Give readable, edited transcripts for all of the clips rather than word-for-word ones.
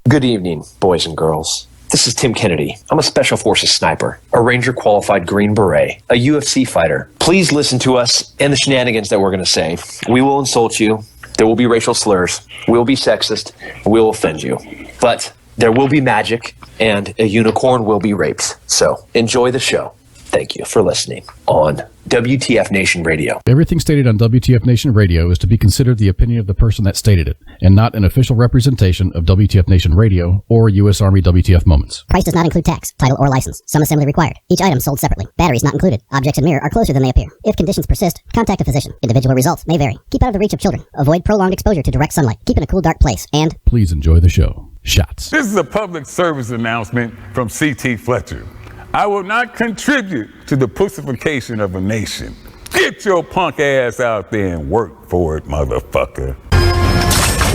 Good evening, boys and girls. This is Tim Kennedy. I'm a Special Forces sniper, a Ranger-qualified Green Beret, a UFC fighter. Please listen to us and the shenanigans that we're going to say. We will insult you. There will be racial slurs. We will be sexist. We will offend you. But there will be magic, and a unicorn will be raped. So enjoy the show. Thank you for listening on WTF Nation Radio. Everything stated on WTF Nation Radio is to be considered the opinion of the person that stated it, and not an official representation of WTF Nation Radio or U.S. Army WTF Moments. Price does not include tax, title, or license. Some assembly required. Each item sold separately. Batteries not included. Objects in mirror are closer than they appear. If conditions persist, contact a physician. Individual results may vary. Keep out of the reach of children. Avoid prolonged exposure to direct sunlight. Keep in a cool, dark place. And please enjoy the show. Shots. This is a public service announcement from C.T. Fletcher. I will not contribute to the pussification of a nation. Get your punk ass out there and work for it, motherfucker.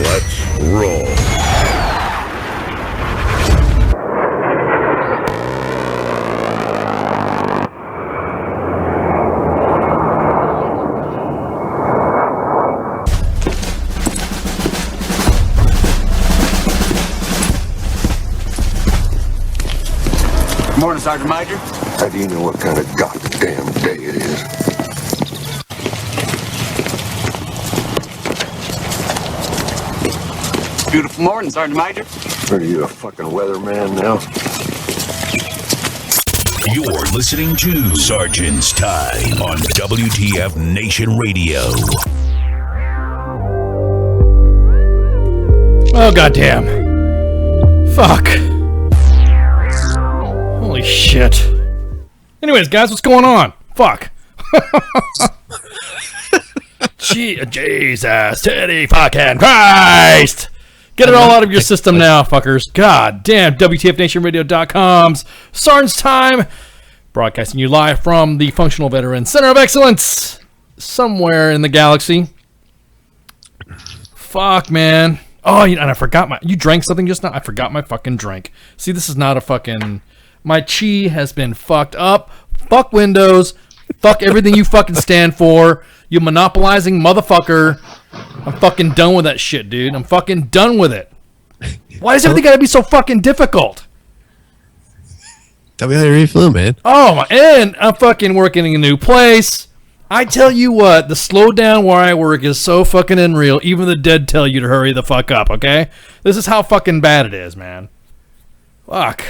Let's roll. Morning, Sergeant Major. How do you know what kind of goddamn day it is? Beautiful morning, Sergeant Major. Are you a fucking weatherman now? You're listening to Sergeant's Time on WTF Nation Radio. Oh, goddamn. Fuck. Holy shit. Anyways, guys, what's going on? Fuck. Jesus, Teddy fucking Christ. Get it all out of your system now, fuckers. God damn. WTFNationRadio.com's Sergeant's Time. Broadcasting you live from the Functional Veteran Center of Excellence. Somewhere in the galaxy. Fuck, man. Oh, and I forgot my... You drank something just now? I forgot my fucking drink. See, this is not a fucking... My chi has been fucked up. Fuck Windows. Fuck everything you fucking stand for. You monopolizing motherfucker. I'm fucking done with that shit, dude. I'm fucking done with it. Why does everything gotta be so fucking difficult? Tell me how you're feeling, man. Oh, my... And I'm fucking working in a new place. I tell you what, the slowdown where I work is so fucking unreal. Even the dead tell you to hurry the fuck up, okay? This is how fucking bad it is, man. Fuck.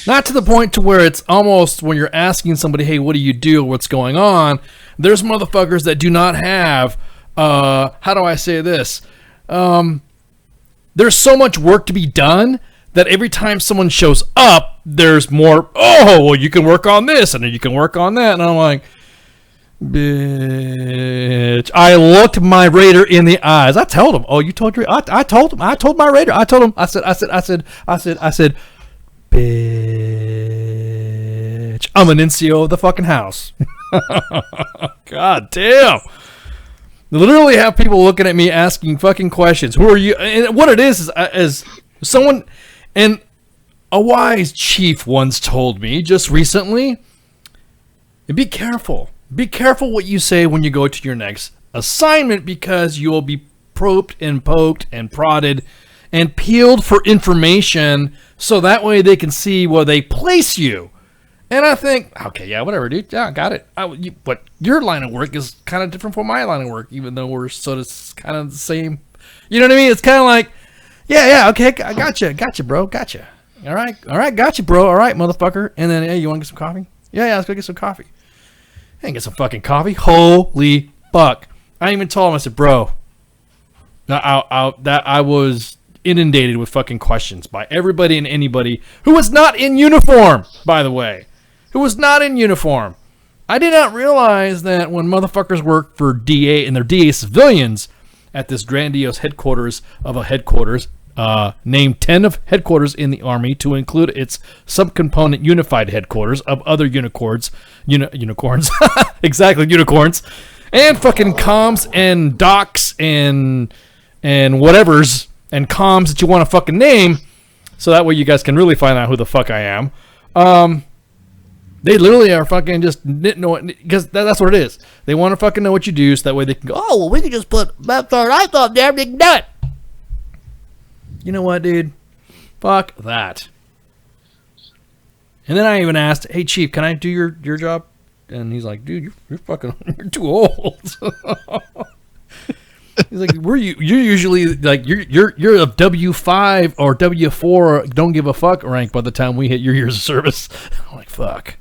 Not to the point to where it's almost when you're asking somebody, hey, what do you do? What's going on? There's motherfuckers that do not have, how do I say this? There's so much work to be done that every time someone shows up, there's more, oh, well, you can work on this and then you can work on that. And I'm like, bitch. I looked my raider in the eyes. I told him, oh, you told your, I told him, I told my raider. I told him, I said, bitch, I'm an NCO of the fucking house. God damn. Literally have people looking at me asking fucking questions. Who are you? And what it is someone, and a wise chief once told me just recently, be careful. Be careful what you say when you go to your next assignment, because you will be probed and poked and prodded and peeled for information, so that way they can see where they place you. And I think, okay, yeah, whatever, dude. Yeah, got it. But your line of work is kind of different from my line of work, even though we're sort of kind of the same. You know what I mean? It's kind of like, yeah, okay, I gotcha, bro, gotcha. All right, gotcha, bro. All right, motherfucker. And then, hey, you want to get some coffee? Yeah, let's go get some coffee. Hey, get some fucking coffee. Holy fuck! I even told him. I said, bro, I was inundated with fucking questions by everybody and anybody who was not in uniform, by the way. Who was not in uniform. I did not realize that when motherfuckers work for DA and they're DA civilians at this grandiose headquarters of a headquarters, named 10 of headquarters in the Army to include its subcomponent unified headquarters of other unicorns, unicorns, exactly, unicorns, and fucking comms and docs and whatevers and comms that you want to fucking name, so that way you guys can really find out who the fuck I am. They literally are fucking just know, because that's what it is. They want to fucking know what you do, so that way they can go, oh, well, we can just put left or right on there and they can do it. You know what, dude? Fuck that. And then I even asked, hey, Chief, can I do your job? And he's like, dude, you're fucking, you're too old. He's like, you're usually like, you're a W5 or W4, don't give a fuck rank by the time we hit your years of service. I'm like, fuck.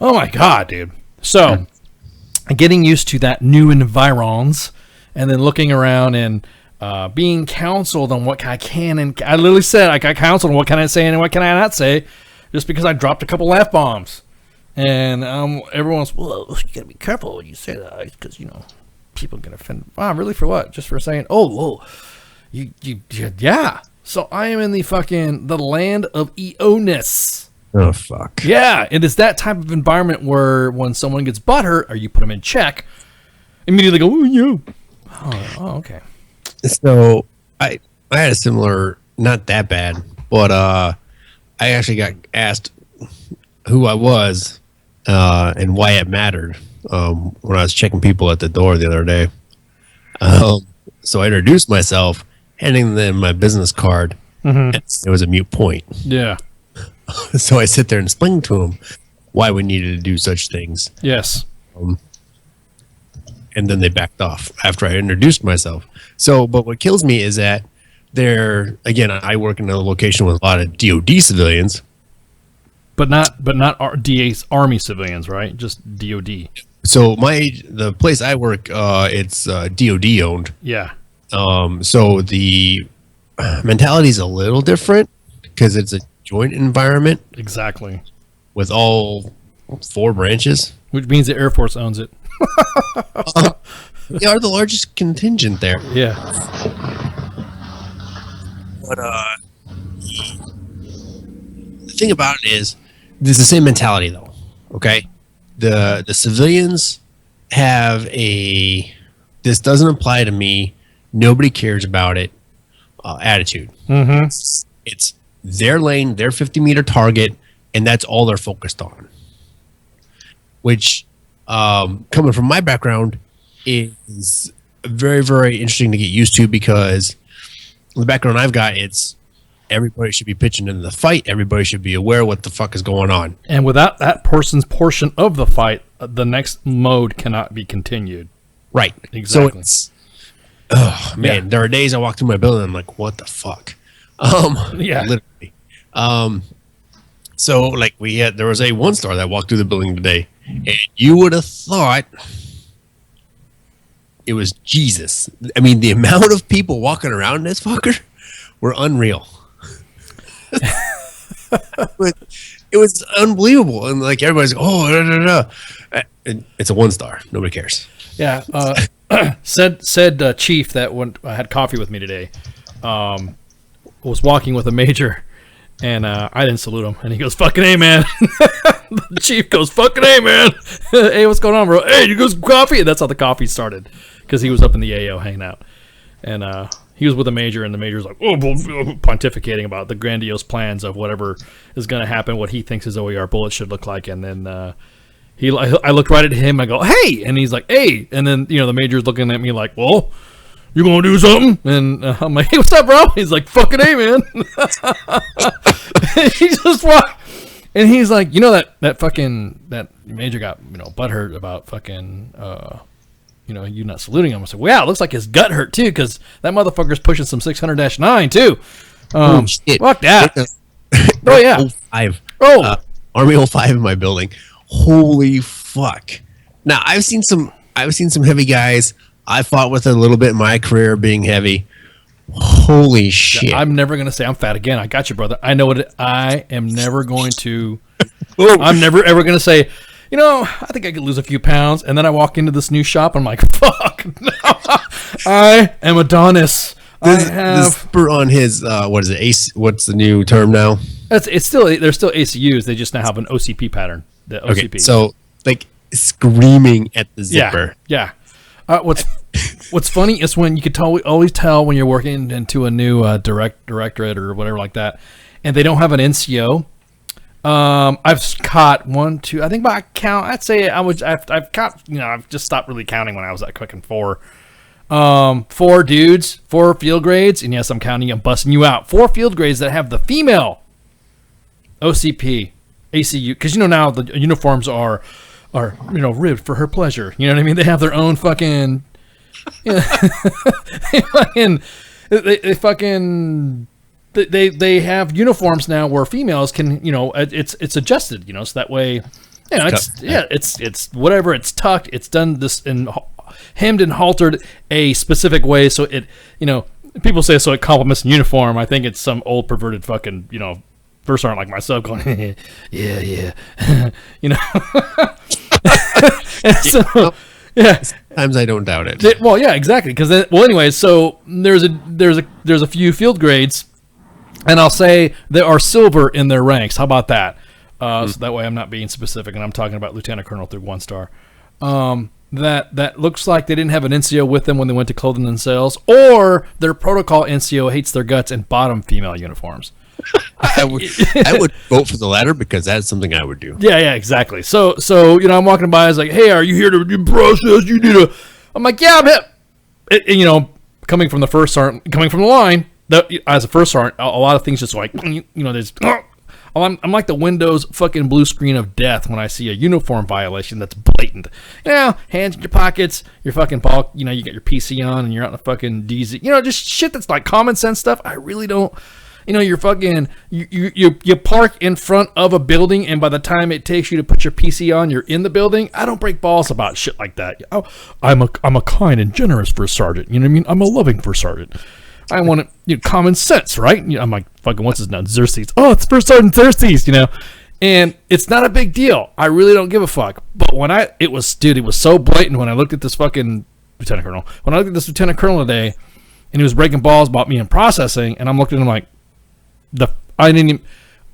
Oh my God, dude. So, getting used to that new environs and then looking around and being counseled on what I can and I literally said, I got counseled on what can I say and what can I not say, just because I dropped a couple F-bombs. And everyone's, well, you gotta be careful when you say that because, you know, people get offended. Wow, really? For what? Just for saying, oh, whoa. Yeah. So I am in the land of EO-ness. Oh, fuck. Yeah, and it's that type of environment where when someone gets butthurt or you put them in check, immediately go, oh, yeah. Oh, okay. So I had a similar, not that bad, but I actually got asked who I was and why it mattered when I was checking people at the door the other day. So I introduced myself, handing them my business card, and it was a moot point. Yeah. So I sit there and explain to them why we needed to do such things. Yes. And then they backed off after I introduced myself. So, but what kills me is that again, I work in a location with a lot of DOD civilians. But not DA's Army civilians, right? Just DOD. So the place I work, it's DOD owned. Yeah. So the mentality is a little different because it's a joint environment. Exactly. With all 4 branches. Which means the Air Force owns it. They are the largest contingent there. Yeah. But the thing about it is, it's the same mentality though. Okay, the civilians have this doesn't apply to me. Nobody cares about it. Attitude. Mm-hmm. It's their lane, their 50-meter target, and that's all they're focused on. Which, coming from my background, is very, very interesting to get used to because the background I've got, it's everybody should be pitching into the fight. Everybody should be aware what the fuck is going on. And without that person's portion of the fight, the next mode cannot be continued. Right. Exactly. So it's, man, there are days I walk through my building and I'm like, what the fuck? Yeah. Literally. So like there was a 1-star that walked through the building today, and you would have thought it was Jesus. I mean, the amount of people walking around this fucker were unreal. But it was unbelievable, and like everybody's it's a 1-star. Nobody cares. Yeah. Said Chief that I had coffee with me today, was walking with a major, and I didn't salute him, and he goes, "Fucking A, man." The Chief goes, "Fucking A, man." Hey, what's going on, bro? Hey, you guys coffee? And that's how the coffee started, because he was up in the AO hanging out, and he was with a major, and the major's like, pontificating about the grandiose plans of whatever is going to happen, what he thinks his OER bullet should look like, and then I looked right at him. I go, "Hey," and he's like, "Hey," and then the major's looking at me like, "Well, you gonna do something?" And I'm like, "Hey, what's up, bro?" He's like, "Fucking A, man." He just walked, and he's like, that major got butthurt about fucking you not saluting him. I said, "Wow, it looks like his gut hurt too, because that motherfucker's pushing some 600-9 too." Shit. Fuck that. Oh yeah. 05. Oh, Army 05 in my building. Holy fuck! Now I've seen some heavy guys. I fought with a little bit in my career being heavy. Holy shit! I'm never gonna say I'm fat again. I got you, brother. I know what I am never going to. I'm never ever gonna say, I think I could lose a few pounds, and then I walk into this new shop. I'm like, fuck, no, I am Adonis. This spur on his what is it? Ace? What's the new term now? It's still they're still ACUs. They just now have an OCP pattern. The OCP. Okay, so like screaming at the zipper. Yeah. What's funny is when you could always tell when you're working into a new directorate or whatever like that, and they don't have an NCO. I've caught 1, 2. I think by count, I'd say I've caught. I've just stopped really counting when I was at clicking 4. 4 dudes, 4 field grades, and yes, I'm counting you, I'm busting you out. 4 field grades that have the female OCP, ACU, because now the uniforms are ribbed for her pleasure. You know what I mean? They have their own fucking, they have uniforms now where females can, it's adjusted, so that way, it's whatever, it's tucked, it's done this in hemmed and haltered a specific way, so it, people say so it complements the uniform. I think it's some old perverted fucking, first sergeant like myself going, yeah, and so, yeah. Sometimes I don't doubt it. Well, yeah, exactly. Because anyway, so there's a few field grades, and I'll say there are silver in their ranks. How about that? So that way I'm not being specific, and I'm talking about lieutenant colonel through 1-star. That looks like they didn't have an NCO with them when they went to clothing themselves, or their protocol NCO hates their guts and bought them female uniforms. I would vote for the latter because that's something I would do. Yeah, exactly. So I'm walking by. I was like, "Hey, are you here to do process? You need a." I'm like, "Yeah, I'm hip." Coming from the first sergeant, coming from the line, as a first sergeant, a lot of things just like there's. I'm like the Windows fucking blue screen of death when I see a uniform violation that's blatant. Hands in your pockets, your fucking ball. You got your PC on and you're out in the fucking DZ. Just shit that's like common sense stuff. I really don't. You're fucking you park in front of a building, and by the time it takes you to put your PC on, you're in the building. I don't break balls about shit like that. I'm a kind and generous first sergeant. You know what I mean? I'm a loving first sergeant. I want it, common sense, right? I'm like fucking what's his name? Xerxes. Oh, it's First Sergeant Xerxes. And it's not a big deal. I really don't give a fuck. But when it was so blatant when I looked at this fucking lieutenant colonel. When I looked at this lieutenant colonel today, and he was breaking balls about me and processing, and I'm looking at him like.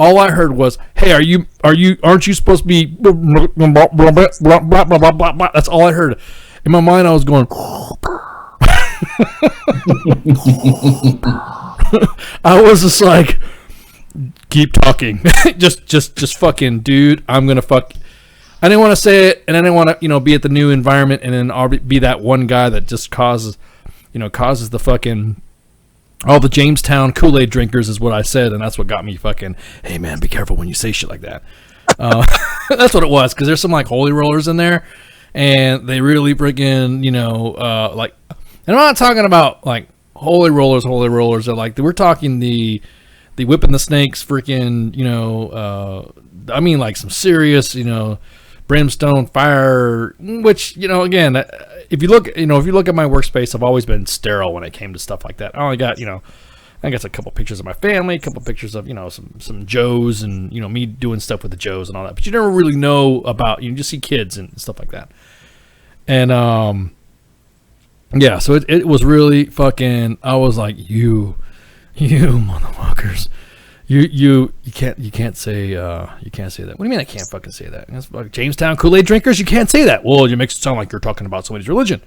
All I heard was, "Hey, aren't you supposed to be?" Blah, blah, blah, blah, blah, blah, blah, blah. That's all I heard. In my mind, I was going. I was just like, keep talking, just fucking, dude. I'm gonna fuck. I didn't want to say it, and I didn't want to, be at the new environment, and then I'll be that one guy that just causes the fucking. All the Jamestown Kool-Aid drinkers is what I said, and that's what got me fucking, hey, man, be careful when you say shit like that. That's what it was, because there's some, like, holy rollers in there, and they really freaking, like, and I'm not talking about, like, holy rollers, they're like, we're talking the whipping the snakes freaking, I mean, like, some serious, brimstone fire, which, again, if you look at my workspace, I've always been sterile when it came to stuff like that. I only got, I guess a couple pictures of my family, a couple pictures of, some Joes and, me doing stuff with the Joes and all that. But you never really know about, you just see kids and stuff like that. And, yeah, so it was really fucking, I was like, you motherfuckers. You can't say that. What do you mean I can't fucking say that? That's like Jamestown Kool-Aid drinkers. You can't say that. Well, it makes it sound like you're talking about somebody's religion.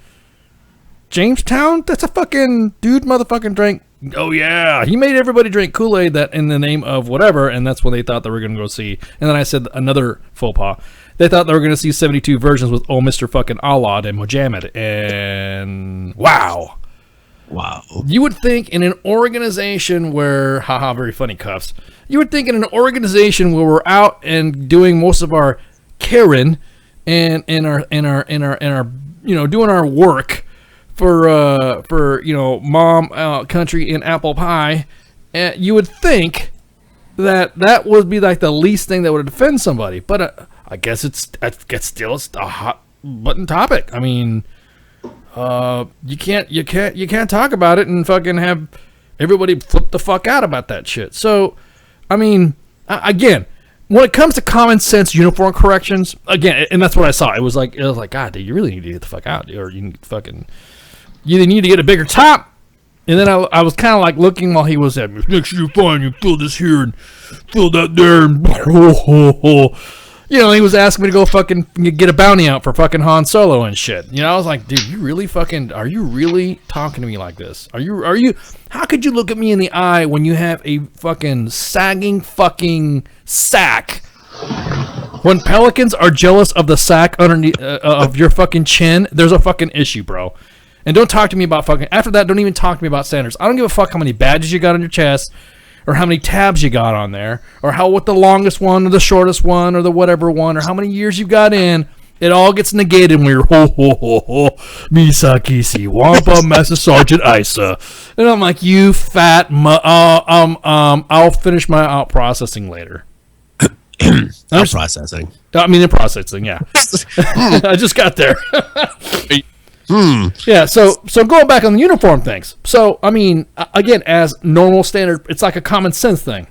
Jamestown? That's a fucking dude motherfucking drink. Oh yeah, he made everybody drink Kool-Aid that in the name of whatever, and that's when they thought they were gonna go see. And then I said another faux pas. They thought they were gonna see 72 versions with Mr. fucking Allah and Mohammed, and wow. You would think in an organization where, very funny cuffs. You would think in an organization where we're out and doing most of our caring and our doing our work for mom, country, and apple pie, you would think that would be like the least thing that would defend somebody. But I guess it's still a hot button topic. I mean. You can't talk about it and fucking have everybody flip the fuck out about that shit. So, I mean, again, when it comes to common sense uniform corrections, again, and that's what I saw. It was like, God, dude, you really need to get the fuck out, or you either need to get a bigger top. And then I was kind of like looking while he was at me. Make sure you're fine. You fill this here and fill that there. And he was asking me to go fucking get a bounty out for fucking Han Solo and shit. I was like, dude, are you really talking to me like this? Are you, how could you look at me in the eye when you have a fucking sagging fucking sack? When pelicans are jealous of the sack underneath of your fucking chin, there's a fucking issue, bro. And don't talk to me about fucking, after that, don't even talk to me about standards. I don't give a fuck how many badges you got on your chest, or how many tabs you got on there, or what the longest one, or the shortest one, or the whatever one, or how many years you got in. It all gets negated when you're ho ho ho ho Misaki si Wampa Master Sergeant Isa. And I'm like, you fat I'll finish my out processing later. Out processing. I mean in processing, yeah. I just got there. Yeah, so going back on the uniform things. So, I mean, again, as normal standard, it's like a common sense thing.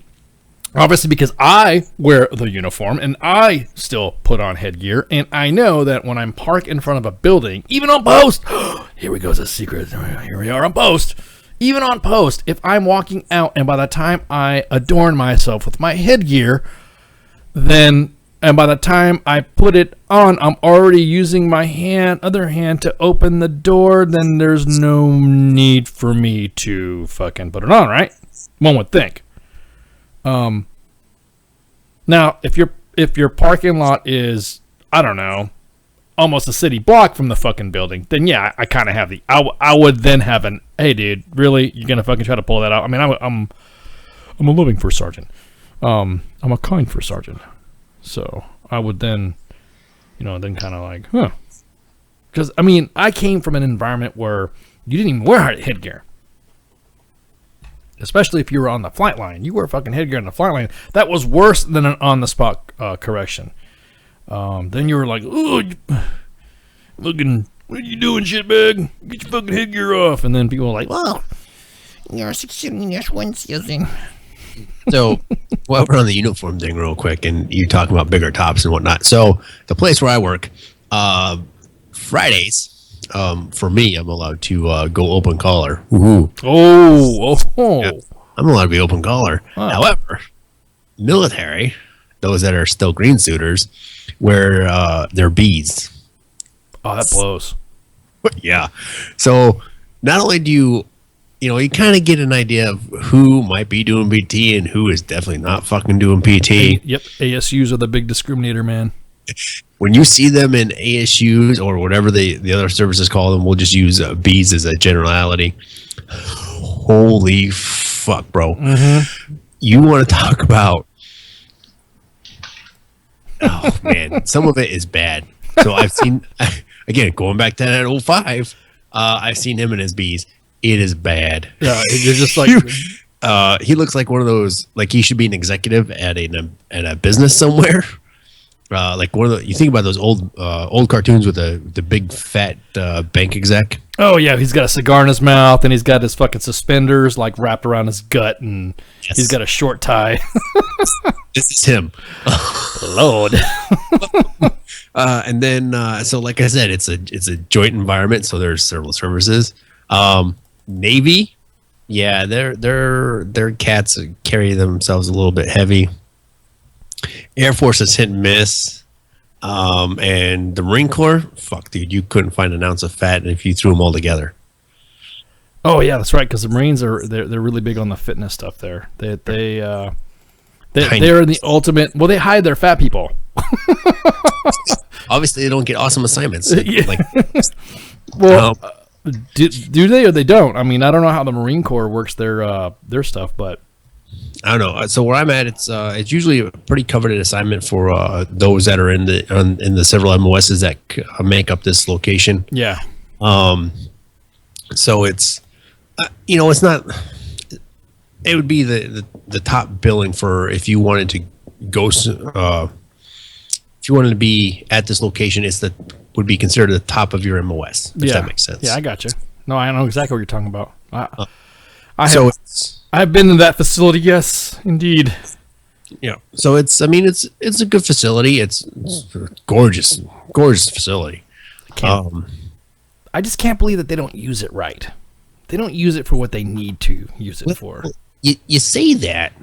Obviously, because I wear the uniform and I still put on headgear, and I know that when I'm parked in front of a building, even on post, here we go, it's a secret. Here we are on post. Even on post, if I'm walking out and by the time I adorn myself with my headgear, and by the time I put it on, I'm already using my other hand to open the door, then there's no need for me to fucking put it on, right? One would think. Now, if your parking lot is, I don't know, almost a city block from the fucking building, then yeah, I kind of have I would then have hey dude, really, you're gonna fucking try to pull that out? I mean, I'm a loving first sergeant. I'm a kind first sergeant. So I would then, then kind of like, because I mean, I came from an environment where you didn't even wear headgear. Especially if you were on the flight line. You wore fucking headgear on the flight line. That was worse than an on-the-spot correction. Then you were like, oh, looking, what are you doing, shitbag? Get your fucking headgear off. And then people were like, well, you're 16 years one season. So, while we're on the uniform thing real quick, and you talking about bigger tops and whatnot. So, the place where I work, Fridays, for me, I'm allowed to go open collar. Ooh. Oh. Yeah, I'm allowed to be open collar. Huh. However, military, those that are still green suiters, wear their beads. Oh, that blows. Yeah. So not only do you kind of get an idea of who might be doing PT and who is definitely not fucking doing PT. Yep. ASUs are the big discriminator, man. When you see them in ASUs or whatever the other services call them, we'll just use beads as a generality. Holy fuck, bro. Mm-hmm. You want to talk about... Oh, man. Some of it is bad. So I've seen... Again, going back to that 05, I've seen him in his beads. It is bad. Yeah, you're just like... he looks like one of those... Like he should be an executive at a business somewhere. Like one of the, you think about those old cartoons with the big fat bank exec. Oh yeah, he's got a cigar in his mouth and he's got his fucking suspenders like wrapped around his gut, and yes, he's got a short tie. This is him. Lord. And then so like I said, it's a joint environment, so there's several services. Navy, yeah, their cats carry themselves a little bit heavy. Air Force is hit and miss. And the Marine Corps, fuck, dude, you couldn't find an ounce of fat if you threw them all together. Oh yeah, that's right. Because the Marines they're really big on the fitness stuff. They're in the ultimate. Well, they hide their fat people. Obviously, they don't get awesome assignments. Like, well, do they or they don't? I mean, I don't know how the Marine Corps works their stuff, but. I don't know. So where I'm at, it's usually a pretty coveted assignment for those that are in the several MOSs that make up this location. Yeah. So it's, it's not. It would be the top billing for if you wanted to go. If you wanted to be at this location, would be considered the top of your MOS. If that makes sense. Yeah, I got you. No, I know exactly what you're talking about. I've been in that facility, yes, indeed. Yeah. So it's a good facility. It's a gorgeous facility. I just can't believe that they don't use it right. They don't use it for what they need to use it for. You say that,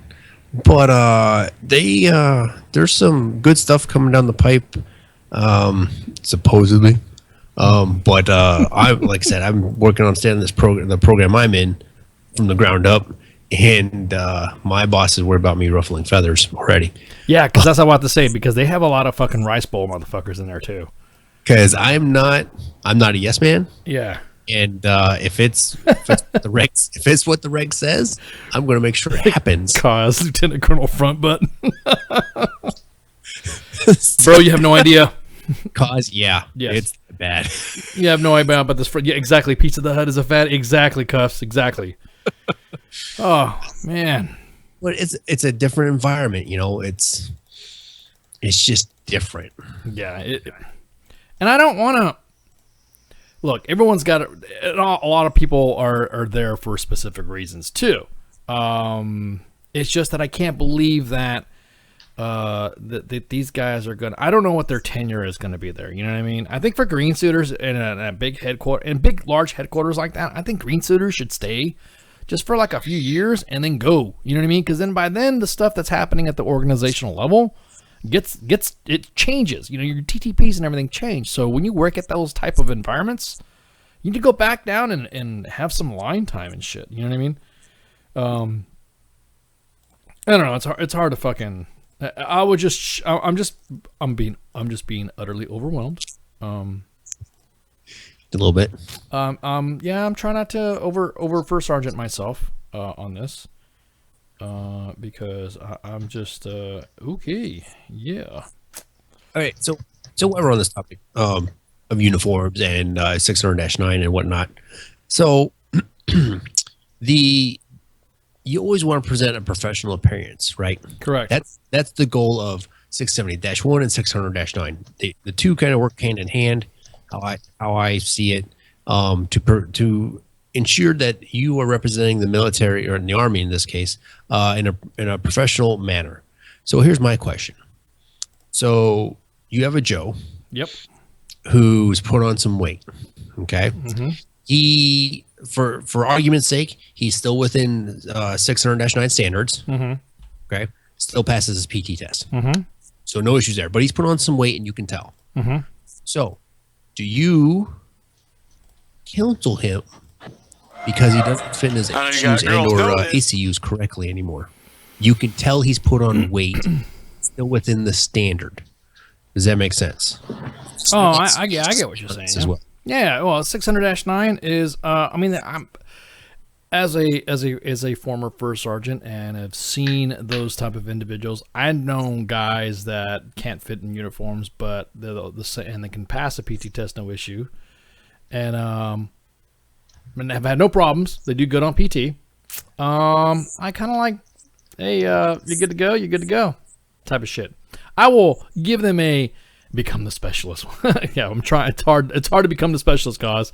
but there's some good stuff coming down the pipe, supposedly. But like I said, I'm working on starting the program I'm in from the ground up. And my boss is worried about me ruffling feathers already. Yeah, because that's what I want to say, because they have a lot of fucking rice bowl motherfuckers in there too. Because I'm not a yes man. Yeah. And if it's what the reg says, I'm going to make sure it happens. Cause Lieutenant Colonel Front Butt. Bro, you have no idea. Cause, Yes. it's bad. You have no idea about this. Yeah, exactly. Pizza the Hut is a fad. Exactly, Cuffs. Exactly. Oh, man. But it's a different environment, it's just different. Yeah. And I don't want to. Look, everyone's got a lot of people are there for specific reasons too. It's just that I can't believe that that these guys are gonna. I don't know what their tenure is gonna be there. You know what I mean? I think for green suiters in a big large headquarters like that, I think green suiters should stay just for like a few years and then go. You know what I mean? Because then by then the stuff that's happening at the organizational level it changes. Your TTPs and everything change. So when you work at those type of environments, you need to go back down and have some line time and shit. You know what I mean? I don't know. It's hard to fucking. I'm just being utterly overwhelmed. A little bit. Yeah, I'm trying not to over first sergeant myself on this. Because I'm just okay. Yeah. All right. So while we're on this topic of uniforms and 600-9 and whatnot, so you always want to present a professional appearance, right? Correct. That's the goal of 670-1 and 600-9. The two kind of work hand in hand. How I see it, to ensure that you are representing the military, or in the Army in this case, in a professional manner. So here's my question. So you have a Joe. Yep. Who's put on some weight. Okay. Mm-hmm. He, for argument's sake, he's still within 600-9 standards. Mm-hmm. Okay. Still passes his PT test. Mm-hmm. So no issues there. But he's put on some weight, and you can tell. Mm-hmm. So, do you counsel him because he doesn't fit in his shoes and or ACUs correctly anymore? You can tell he's put on weight, still within the standard. Does that make sense? Oh, I get what you're saying. As well. Yeah, well, 600-9 is. I'm as a former first sergeant and have seen those type of individuals. I've known guys that can't fit in uniforms, but they can pass a PT test no issue, and have had no problems. They do good on PT. I kind of like, hey, you're good to go. You're good to go, type of shit. I will give them a become the specialist. Yeah, I'm trying. It's hard to become the specialist, cause.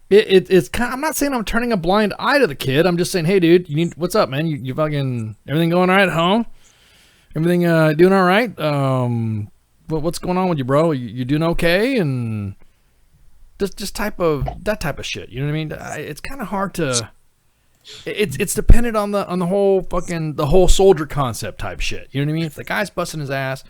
It's kind of, I'm not saying I'm turning a blind eye to the kid. I'm just saying, hey, dude, what's up, man? You fucking, everything going all right at home? Everything doing all right? What's going on with you, bro? You doing okay? And just that type of shit. You know what I mean? It's kind of hard to. It's dependent on the whole soldier concept type shit. You know what I mean? If the guy's busting his ass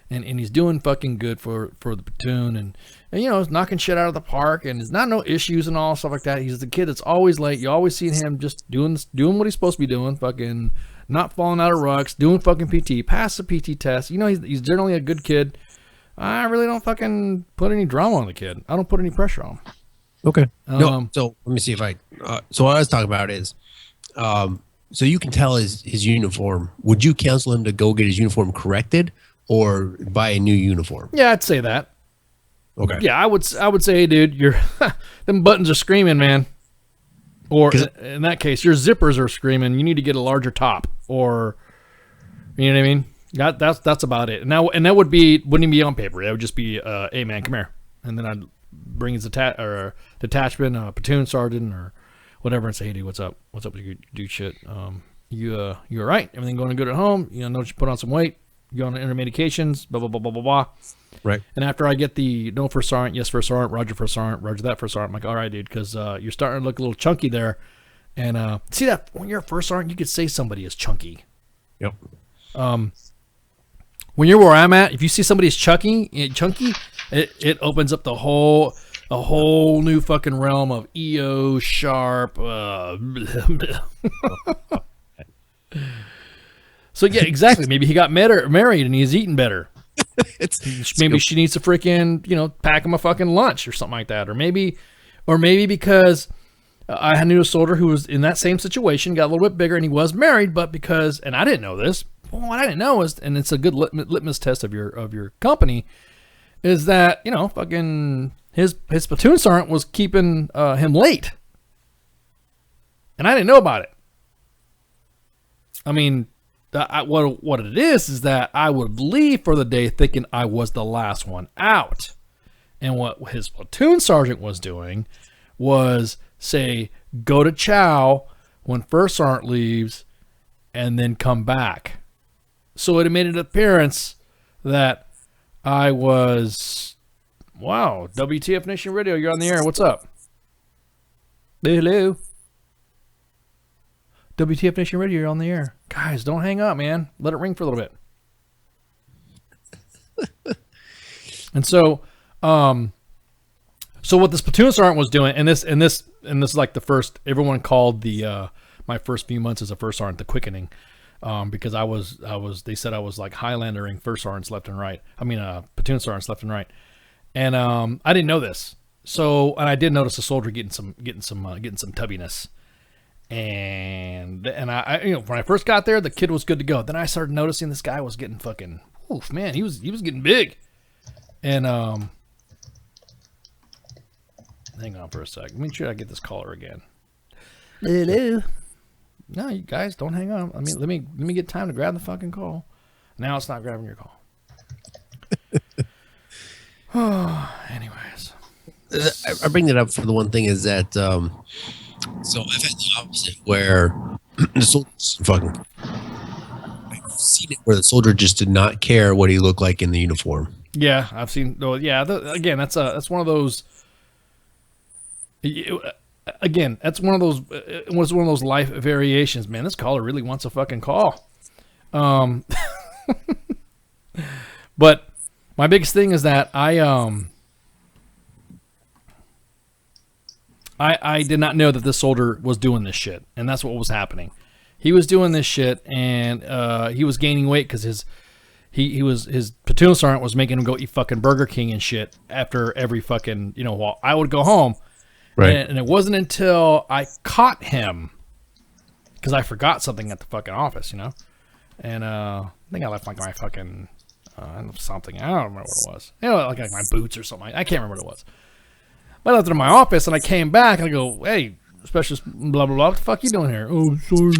and he's doing fucking good for the platoon and he's knocking shit out of the park and there's not no issues and all stuff like that. He's the kid that's always late. You always see him just doing what he's supposed to be doing, fucking not falling out of rucks, doing fucking PT, pass the PT test. He's generally a good kid. I really don't fucking put any drama on the kid. I don't put any pressure on him. Okay. No, so let me see if so what I was talking about is, so you can tell his uniform. Would you counsel him to go get his uniform corrected or buy a new uniform? Yeah, I'd say that. Okay. Yeah, I would say, hey, dude, them buttons are screaming, man. Or in that case, your zippers are screaming. You need to get a larger top, or you know what I mean. That's about it. And that wouldn't even be on paper. That would just be, hey, man, come here, and then I'd bring his detachment, platoon sergeant, or whatever, and say, hey, dude, what's up? What's up with your dude shit? You all right? Everything going good at home? Notice you put on some weight. You on intermedications? Blah blah blah blah blah blah. Right. And after I get the no first sergeant, yes first sergeant, Roger first sergeant, Roger that first sergeant, I'm like, all right, dude, because you're starting to look a little chunky there. And see that when you're a first sergeant, you could say somebody is chunky. Yep. When you're where I'm at, if you see somebody is chunky, it opens up a whole new fucking realm of EO sharp. So yeah, exactly. Maybe he got married and he's eating better. Maybe she needs to freaking, pack him a fucking lunch or something like that. Or maybe because I knew a soldier who was in that same situation, got a little bit bigger, and he was married, but because, and I didn't know this, well, what I didn't know is, and it's a good litmus test of your company, is that, fucking his platoon sergeant was keeping him late. And I didn't know about it. I mean, what it is that I would leave for the day thinking I was the last one out. And what his platoon sergeant was doing was say, go to chow when first sergeant leaves and then come back. So it made an appearance that I was, wow, WTF Nation Radio, you're on the air. What's up? Hello. WTF Nation Radio, you're on the air. Guys, don't hang up, man. Let it ring for a little bit. And so what this platoon sergeant was doing, and this is like the first, everyone called the my first few months as a first sergeant the quickening, because they said I was like Highlandering first sergeants left and right. I mean, platoon sergeants left and right, and I didn't know this. So, and I did notice a soldier getting some tubbiness. And I when I first got there, the kid was good to go. Then I started noticing this guy was getting fucking, oof, man, he was getting big. And hang on for a sec. Make sure I get this caller again. Hello. No, you guys don't hang up. I mean, let me get time to grab the fucking call. Now it's not grabbing your call. Anyways, I bring that up for the one thing is that. So I've had the opposite where the soldiers fucking. I've seen it where the soldier just did not care what he looked like in the uniform. Yeah, I've seen. Yeah, again, that's one of those. Again, that's one of those. It was one of those life variations. Man, this caller really wants a fucking call. But my biggest thing is that I did not know that this soldier was doing this shit, and that's what was happening. He was doing this shit, and he was gaining weight because his platoon sergeant was making him go eat fucking Burger King and shit after every fucking while I would go home, right? And it wasn't until I caught him because I forgot something at the fucking office, and I think I left like my fucking something. I don't remember what it was. Like my boots or something. I can't remember what it was. I left it in my office, and I came back, and I go, hey, specialist, blah, blah, blah, what the fuck you doing here? Oh, sorry,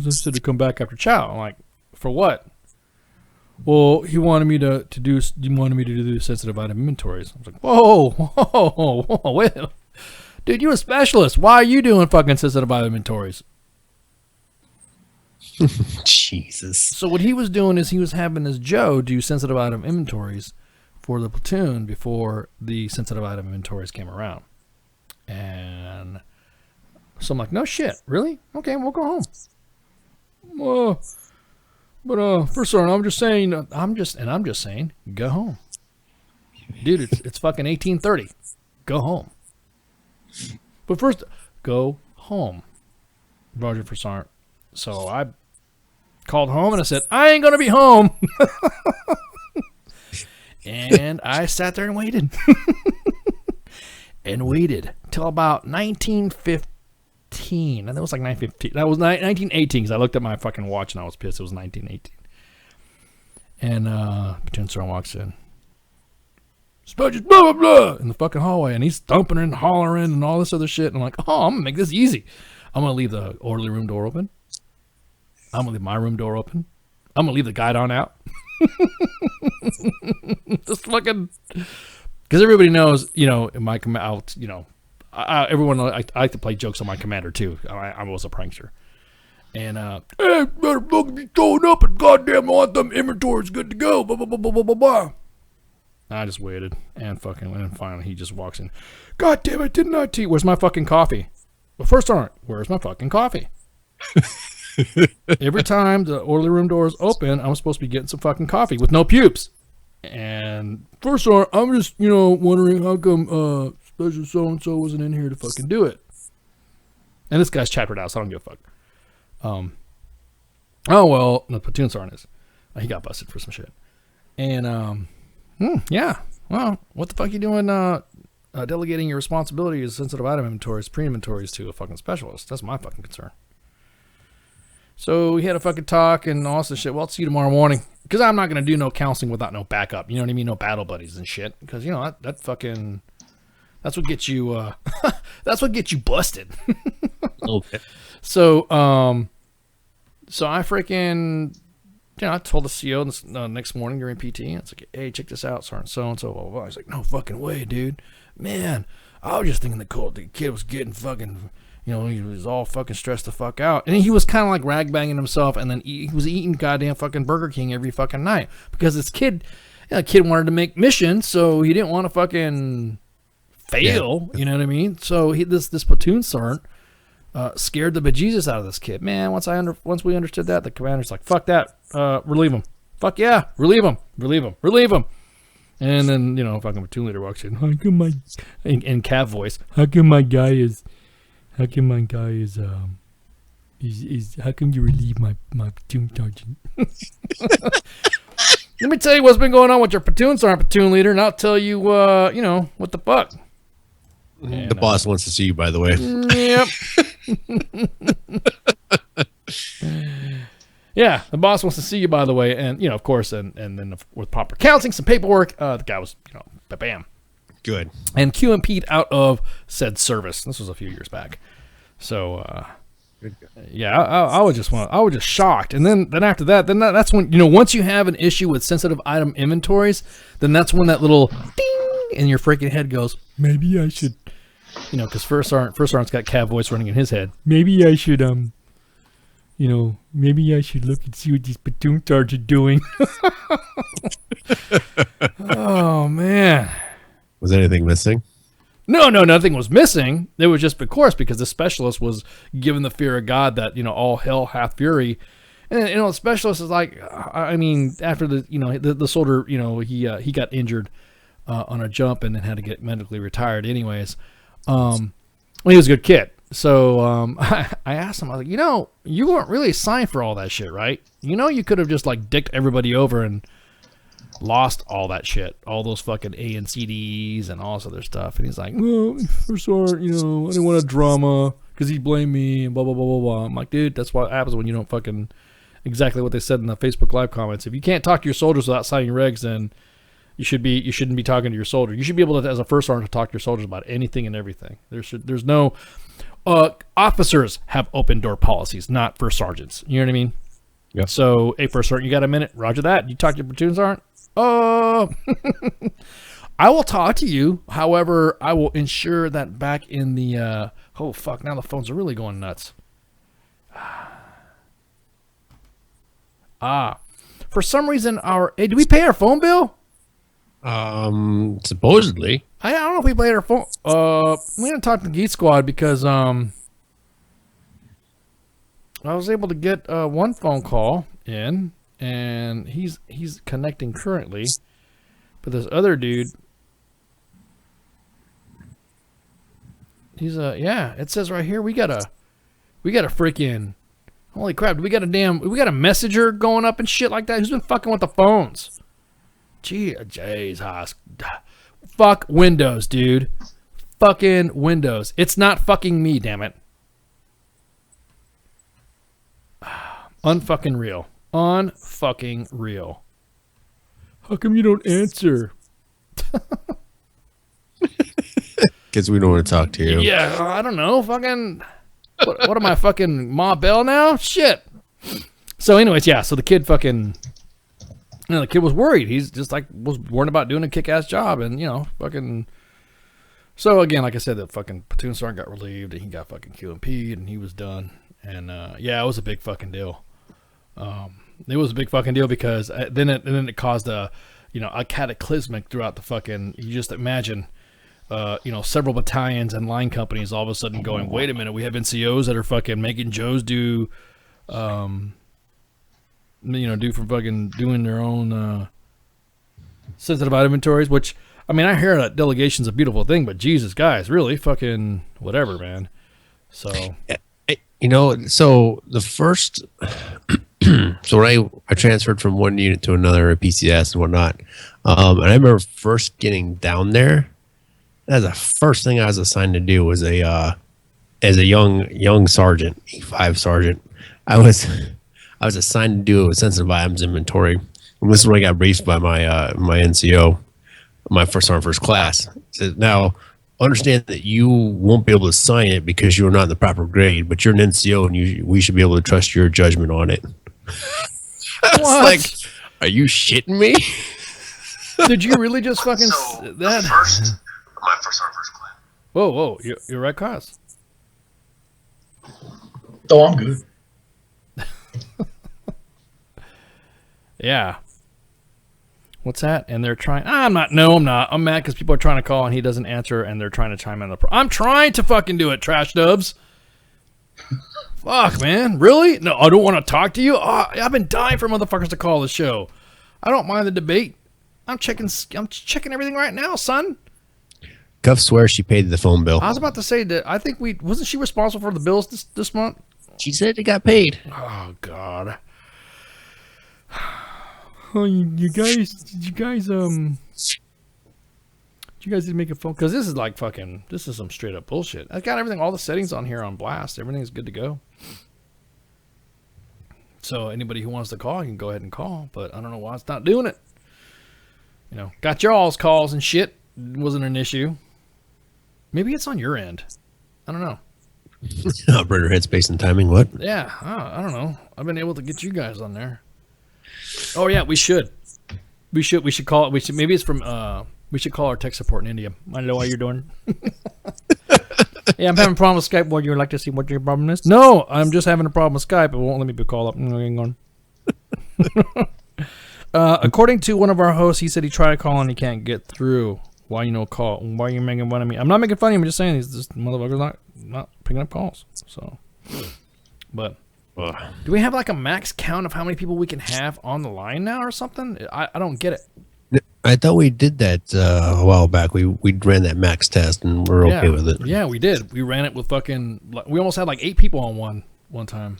I said to come back after chow. I'm like, for what? Well, he wanted me to do sensitive item inventories. I was like, whoa, wait. Dude, you a specialist. Why are you doing fucking sensitive item inventories? Jesus. So what he was doing is he was having his Joe do sensitive item inventories for the platoon before the sensitive item inventories came around. And so I'm like, no shit, really? Okay, we'll go home. But first sergeant, I'm just saying, go home. Dude, it's fucking 1830. Go home. But first, go home. Roger for sergeant. So I called home and I said, I ain't gonna be home. And I sat there and waited. And waited till about 1915. And it was like 1915. That was 1918 because I looked at my fucking watch and I was pissed. It was 1918. And platoon sergeant walks in. Spudges, blah, blah, blah, in the fucking hallway. And he's thumping and hollering and all this other shit. And I'm like, oh, I'm going to make this easy. I'm going to leave the orderly room door open. I'm going to leave my room door open. I'm going to leave the guide on out. Just fucking, because everybody knows, in my command, everyone, I like to play jokes on my commander too. I was a prankster, and hey, better fucking be throwing up, and goddamn, I want them inventories good to go. Blah blah blah blah blah blah blah. I just waited, and finally he just walks in. God damn it! Didn't I tell you? Where's my fucking coffee? Well, first sergeant, where's my fucking coffee? Every time the orderly room door is open, I'm supposed to be getting some fucking coffee with no pubes. And first sergeant, I'm just, wondering how come special so-and-so wasn't in here to fucking do it. And this guy's chaptered out, so I don't give a fuck. Oh, well, the platoon sergeant is. He got busted for some shit. And yeah, well, what the fuck you doing? Delegating your responsibility as sensitive item inventories, pre-inventories to a fucking specialist. That's my fucking concern. So we had a fucking talk and all this shit. Well, I'll see you tomorrow morning. Because I'm not going to do no counseling without no backup. You know what I mean? No battle buddies and shit. Because, you know, that fucking... That's what gets you... that's what gets you busted. Okay. So I freaking... You know, I told the CO this, next morning during PT. And it's like, hey, check this out, Sergeant so-and-so, blah, blah, blah. He's like, no fucking way, dude. Man, I was just thinking the kid was getting fucking... You know, he was all fucking stressed the fuck out. And he was kind of like rag-banging himself, and then he was eating goddamn fucking Burger King every fucking night. Because this kid, wanted to make missions, so he didn't want to fucking fail, you know what I mean? So this platoon sergeant scared the bejesus out of this kid. Man, once we understood that, the commander's like, fuck that, relieve him. Fuck yeah, relieve him. And then, you know, fucking platoon leader walks in. How come in Cav voice, how come you relieve my platoon sergeant? Let me tell you what's been going on with your platoon sergeant, platoon leader, and I'll tell you, you know, what the fuck. And, the boss wants to see you, by the way. Yep. Yeah, the boss wants to see you, by the way, and, you know, of course, and then with proper counseling, some paperwork, the guy was, you know, bam. Good. And QMP'd out of said service. This was a few years back. So, yeah, I was just shocked. And then after that, that's when, you know, once you have an issue with sensitive item inventories, then that's when that little ding in your freaking head goes, maybe I should, you know, because first sergeant's got Cav voice running in his head. Maybe I should, you know, maybe I should look and see what these platoon sergeants are doing. Oh, man. Was anything missing? No, nothing was missing. It was just, of course, because the specialist was given the fear of God that, you know, all hell hath fury. And, you know, the specialist is like, I mean, after the soldier, you know, he got injured on a jump and then had to get medically retired anyways. Well, he was a good kid. So I asked him, I was like, you know, you weren't really assigned for all that shit, right? You know, you could have just, like, dicked everybody over and lost all that shit, all those fucking A and CDs and all this other stuff. And he's like, well, for sure, you know, I didn't want a drama because he blamed me and blah, blah, blah, blah, blah. I'm like, dude, that's what happens when you don't fucking exactly what they said in the Facebook Live comments. If you can't talk to your soldiers without signing regs, then you shouldn't be talking to your soldier. You should be able to, as a first sergeant, to talk to your soldiers about anything and everything. There's no officers have open door policies, not first sergeants. You know what I mean? Yeah. So, hey, first sergeant, you got a minute? Roger that. You talk to your platoon sergeant? I will talk to you. However, I will ensure that back in the oh fuck, now the phones are really going nuts. For some reason hey, do we pay our phone bill? Supposedly. I don't know if we paid our phone. I'm gonna talk to Geek Squad because I was able to get one phone call in. And he's connecting currently, but this other dude, he's yeah. It says right here we got a freaking, holy crap! We got a messenger going up and shit like that. Who's been fucking with the phones? Jeez, fuck Windows, dude. Fucking Windows. It's not fucking me, damn it. Unfucking real. Unfucking real. How come you don't answer? Because we don't want to talk to you. Yeah, I don't know. Fucking, what am I, fucking Ma Bell now? Shit. So anyways, yeah, so the kid fucking, you know, the kid was worried. He's just like, was worried about doing a kick-ass job and, you know, fucking. So again, like I said, the fucking platoon sergeant got relieved and he got fucking QMP'd and he was done. And yeah, it was a big fucking deal. It was a big fucking deal because then it caused a cataclysmic throughout the fucking. You just imagine, you know, several battalions and line companies all of a sudden going, wait a minute, we have NCOs that are fucking making Joes do, do for fucking doing their own sensitive item inventories. Which, I mean, I hear that delegation's a beautiful thing, but Jesus, guys, really fucking whatever, man. So, you know, so the first So when I transferred from one unit to another, a PCS and whatnot, and I remember first getting down there. That's the first thing I was assigned to do was as a young sergeant, E5 sergeant. I was assigned to do a sensitive items inventory. And this is when I got briefed by my my NCO, my first sergeant first class. He said, now understand that you won't be able to sign it because you're not in the proper grade, but you're an NCO and we should be able to trust your judgment on it. I was like, are you shitting me? Did you really just fucking that? My first class. Whoa, you're right, Cos. Oh, I'm good. Yeah. What's that? And they're trying. I'm not. No, I'm not. I'm mad because people are trying to call and he doesn't answer, and they're trying to chime in. I'm trying to fucking do it, trash dubs. Fuck, man. Really? No, I don't want to talk to you. Oh, I've been dying for motherfuckers to call the show. I don't mind the debate. I'm checking everything right now, son. Cuff swears she paid the phone bill. I was about to say that I think wasn't she responsible for the bills this month? She said it got paid. Oh God. Oh, you guys need to make a phone because this is like fucking. This is some straight up bullshit. I got everything, all the settings on here on blast. Everything's good to go. So anybody who wants to call, you can go ahead and call. But I don't know why it's not doing it. You know, got your all's calls and shit. Wasn't an issue. Maybe it's on your end. I don't know. Operator headspace and timing. What? Yeah, I don't know. I've been able to get you guys on there. Oh yeah, we should call it. Maybe it's from. We should call our tech support in India. I know what you're doing. Yeah, I'm having a problem with Skype. Would you like to see what your problem is? No, I'm just having a problem with Skype. It won't let me call up. Hang on. According to one of our hosts, he said he tried to call and he can't get through. Why call? Why are you making fun of me? I'm not making fun of you. I'm just saying he's this motherfucker's not picking up calls. So, but do we have like a max count of how many people we can have on the line now or something? I don't get it. I thought we did that a while back. We ran that max test and we're okay with it. Yeah, we did. We ran it with fucking. We almost had like 8 people on one time.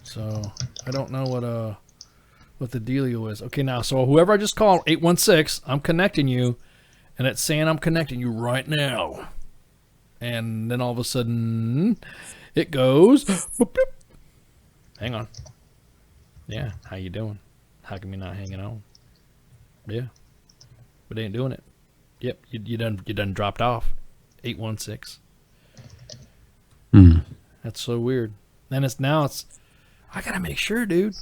So I don't know what the dealio is. Okay, now so whoever I just called 816, I'm connecting you. And it's saying I'm connecting you right now. And then all of a sudden, it goes. Boop, boop. Hang on. Yeah, how you doing? How come you're not hanging on? Yeah, but it ain't doing it. Yep, you done dropped off. 816. That's so weird. And it's I gotta make sure, dude.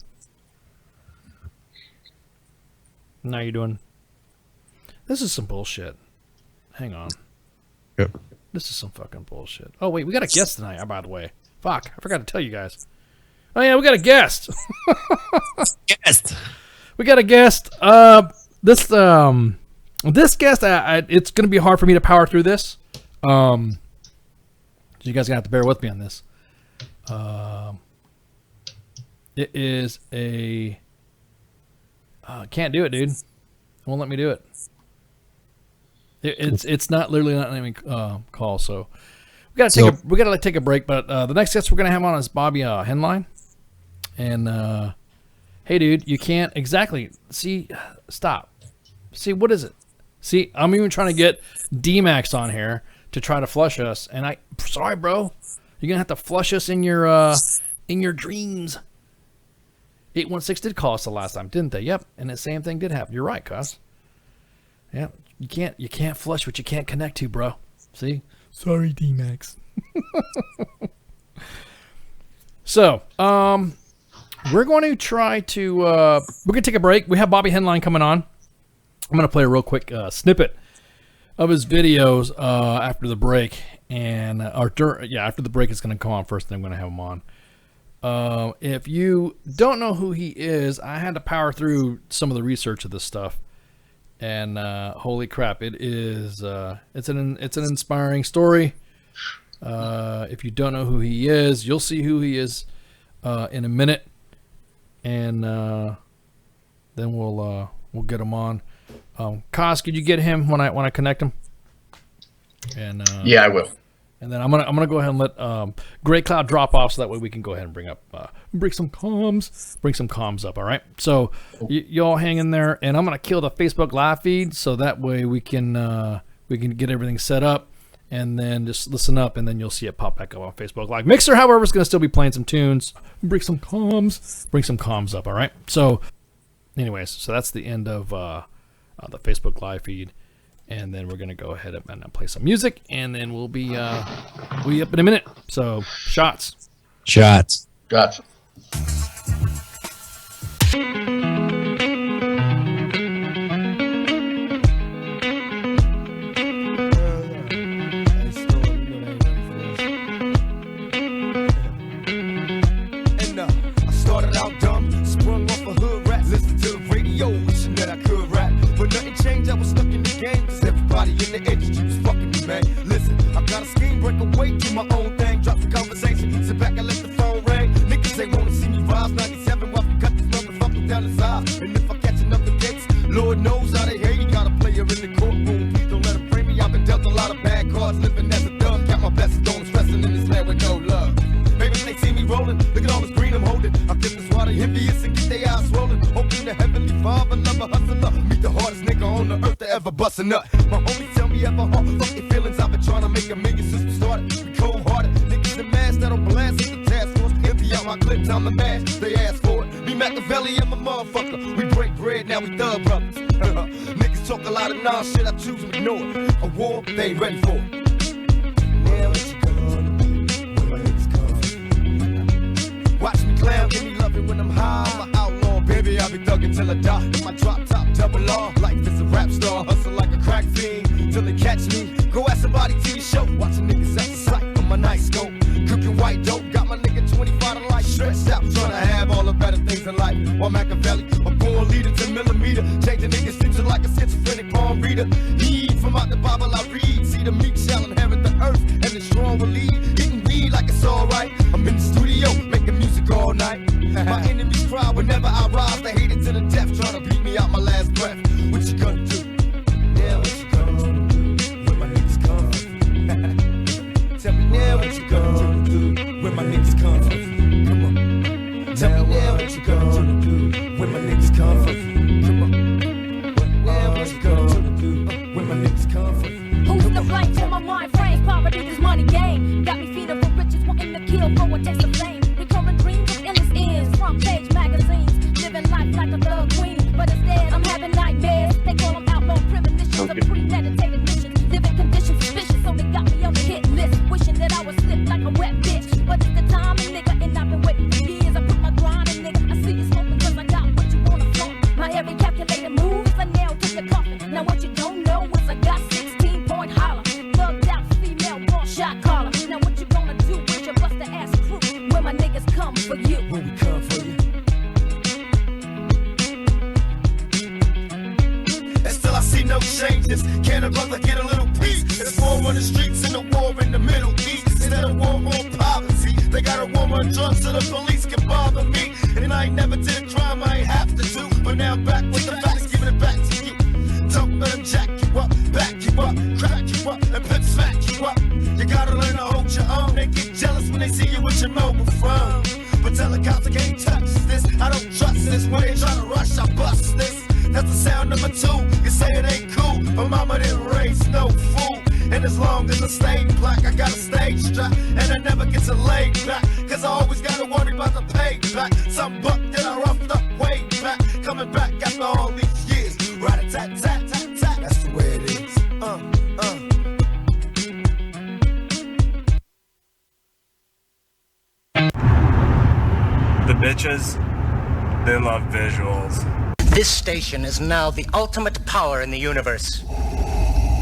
Now you're doing. This is some bullshit. Hang on. Yep. This is some fucking bullshit. Oh, wait, we got a guest tonight, by the way. Fuck, I forgot to tell you guys. Oh, yeah, we got a guest. Guest. We got a guest. This guest, it's going to be hard for me to power through this. So you guys are going to have to bear with me on this. It is a... can't do it, dude. It won't let me do it. It's not literally not letting me call. So we gotta take a break. But the next guest we're gonna have on is Bobby Henline. And hey, dude, you can't exactly see. Stop. See, what is it? See, I'm even trying to get D-Max on here to try to flush us. And sorry, bro, you're gonna have to flush us in your dreams. 816 did call us the last time, didn't they? Yep. And the same thing did happen. You're right, cuz. Yep. You can't flush what you can't connect to, bro. See? Sorry, D-Max. So, we're going to try to we're going to take a break. We have Bobby Henline coming on. I'm going to play a real quick snippet of his videos after the break, and after the break it's going to come on first, then I'm going to have him on. If you don't know who he is, I had to power through some of the research of this stuff. And holy crap, it is it's an inspiring story. If you don't know who he is, you'll see who he is in a minute, and then we'll get him on. Kos, could you get him when I connect him? And yeah, I will. And then I'm gonna go ahead and let Gray Cloud drop off so that way we can go ahead and bring some comms up. All right. So y'all hang in there, and I'm gonna kill the Facebook live feed so that way we can get everything set up, and then just listen up, and then you'll see it pop back up on Facebook Live. Mixer, however, is gonna still be playing some tunes. Bring some comms up. All right. So, anyways, so that's the end of the Facebook live feed. And then we're going to go ahead and play some music, and then we'll be up in a minute. So, shots. Gotcha. I started out dumb, sprung off a hood rat, listened to the radio, wishing that I could rap. But nothing changed, I was stuck in the game, cause everybody in the industry was fucking me, man. Listen, I got a scheme, break away, do my own thing, drop the conversation, sit back and let the phone ring. Niggas, they wanna see me rise, 97, while we cut this motherfucker down the side. And if I catch enough of dates, Lord knows how they hate. He got a player in the courtroom, please don't let him frame me. I've been dealt a lot of bad cards, living as a dog. Got my best stones, wrestling in this land with no love. Baby, they see me rolling, look at all this green I'm holding. I guess that's why they envious and get their eyes swollen. Hoping the heavenly father, love a hustler. Meet the hardest nigga on the earth to ever bust a nut. My homies tell me ever hard, fuck your feelings. I've been trying to make a million since we started. We cold hearted, niggas in masks that'll blast at the task force. Empty out my clip, time to mash, they ask for it. Me Machiavelli, I'm a motherfucker. We break bread, now we thug brothers. Niggas talk a lot of non-shit, I choose to ignore it. A war, they ain't ready for it. Now what you gonna do when my niggas come? Watch me clown, give me loving when I'm high. I'm an outlaw, baby, I'll be thugging till I die. In my drop top, double R, life is a rap star. Hustle like a crack fiend, till they catch me. Go ask somebody TV show, watching niggas at the sight on my night scope. Cooking white dope, got my nigga 25 to life. Stressed out, trying to have all the better things in life. While Machiavelli, a born leader to millimeter. Changing niggas' future like a schizophrenic palm reader. Eat from out the Bible I read. See the meek shall inherit the earth, and the strong will lead. Eating weed like it's alright. I'm in the studio, making music all night. My enemies cry whenever I rise. They hate it to the death, trying to beat me out my last breath. What you gonna do? Yeah, what you gonna do when my niggas come? Tell me now what you gonna do when my niggas come? Come on. Tell me now what you gonna do when my niggas come? Come on. Now what you gonna do when my niggas come? Who's the blank for my mind frame? Poverty is money game. Got me feeding for riches, wanting to kill for a taste of fame. Recalling dreams of endless ends, front page magazines. Living life like a thug queen, but instead I'm having nightmares. They call them outlaw premonitions of premeditated missions. Living conditions suspicious, so they got me on the hit list. Wishing that I would slip like a wet bitch. But it's the time, and nigga, and I've been waiting for years. I put my grind in, nigga. I see you smoking cause I got what you wanna flaunt. My every calculated move is a nail to your coffin. Now what you don't know is I got 16-point holler. Thugged out female raw shot caller. Now what you gonna do with your buster ass crew when my niggas come for you? When we come for you. And still I see no changes. Can a brother get a little peace? It's war on the streets and a war in the Middle East. Instead of war on poverty, they got a war on drugs so the police can bother me. And I ain't never did a crime I ain't have to do. But now I'm back with the facts, giving it back to you. Don't let them jack you up, back you up, crack you up, and pimp smack you up. You gotta learn to hold your own. They get jealous when they see you with your mobile phone. But tell the cops I can't touch this. I don't trust this. When they try to rush, I bust this. That's the sound number 2. You say it ain't cool, but mama didn't raise no fool. And as long as I stay black, I got a stage strap. And I never get to lay back, cause I always gotta worry about the payback. Some buck that I roughed up way back, coming back after all these years. Rat-a-tat-tat-tat-tat, that's the way it is. The bitches, they love visuals. This station is now the ultimate power in the universe.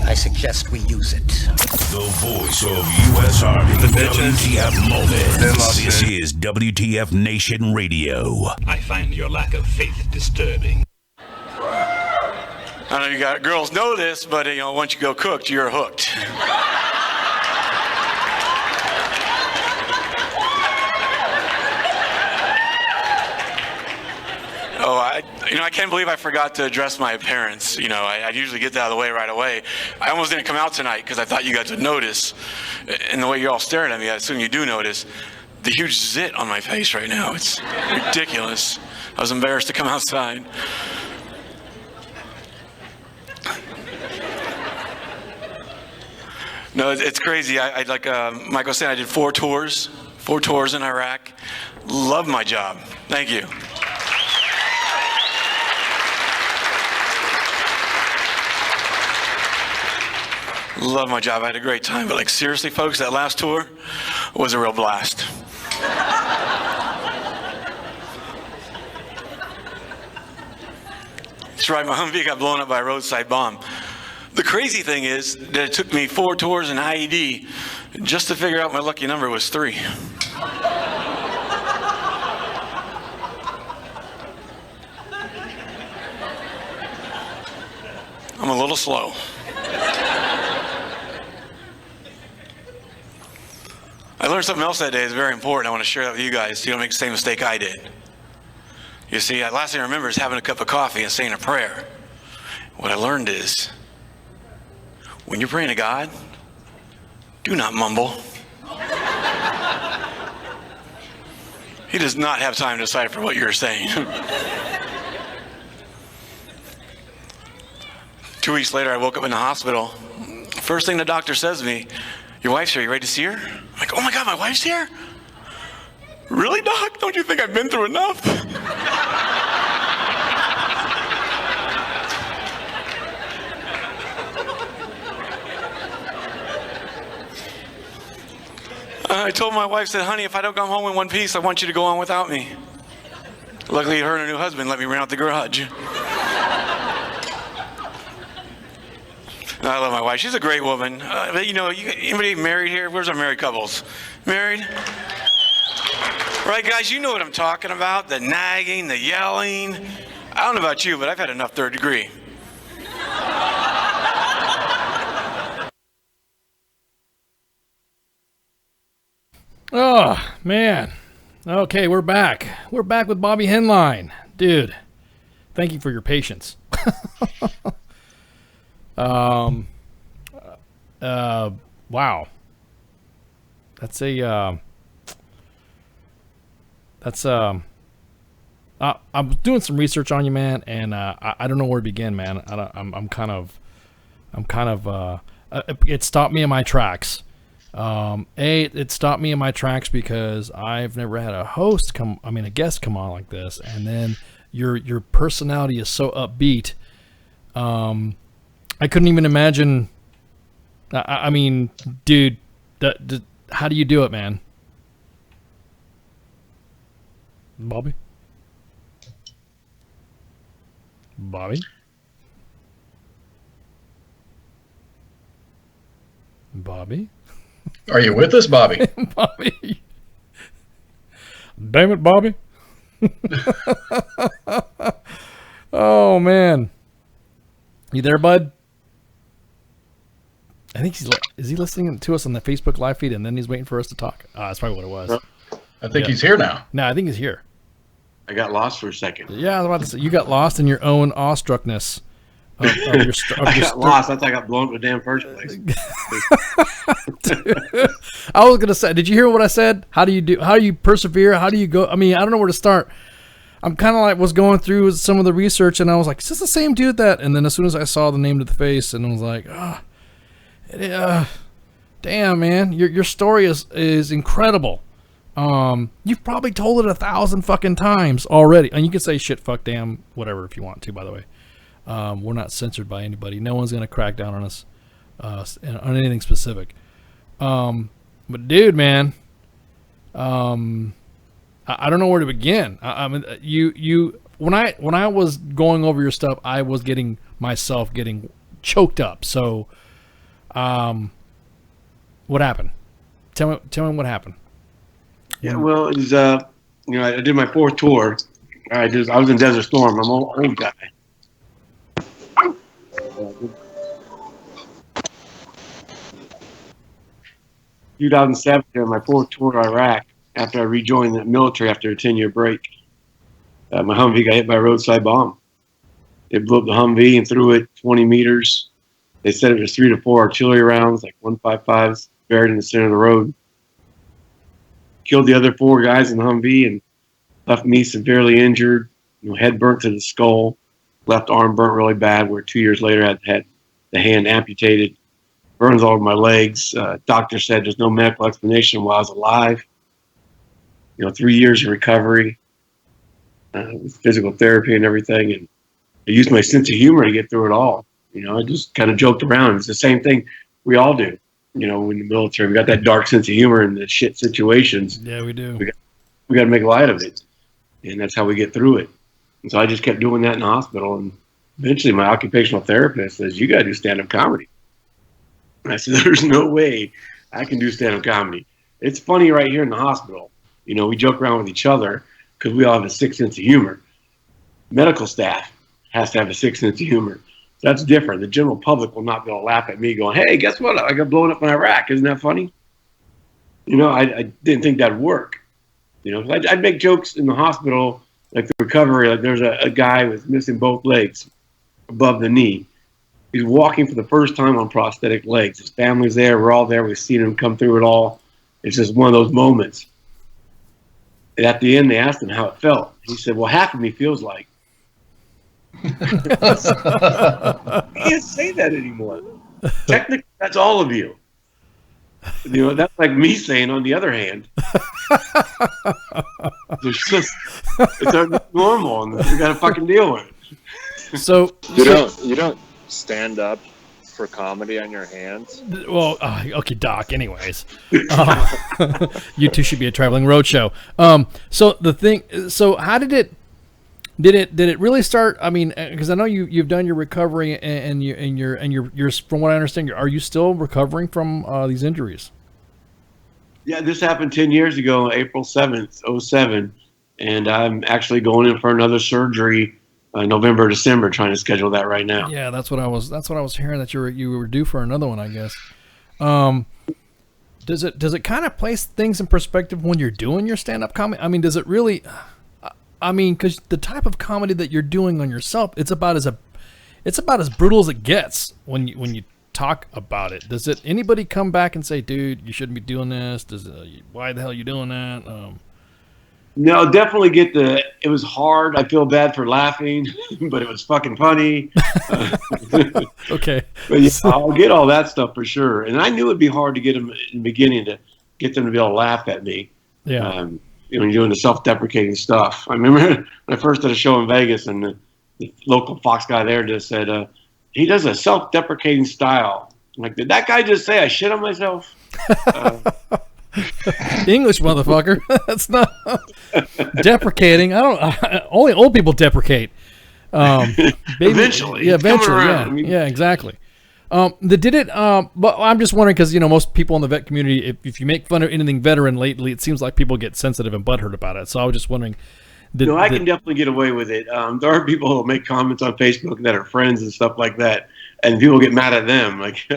I suggest we use it. The voice of U.S. Army. The bitches, WTF moments. they love This it. is WTF Nation Radio. I find your lack of faith disturbing. I know you got girls know this, but once you go cooked, you're hooked. I can't believe I forgot to address my appearance. I usually get that out of the way right away. I almost didn't come out tonight because I thought you guys would notice. And the way you're all staring at me, I assume you do notice the huge zit on my face right now. It's ridiculous. I was embarrassed to come outside. No, it's crazy. I like Michael said, I did 4 tours in Iraq. Love my job. Thank you. Love my job. I had a great time. But seriously, folks, that last tour was a real blast. That's right. My Humvee got blown up by a roadside bomb. The crazy thing is that it took me 4 tours in IED just to figure out my lucky number was 3. I'm a little slow. I learned something else that day that's very important. I want to share that with you guys so you don't make the same mistake I did. You see, the last thing I remember is having a cup of coffee and saying a prayer. What I learned is, when you're praying to God, do not mumble. He does not have time to decipher what you're saying. 2 weeks later, I woke up in the hospital. First thing the doctor says to me, "Your wife's here, you ready to see her?" I'm like, "Oh my God, my wife's here? Really, Doc? Don't you think I've been through enough?" I told my wife, said, "Honey, if I don't come home in one piece, I want you to go on without me." Luckily, her and her new husband let me rent out the garage. I love my wife. She's a great woman. But anybody married here? Where's our married couples? Married? Right, guys, you know what I'm talking about. The nagging, the yelling. I don't know about you, but I've had enough third degree. Oh, man. Okay, we're back. We're back with Bobby Henline. Dude, thank you for your patience. Wow. I'm doing some research on you, man, and I don't know where to begin, man. It stopped me in my tracks. It stopped me in my tracks because I've never had a guest come on like this, and then your personality is so upbeat. I couldn't even imagine. I mean, dude, how do you do it, man? Bobby? Bobby? Bobby? Are you with us, Bobby? Bobby. Damn it, Bobby. Oh, man. You there, bud? I think is he listening to us on the Facebook live feed and then he's waiting for us to talk? That's probably what it was. I think he's here now. No, I think he's here. I got lost for a second. Yeah, I was about to say, you got lost in your own awestruckness. I got lost. I thought I got blown up the damn first place. I was gonna say, did you hear what I said? How do you persevere? How do you go? I mean, I don't know where to start. I'm kind of was going through some of the research, and I was like, is this the same dude that? And then as soon as I saw the name to the face, and I was like, damn, man, your story is incredible. You've probably told it 1,000 fucking times already, and you can say shit, fuck, damn, whatever if you want to. By the way, we're not censored by anybody. No one's gonna crack down on us on anything specific. But dude, man, I don't know where to begin. I mean, you when I was going over your stuff, I was getting myself getting choked up. So, what happened? Tell me what happened. Yeah, well, it was I did my 4th tour. I was in Desert Storm. I'm an old guy. 2007, my 4th tour to Iraq. After I rejoined the military after a 10-year break, my Humvee got hit by a roadside bomb. They blew up the Humvee and threw it 20 meters. They said it was 3 to 4 artillery rounds, like 155s, buried in the center of the road. Killed the other 4 guys in the Humvee and left me severely injured. Head burnt to the skull, left arm burnt really bad. Where 2 years later, I had the hand amputated, burns all over my legs. Doctor said there's no medical explanation why I was alive. 3 years of recovery, with physical therapy and everything, and I used my sense of humor to get through it all. I just kind of joked around. It's the same thing we all do. In the military, we got that dark sense of humor in the shit situations. Yeah, we do. We got to make light of it, and that's how we get through it. And so I just kept doing that in the hospital, and eventually my occupational therapist says, "You got to do stand-up comedy." And I said, "There's no way I can do stand-up comedy. It's funny right here in the hospital. We joke around with each other because we all have a sick sense of humor. Medical staff has to have a sick sense of humor. That's different. The general public will not be able to laugh at me going, 'Hey, guess what? I got blown up in Iraq. Isn't that funny?' I didn't think that'd work. I'd make jokes in the hospital, like the recovery. Like there's a guy with missing both legs above the knee. He's walking for the first time on prosthetic legs. His family's there. We're all there. We've seen him come through it all. It's just one of those moments. And at the end, they asked him how it felt. He said, "Well, half of me feels like." You can't say that anymore. Technically, that's all of you. That's like me saying, on the other hand, it's normal, and we got to fucking deal with it. So you don't stand up for comedy on your hands. Well, okay, Doc. Anyways, you two should be a traveling roadshow. So how did it? Did it really start? I mean, because I know you've done your recovery and you're from what I understand, are you still recovering from these injuries? Yeah, this happened 10 years ago, April 7th, 2007, and I'm actually going in for another surgery, November, December, trying to schedule that right now. Yeah, that's what I was hearing, that you were due for another one, I guess. Does it kind of place things in perspective when you're doing your stand-up comedy? I mean, does it really? I mean, because the type of comedy that you're doing on yourself, it's about as brutal as it gets when you talk about it. Does anybody come back and say, "Dude, you shouldn't be doing this"? Why the hell are you doing that? No, definitely get it was hard. I feel bad for laughing, but it was fucking funny. Okay. But yeah, I'll get all that stuff for sure. And I knew it'd be hard to get them in the beginning, to get them to be able to laugh at me. Yeah. When you're doing the self-deprecating stuff. I remember when I first did a show in Vegas, and the local Fox guy there just said, he does a self-deprecating style. I'm like, did that guy just say I shit on myself? English, motherfucker. That's not deprecating. Only old people deprecate. Eventually. Yeah, eventually. Yeah, yeah, exactly. Did it? But I'm just wondering, because most people in the vet community, if you make fun of anything veteran lately, it seems like people get sensitive and butthurt about it. So I was just wondering. I can definitely get away with it. There are people who make comments on Facebook that are friends and stuff like that, and people get mad at them. Like,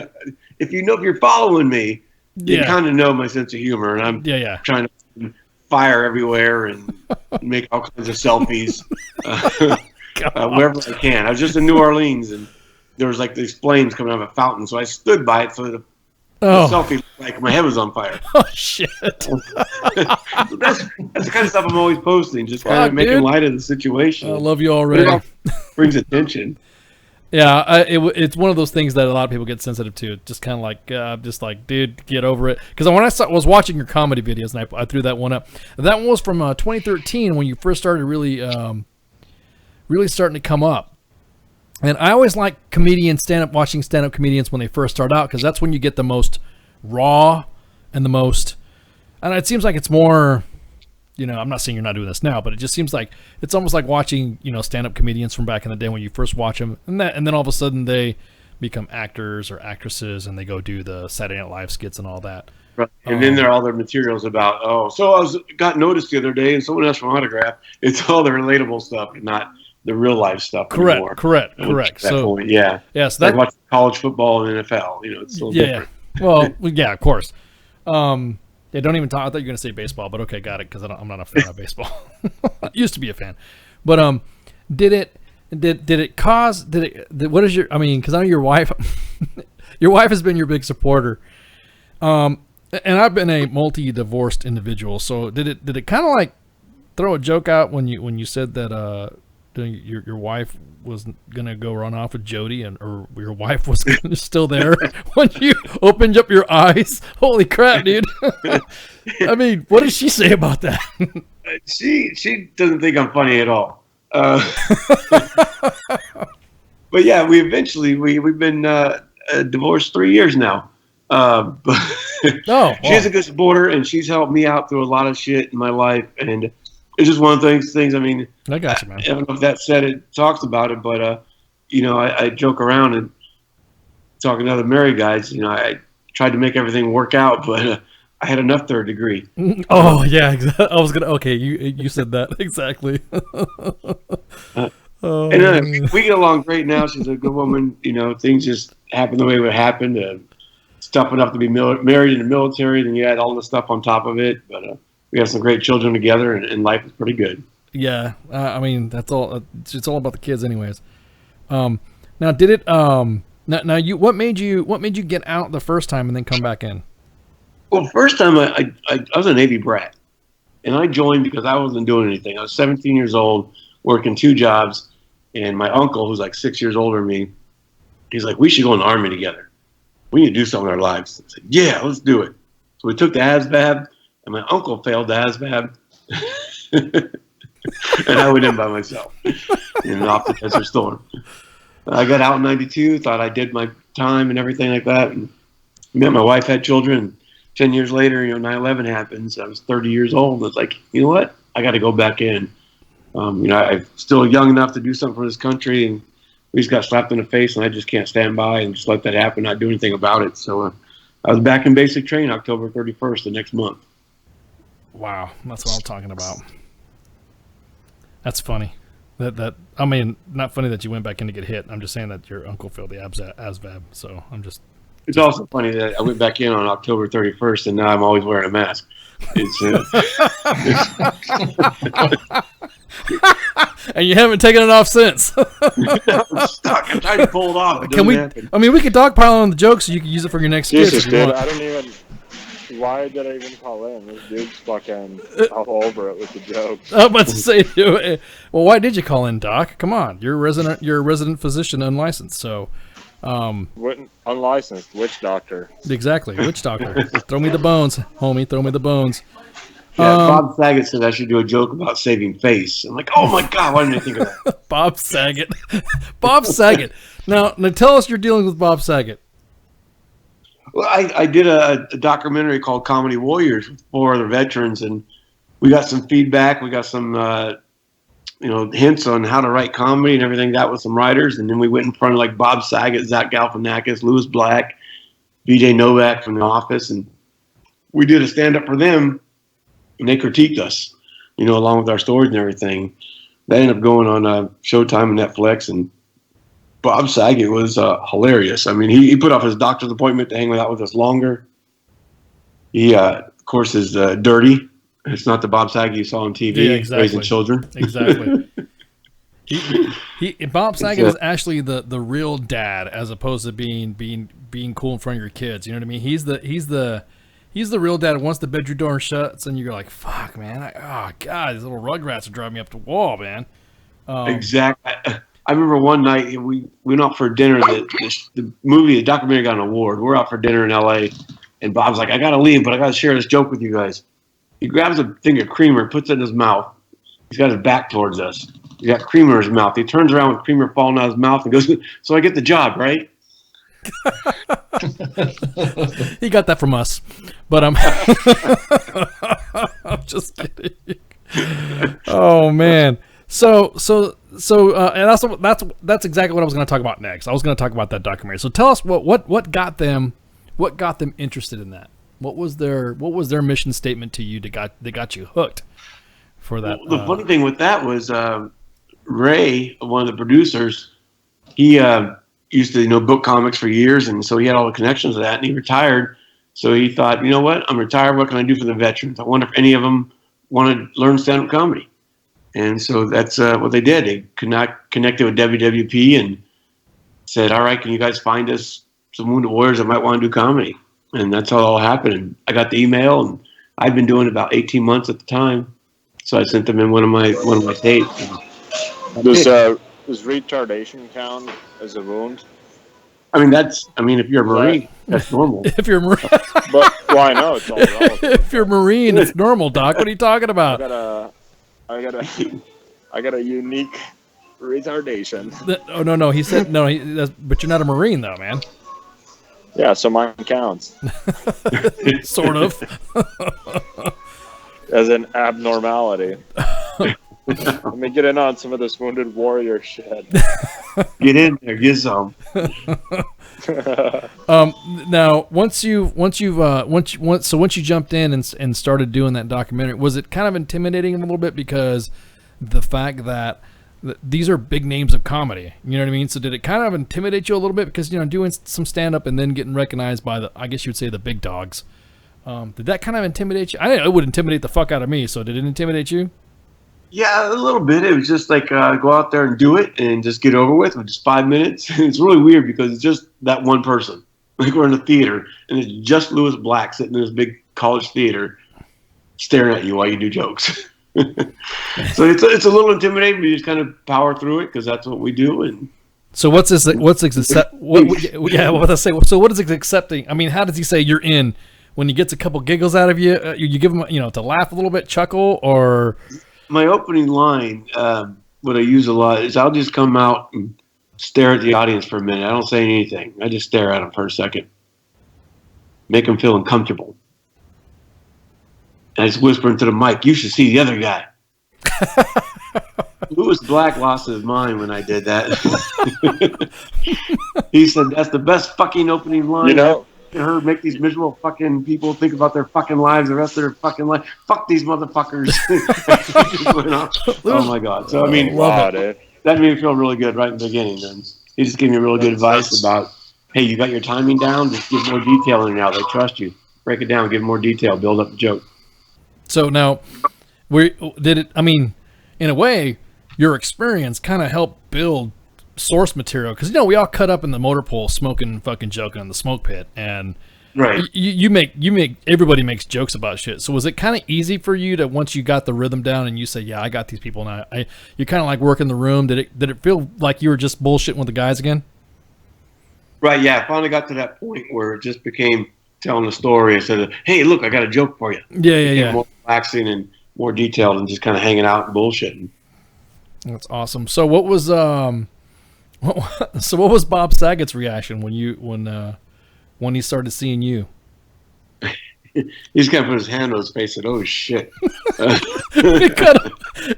if you're following me, you kind of know my sense of humor, and I'm trying to fire everywhere and make all kinds of selfies wherever I can. I was just in New Orleans, and there was like these flames coming out of a fountain, so I stood by it so the selfie looked like my head was on fire. Oh shit! That's the kind of stuff I'm always posting, just kind of making light of the situation. I love you already. It brings attention. Yeah, it's one of those things that a lot of people get sensitive to. Just kind of like, dude, get over it. Because when I was watching your comedy videos, and I threw that one up. That one was from 2013, when you first started really starting to come up. And I always like watching stand-up comedians when they first start out, because that's when you get the most raw and the most. And it seems like it's more. I'm not saying you're not doing this now, but it just seems like it's almost like watching, stand-up comedians from back in the day when you first watch them, and then all of a sudden they become actors or actresses and they go do the Saturday Night Live skits and all that. Right. And then there are all their materials about, so I got noticed the other day and someone asked for an autograph. It's all the relatable stuff and not the real life stuff anymore. Correct. So point, yeah. Yes, like watching college football and NFL. It's a little different. Well, yeah, of course. Yeah, don't even talk. I thought you were going to say baseball, but okay, got it, because I'm not a fan of baseball. I used to be a fan. But did Did it cause? What is your? I mean, because I know your wife. Your wife has been your big supporter. And I've been a multi-divorced individual. So did it kind of like throw a joke out when you said that your wife was gonna go run off with Jody, or your wife was still there when you opened up your eyes? Holy crap, dude! I mean, what did she say about that? She doesn't think I'm funny at all. But yeah, we've been divorced 3 years now. But she's a good supporter, and she's helped me out through a lot of shit in my life, and it's just one of those things. I mean, I got you, man. I don't know if that said it talks about it, but I joke around and talking to other married guys. I tried to make everything work out, but I had enough third degree. Oh yeah, exactly. I was gonna. Okay, you said that exactly. And we get along great now. She's a good woman. Things just happen the way it happened. It's tough enough to be married in the military, then you add all the stuff on top of it. But we have some great children together, and life is pretty good. Yeah, I mean that's all. It's all about the kids, anyways. Now, did it? Now, what made you get out the first time and then come back in? Well, first time I was a Navy brat, and I joined because I wasn't doing anything. I was 17 years old, working 2 jobs, and my uncle, who's like 6 years older than me, he's like, "We should go in the Army together. We need to do something in our lives." I said, "Yeah, let's do it." So we took the ASVAB, and my uncle failed the ASVAB, and I went in by myself off the Desert Storm. I got out in '92, thought I did my time and everything like that, and met my wife, had children. 10 years later, 9/11 happens. I was 30 years old. I was like, you know what? I got to go back in. I'm still young enough to do something for this country, and we just got slapped in the face, and I just can't stand by and just let that happen, not do anything about it. So I was back in basic training October 31st, the next month. Wow, that's what I'm talking about. That's funny. I mean, not funny that you went back in to get hit. I'm just saying that your uncle failed the ASVAB. So I'm just. It's also funny that I went back in on October 31st, and now I'm always wearing a mask. And you haven't taken it off since. I'm stuck. I'm trying to pull it off. I mean, we could dogpile on the joke so you can use it for your next skit. I don't even. Why did I even call in? This dude's fucking all over it with the jokes. I was about to say, well, why did you call in, Doc? Come on, you're a resident physician, unlicensed. So, unlicensed witch doctor. Exactly, witch doctor. Throw me the bones, homie. Throw me the bones. Yeah, Bob Saget said I should do a joke about saving face. I'm like, oh my god, why didn't I think of that? Bob Saget. Bob Saget. Now tell us you're dealing with Bob Saget. Well, I did a documentary called Comedy Warriors with 4 other veterans, and we got some feedback. We got some hints on how to write comedy and everything. That with some writers, and then we went in front of like Bob Saget, Zach Galifianakis, Louis Black, BJ Novak from The Office, and we did a stand up for them, and they critiqued us, along with our stories and everything. That ended up going on Showtime and Netflix, and Bob Saget was hilarious. I mean, he put off his doctor's appointment to hang out with us longer. He, of course, is dirty. It's not the Bob Saget you saw on TV raising children. Exactly. Bob Saget is actually the real dad, as opposed to being cool in front of your kids. You know what I mean? He's the real dad. Once the bedroom door shuts, and you're like, "Fuck, man! Oh God, these little rugrats are driving me up the wall, man." Exactly. I remember one night we went out for dinner. The documentary got an award. We're out for dinner in LA, and Bob's like, "I gotta leave, but I gotta share this joke with you guys." He grabs a thing of creamer, puts it in his mouth. He's got his back towards us. He's got creamer in his mouth. He turns around with creamer falling out of his mouth and goes, "So I get the job, right?" He got that from us, but I'm just kidding. Oh man. So, and that's exactly what I was going to talk about next. I was going to talk about that documentary. So, tell us what got them interested in that. What was their mission statement to you that got you hooked for that? Well, the funny thing with that was Ray, one of the producers, he used to book comics for years, and so he had all the connections to that. And he retired, so he thought, you know what, I'm retired. What can I do for the veterans? I wonder if any of them want to learn stand-up comedy. And so that's what they did. They connected with WWP and said, all right, can you guys find us some Wounded Warriors that might want to do comedy? And that's how it all happened. And I got the email, and I'd been doing it about 18 months at the time. So I sent them in one of my tapes. Does retardation count as a wound? I mean, if you're a Marine, that's normal. If you're a Marine. But, well, I know it's all relative. If you're a Marine, it's normal, Doc. What are you talking about? I got a unique retardation. Oh, no. He said, no, but you're not a Marine, though, man. Yeah, so mine counts. Sort of. As an abnormality. Let me get in on some of this Wounded Warrior shit. Get in there, get some. Now, once you jumped in and started doing that documentary, was it kind of intimidating a little bit because the fact that these are big names of comedy? You know what I mean? So did it kind of intimidate you a little bit because doing some stand up and then getting recognized by I guess you would say the big dogs? Did that kind of intimidate you? It would intimidate the fuck out of me. So did it intimidate you? Yeah, a little bit. It was just like go out there and do it and just get over with just 5 minutes. It's really weird because it's just that one person. Like we're in a theater and it's just Lewis Black sitting in this big college theater staring at you while you do jokes. So it's a little intimidating, but you just kind of power through it because that's what we do. And so what is accepting? I mean, how does he say you're in when he gets a couple giggles out of you? You give him to laugh a little bit, chuckle, or my opening line, what I use a lot is I'll just come out and stare at the audience for a minute. I don't say anything. I just stare at them for a second. Make them feel uncomfortable. And I just whisper into the mic, you should see the other guy. Lewis Black lost his mind when I did that. He said, that's the best fucking opening line. Her make these miserable fucking people think about their fucking lives the rest of their fucking life. Fuck these motherfuckers. Oh my god. So I mean, that made me feel really good right in the beginning. Then he just gave me really good advice about, hey, you got your timing down, just give more detail in it now. They trust you. Break it down, give more detail, build up the joke. So now, in a way, your experience kind of helped build source material, because we all cut up in the motor pool smoking, fucking joking in the smoke pit, and right, everybody makes jokes about shit. So was it kind of easy for you to, once you got the rhythm down and you say, yeah, I got these people now, you kind of like work in the room? Did it feel like you were just bullshitting with the guys again? Right, yeah, I finally got to that point where it just became telling the story instead of, hey, look, I got a joke for you. Yeah. More relaxing and more detailed and just kind of hanging out and bullshitting. That's awesome. So what was Bob Saget's reaction when he started seeing you? He's kind of put his hand on his face and said, "Oh shit!"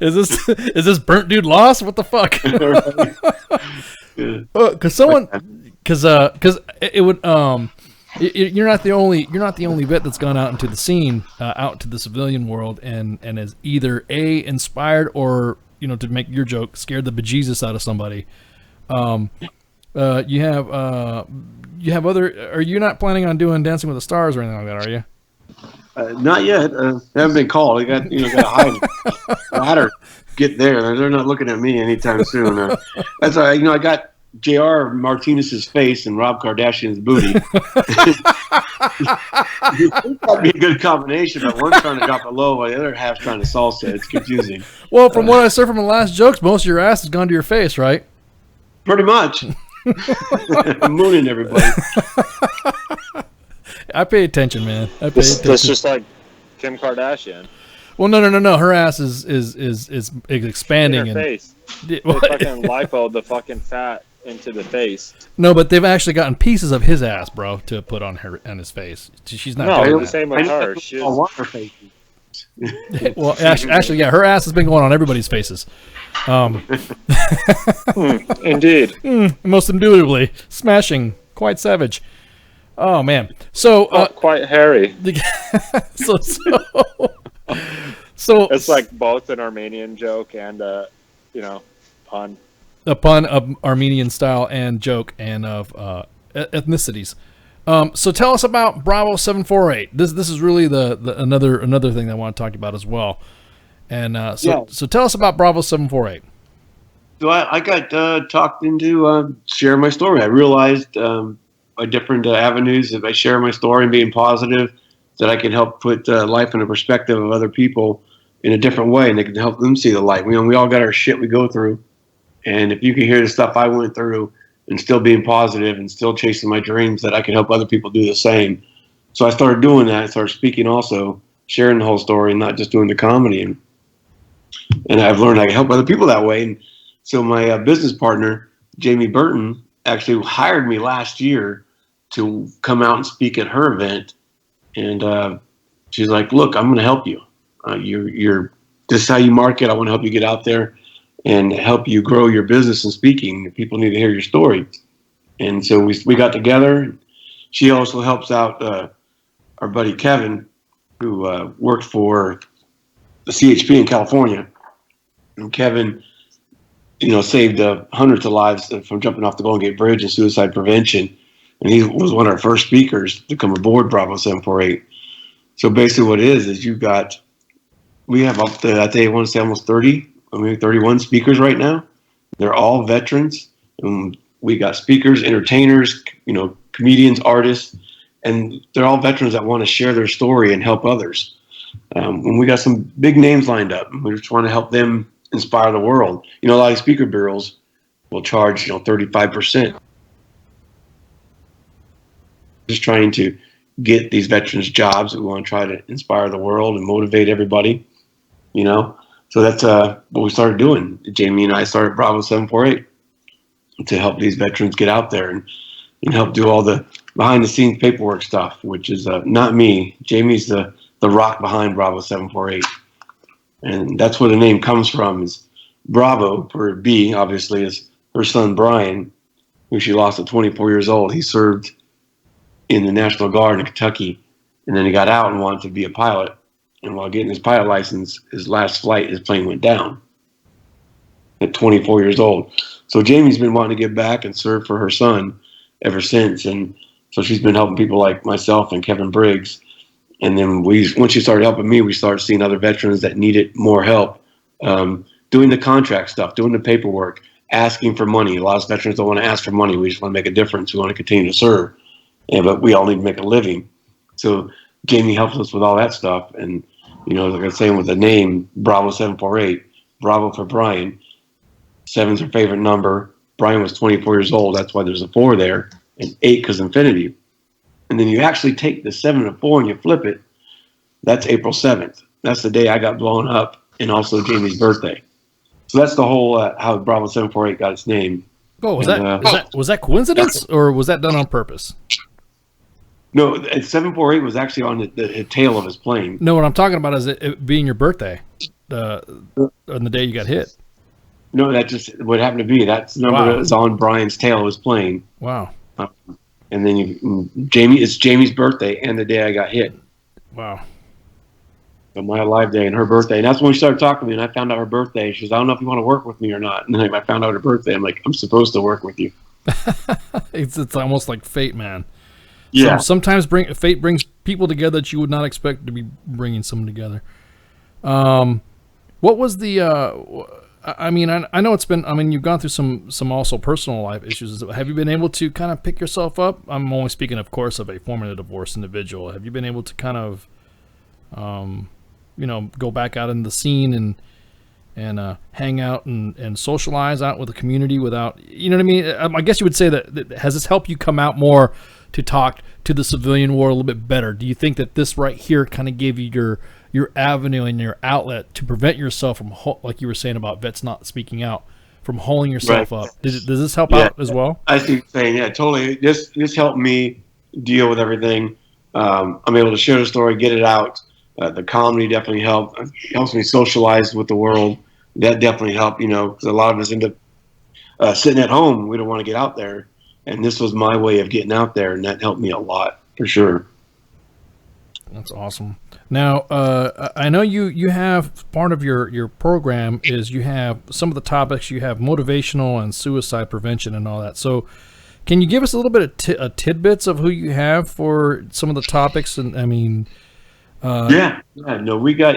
Is this burnt dude lost? What the fuck? Because it would you're not the only bit that's gone out into the scene, out to the civilian world, and is either inspired or to make your joke scared the bejesus out of somebody. You have other. Are you not planning on doing Dancing with the Stars or anything like that? Are you? Not yet. They haven't been called. Got to hide ladder. Get there. They're not looking at me anytime soon. That's all right. I got J.R. Martinez's face and Rob Kardashian's booty. That'd be a good combination, but one's trying to drop it low while the other half's trying to salsa. It's confusing. Well, from what I saw from the last jokes, most of your ass has gone to your face, right? Pretty much. I'm mooning everybody. I pay attention, man. That's just like Kim Kardashian. Well, no. Her ass is expanding. In her face. They fucking lipo the fucking fat into the face. No, but they've actually gotten pieces of his ass, bro, to put on his face. She's not. No, the same with her. I want her face. Well, actually, yeah, her ass has been going on everybody's faces. Indeed. Most indubitably. Smashing. Quite savage. Oh, man. So quite hairy. So it's like both an Armenian joke and pun. A pun of Armenian style and joke and of ethnicities. So tell us about Bravo 748. This is really the another thing that I want to talk about as well. And so tell us about Bravo 748. So I got talked into sharing my story. I realized by different avenues, if I share my story and being positive, that I can help put life in a perspective of other people in a different way, and they can help them see the light. We all got our shit we go through, and if you can hear the stuff I went through and still being positive and still chasing my dreams, that I can help other people do the same. So I started doing that. I started speaking also, sharing the whole story, and not just doing the comedy. And I've learned I can help other people that way. And so my business partner, Jamie Burton, actually hired me last year to come out and speak at her event. And she's like, look, I'm going to help you. This is how you market. I want to help you get out there and help you grow your business in speaking. People need to hear your story. And so we got together. She also helps out our buddy Kevin, who worked for the CHP in California. And Kevin, saved hundreds of lives from jumping off the Golden Gate Bridge and suicide prevention. And he was one of our first speakers to come aboard Bravo 748. So basically what it is we have up to, I want to say almost 30, maybe 31 speakers right now. They're all veterans. And we got speakers, entertainers, comedians, artists, and they're all veterans that want to share their story and help others. And we got some big names lined up. We just want to help them inspire the world. A lot of speaker bureaus will charge, 35%. Just trying to get these veterans jobs. We want to try to inspire the world and motivate everybody, So that's what we started doing. Jamie and I started Bravo 748 to help these veterans get out there and help do all the behind the scenes paperwork stuff, which is not me. Jamie's the rock behind Bravo 748. And that's where the name comes from, is Bravo, for B, obviously, is her son Brian, who she lost at 24 years old. He served in the National Guard in Kentucky, and then he got out and wanted to be a pilot. And while getting his pilot license, his last flight, his plane went down at 24 years old. So Jamie's been wanting to give back and serve for her son ever since. And so she's been helping people like myself and Kevin Briggs. And then once she started helping me, we started seeing other veterans that needed more help, doing the contract stuff, doing the paperwork, asking for money. A lot of veterans don't want to ask for money. We just want to make a difference. We want to continue to serve. But we all need to make a living. So Jamie helps us with all that stuff. And, like I was saying with the name, Bravo 748, Bravo for Brian. 7's her favorite number. Brian was 24 years old. That's why there's a 4 there. And 8 because infinity. And then you actually take the 7 and 4 and you flip it. That's April 7th. That's the day I got blown up, and also Jamie's birthday. So that's the whole how Bravo 748 got its name. Oh, was that coincidence, or was that done on purpose? No, 748 was actually on the tail of his plane. No, what I'm talking about is it being your birthday, on the day you got hit. No, that just what happened to be. That's the number that was on Brian's tail of his plane. Wow. And then it's Jamie's birthday and the day I got hit. Wow. So my live day and her birthday. And that's when we started talking to me, and I found out her birthday. She says, I don't know if you want to work with me or not. And then I found out her birthday. I'm like, I'm supposed to work with you. It's almost like fate, man. Yeah. Sometimes fate brings people together that you would not expect to be bringing someone together. What was the... I know it's been... you've gone through some also personal life issues. Have you been able to kind of pick yourself up? I'm only speaking, of course, of a formerly divorced individual. Have you been able to kind of, go back out in the scene and hang out and socialize out with the community without... You know what I mean? I guess you would say that has this helped you come out more to talk to the civilian world a little bit better? Do you think that this right here kind of gave you your avenue and your outlet to prevent yourself from, like you were saying about vets not speaking out, from holding yourself up? Does this help out as well? I see what you're saying. Yeah, totally. This helped me deal with everything. I'm able to share the story, get it out. The comedy definitely helps me socialize with the world. That definitely helped, because a lot of us end up sitting at home. We don't want to get out there. And this was my way of getting out there, and that helped me a lot, for sure. That's awesome. Now, I know you have part of your program is you have some of the topics. You have motivational and suicide prevention and all that. So can you give us a little bit of tidbits of who you have for some of the topics? And we got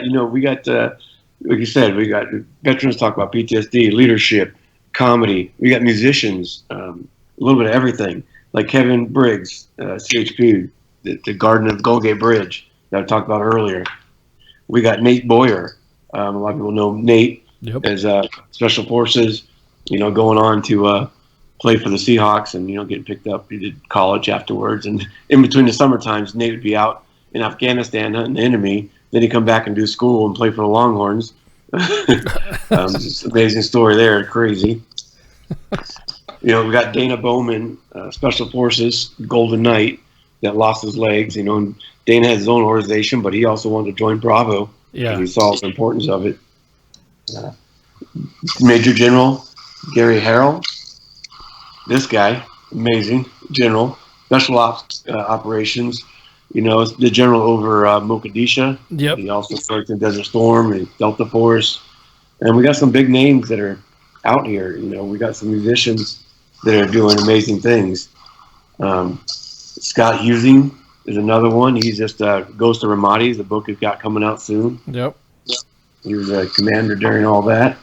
like you said, we got veterans talk about PTSD, leadership, comedy. We got musicians, a little bit of everything. Like Kevin Briggs, CHP, the Garden of Golgate Bridge that I talked about earlier. We got Nate Boyer. A lot of people know Nate as Special Forces, going on to play for the Seahawks and, getting picked up. He did college afterwards. And in between the summer times, Nate would be out in Afghanistan hunting the enemy. Then he'd come back and do school and play for the Longhorns. Just amazing story there. Crazy. We got Dana Bowman, Special Forces, Golden Knight, that lost his legs. And Dana has his own organization, but he also wanted to join Bravo. Yeah. He saw the importance of it. Major General Gary Harrell. This guy, amazing general, special ops operations. The general over Mogadishu. Yep. He also worked in Desert Storm and Delta Force. And we got some big names that are out here. We got some musicians that are doing amazing things. Scott Husing is another one. He's just Ghost of Ramadi, the book he's got coming out soon. Yep. He was a commander during all that.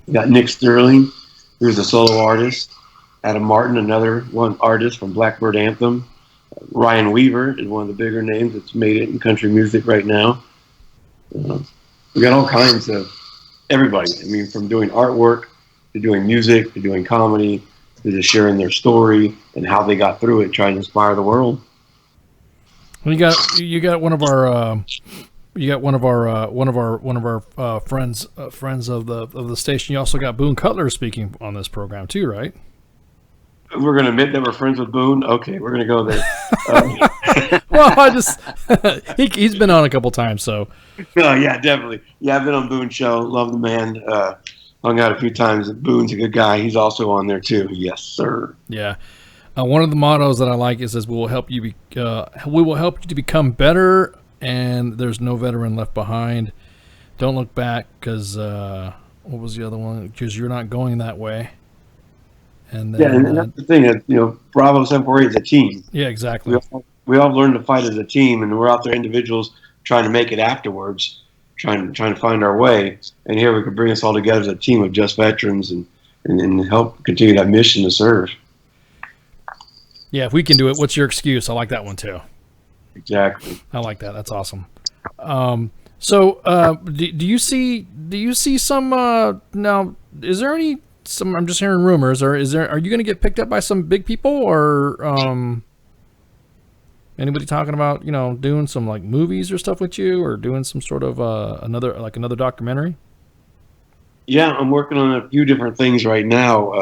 We got Nick Sterling, who's a solo artist. Adam Martin, another one artist from Blackbird Anthem. Ryan Weaver is one of the bigger names that's made it in country music right now. We got all kinds of everybody. I mean, from doing artwork to doing music to doing comedy to just sharing their story and how they got through it, trying to inspire the world. You got one of our friends of the station. You also got Boone Cutler speaking on this program too, right? We're going to admit that we're friends with Boone. Okay, we're going to go there. Well, he's been on a couple times, so. Oh, yeah, definitely. Yeah, I've been on Boone's show. Love the man. Hung out a few times. Boone's a good guy. He's also on there too. Yes, sir. Yeah. One of the mottos that I like is we will help you to become better, and there's no veteran left behind. Don't look back, because what was the other one? Because you're not going that way. And then, and that's the thing. Bravo 748 is a team. Yeah, exactly. We all learn to fight as a team, and we're out there individuals trying to make it afterwards, trying to find our way. And here we could bring us all together as a team of just veterans and help continue that mission to serve. Yeah, if we can do it, what's your excuse? I like that one too. Exactly. I like that. That's awesome. So, do you see some now? Is there any? I'm just hearing rumors. Are you going to get picked up by some big people, or anybody talking about doing some like movies or stuff with you, or doing some sort of another documentary? Yeah, I'm working on a few different things right now.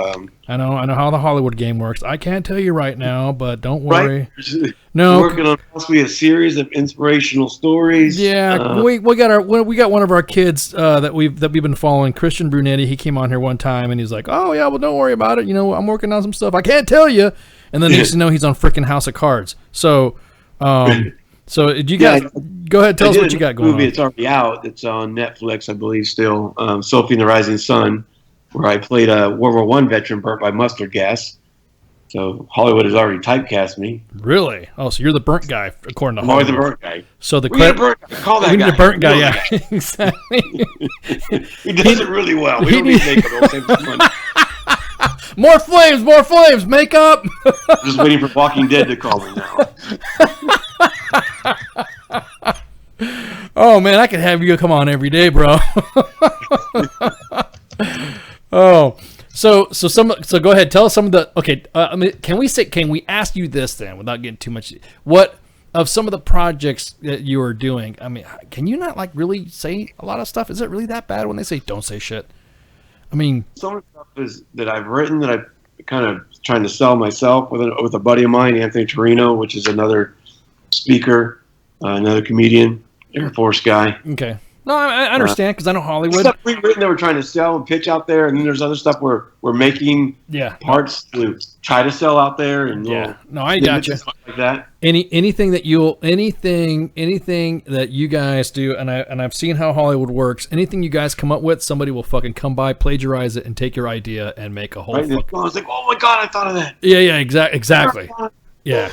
I know how the Hollywood game works. I can't tell you right now, but don't worry. Right? No, I'm working on possibly a series of inspirational stories. Yeah, we got one of our kids that we've been following, Christian Brunetti. He came on here one time and he's like, "Oh yeah, well don't worry about it. I'm working on some stuff. I can't tell you." And then next to know he's on freaking House of Cards. So, so do you guys go ahead, tell us what you got going on? It's already out. It's on Netflix, I believe, still. Sophie and the Rising Sun, where I played a World War I veteran burnt by mustard gas. So Hollywood has already typecast me. Really? Oh, so you're the burnt guy, according to I'm Hollywood. always the burnt guy. So the call that we guy. need a burnt guy, yeah. Exactly. He does it really well. We don't need makeup. We'll save some money. More flames, makeup. I'm just waiting for Walking Dead to call me now. Oh man, I could have you come on every day, bro. Oh, so go ahead, tell us some of the. Okay, can we ask you this then, without getting too much? What of some of the projects that you are doing? I mean, can you not like really say a lot of stuff? Is it really that bad when they say don't say shit? I mean, some of the stuff is that I've written that I'm kind of trying to sell myself with a buddy of mine, Anthony Torino, which is another speaker, another comedian, Air Force guy. Okay. No, I understand, because I know Hollywood. Stuff we've written that we're trying to sell and pitch out there, and then there's other stuff we're making parts to try to sell out there. And yeah, no, I got you. Like that. Anything that you guys do, and I've seen how Hollywood works. Anything you guys come up with, somebody will fucking come by, plagiarize it, and take your idea and make a whole. Right? I was like, oh my god, I thought of that. Yeah, exactly. Yeah.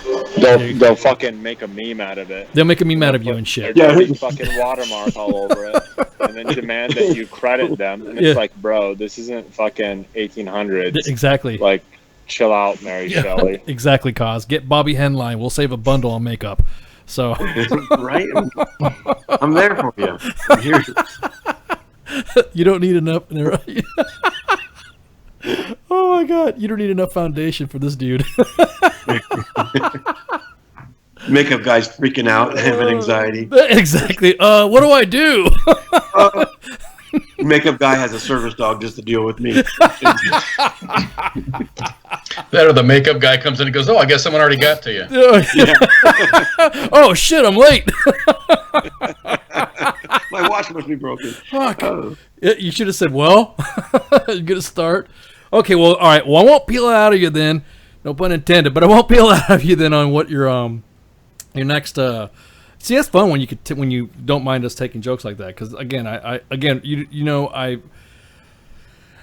They'll fucking make a meme out of it. They'll make a meme out of you and shit. Their dirty fucking watermark all over it, and then demand that you credit them. And it's like, bro, this isn't fucking 1800s. Exactly. Like, chill out, Mary Shelley. Exactly, cause get Bobby Henline. We'll save a bundle on makeup. So right, I'm there for you. I'm here. You don't need enough. Oh my god, you don't need enough foundation for this dude. Makeup guy's freaking out, having anxiety. Exactly. What do I do? Makeup guy has a service dog just to deal with me. That or the makeup guy comes in and goes, "Oh, I guess someone already got to you." Oh shit, I'm late. My watch must be broken. Fuck. You should have said, "Well, you're gonna start." Okay, well, all right. Well, I won't peel it out of you then. No pun intended, but I won't peel it out of you then on what your next. See, that's fun when you when you don't mind us taking jokes like that. Because again, I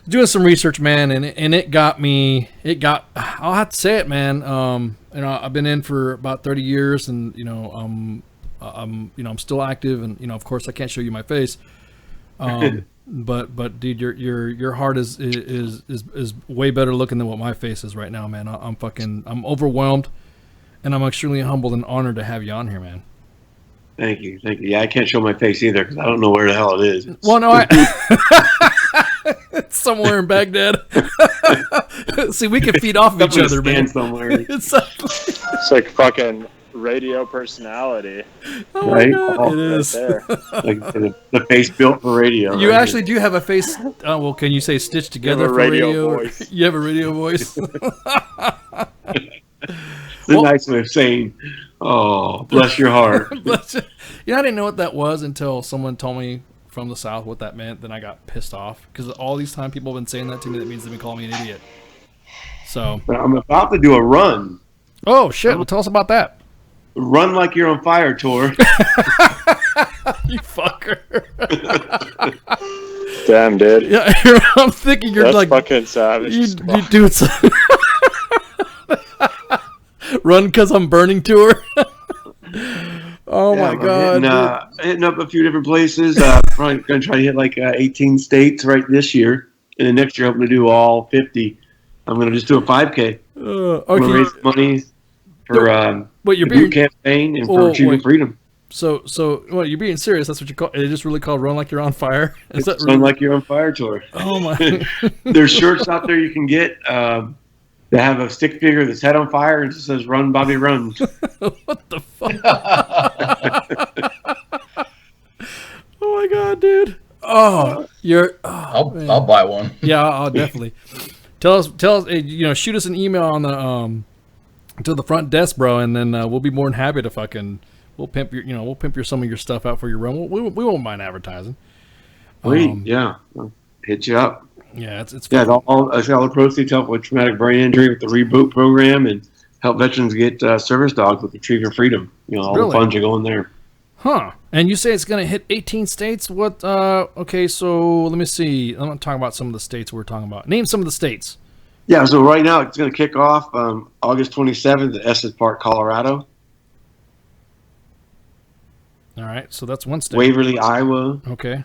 doing some research, man, and it got me. I'll have to say it, man. I've been in for about 30 years, and I'm still active, and of course, I can't show you my face. But dude, your heart is way better looking than what my face is right now, man. I'm overwhelmed, and I'm extremely humbled and honored to have you on here, man. Thank you. Yeah, I can't show my face either because I don't know where the hell it is. Well, no, it's somewhere in Baghdad. See, we can feed off of each other, man. Somewhere. It's like fucking radio personality. Oh right? my God, it is. Like the face built for radio. You right? actually do have a face. Well, can you say stitched together for radio voice. You have a radio voice. It's a nice way of saying, "Oh, bless your heart." I didn't know what that was until someone told me from the South what that meant. Then I got pissed off because all these time people have been saying that to me. That means they've been calling me an idiot. So I'm about to do a run. Oh shit! Well, tell us about that. Run like you're on fire tour. You fucker. Damn, dude. Yeah, I'm thinking you're That's like fucking savage. You do it. Run because I'm burning tour. Oh my god! Hitting up a few different places. Probably going to try to hit like 18 states right this year, and then next year I'm going to do all 50. I'm going to just do a 5K. Okay. Raise money for you're the boot campaign and for achieving freedom. So, well, you're being serious. That's what you call it. It's just really called "Run Like You're on Fire." Is that Run Like You're on Fire tour? Oh my! There's shirts out there you can get that have a stick figure that's head on fire and it just says "Run, Bobby, Run." What the fuck? Oh my god, dude! Oh, I'll buy one. Yeah, I'll definitely. Tell us. Shoot us an email on the to the front desk, bro, and then we'll be more than happy to fucking. We'll pimp some of your stuff out for your run. We won't mind advertising. Great, yeah, I'll hit you up. Yeah, it's all the proceeds help with traumatic brain injury with the reboot program and help veterans get service dogs with Retrieving Freedom. All the funds are going there. Huh? And you say it's going to hit 18 states? What? Okay, so let me see. I'm going to talk about some of the states we're talking about. Name some of the states. Yeah, so right now it's going to kick off August 27th at Estes Park, Colorado. All right, so that's one state. Waverly, Iowa. Okay.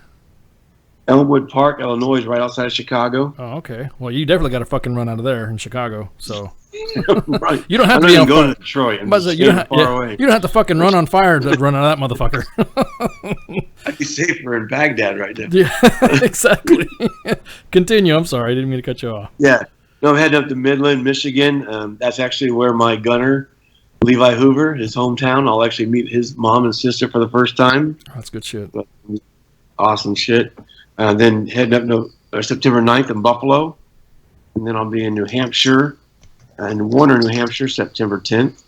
Elmwood Park, Illinois, is right outside of Chicago. Oh, okay. Well, you definitely got to fucking run out of there in Chicago. So right. You don't have I'm to be not on going to Detroit. you don't have to fucking run on fire to run out of that motherfucker. I'd be safer in Baghdad right now. Yeah, exactly. Continue. I'm sorry, I didn't mean to cut you off. Yeah. No, I'm heading up to Midland, Michigan. That's actually where my gunner, Levi Hoover, his hometown. I'll actually meet his mom and sister for the first time. That's good shit. Awesome shit. Then heading up to September 9th in Buffalo. And then I'll be in New Hampshire, in Warner, New Hampshire, September 10th.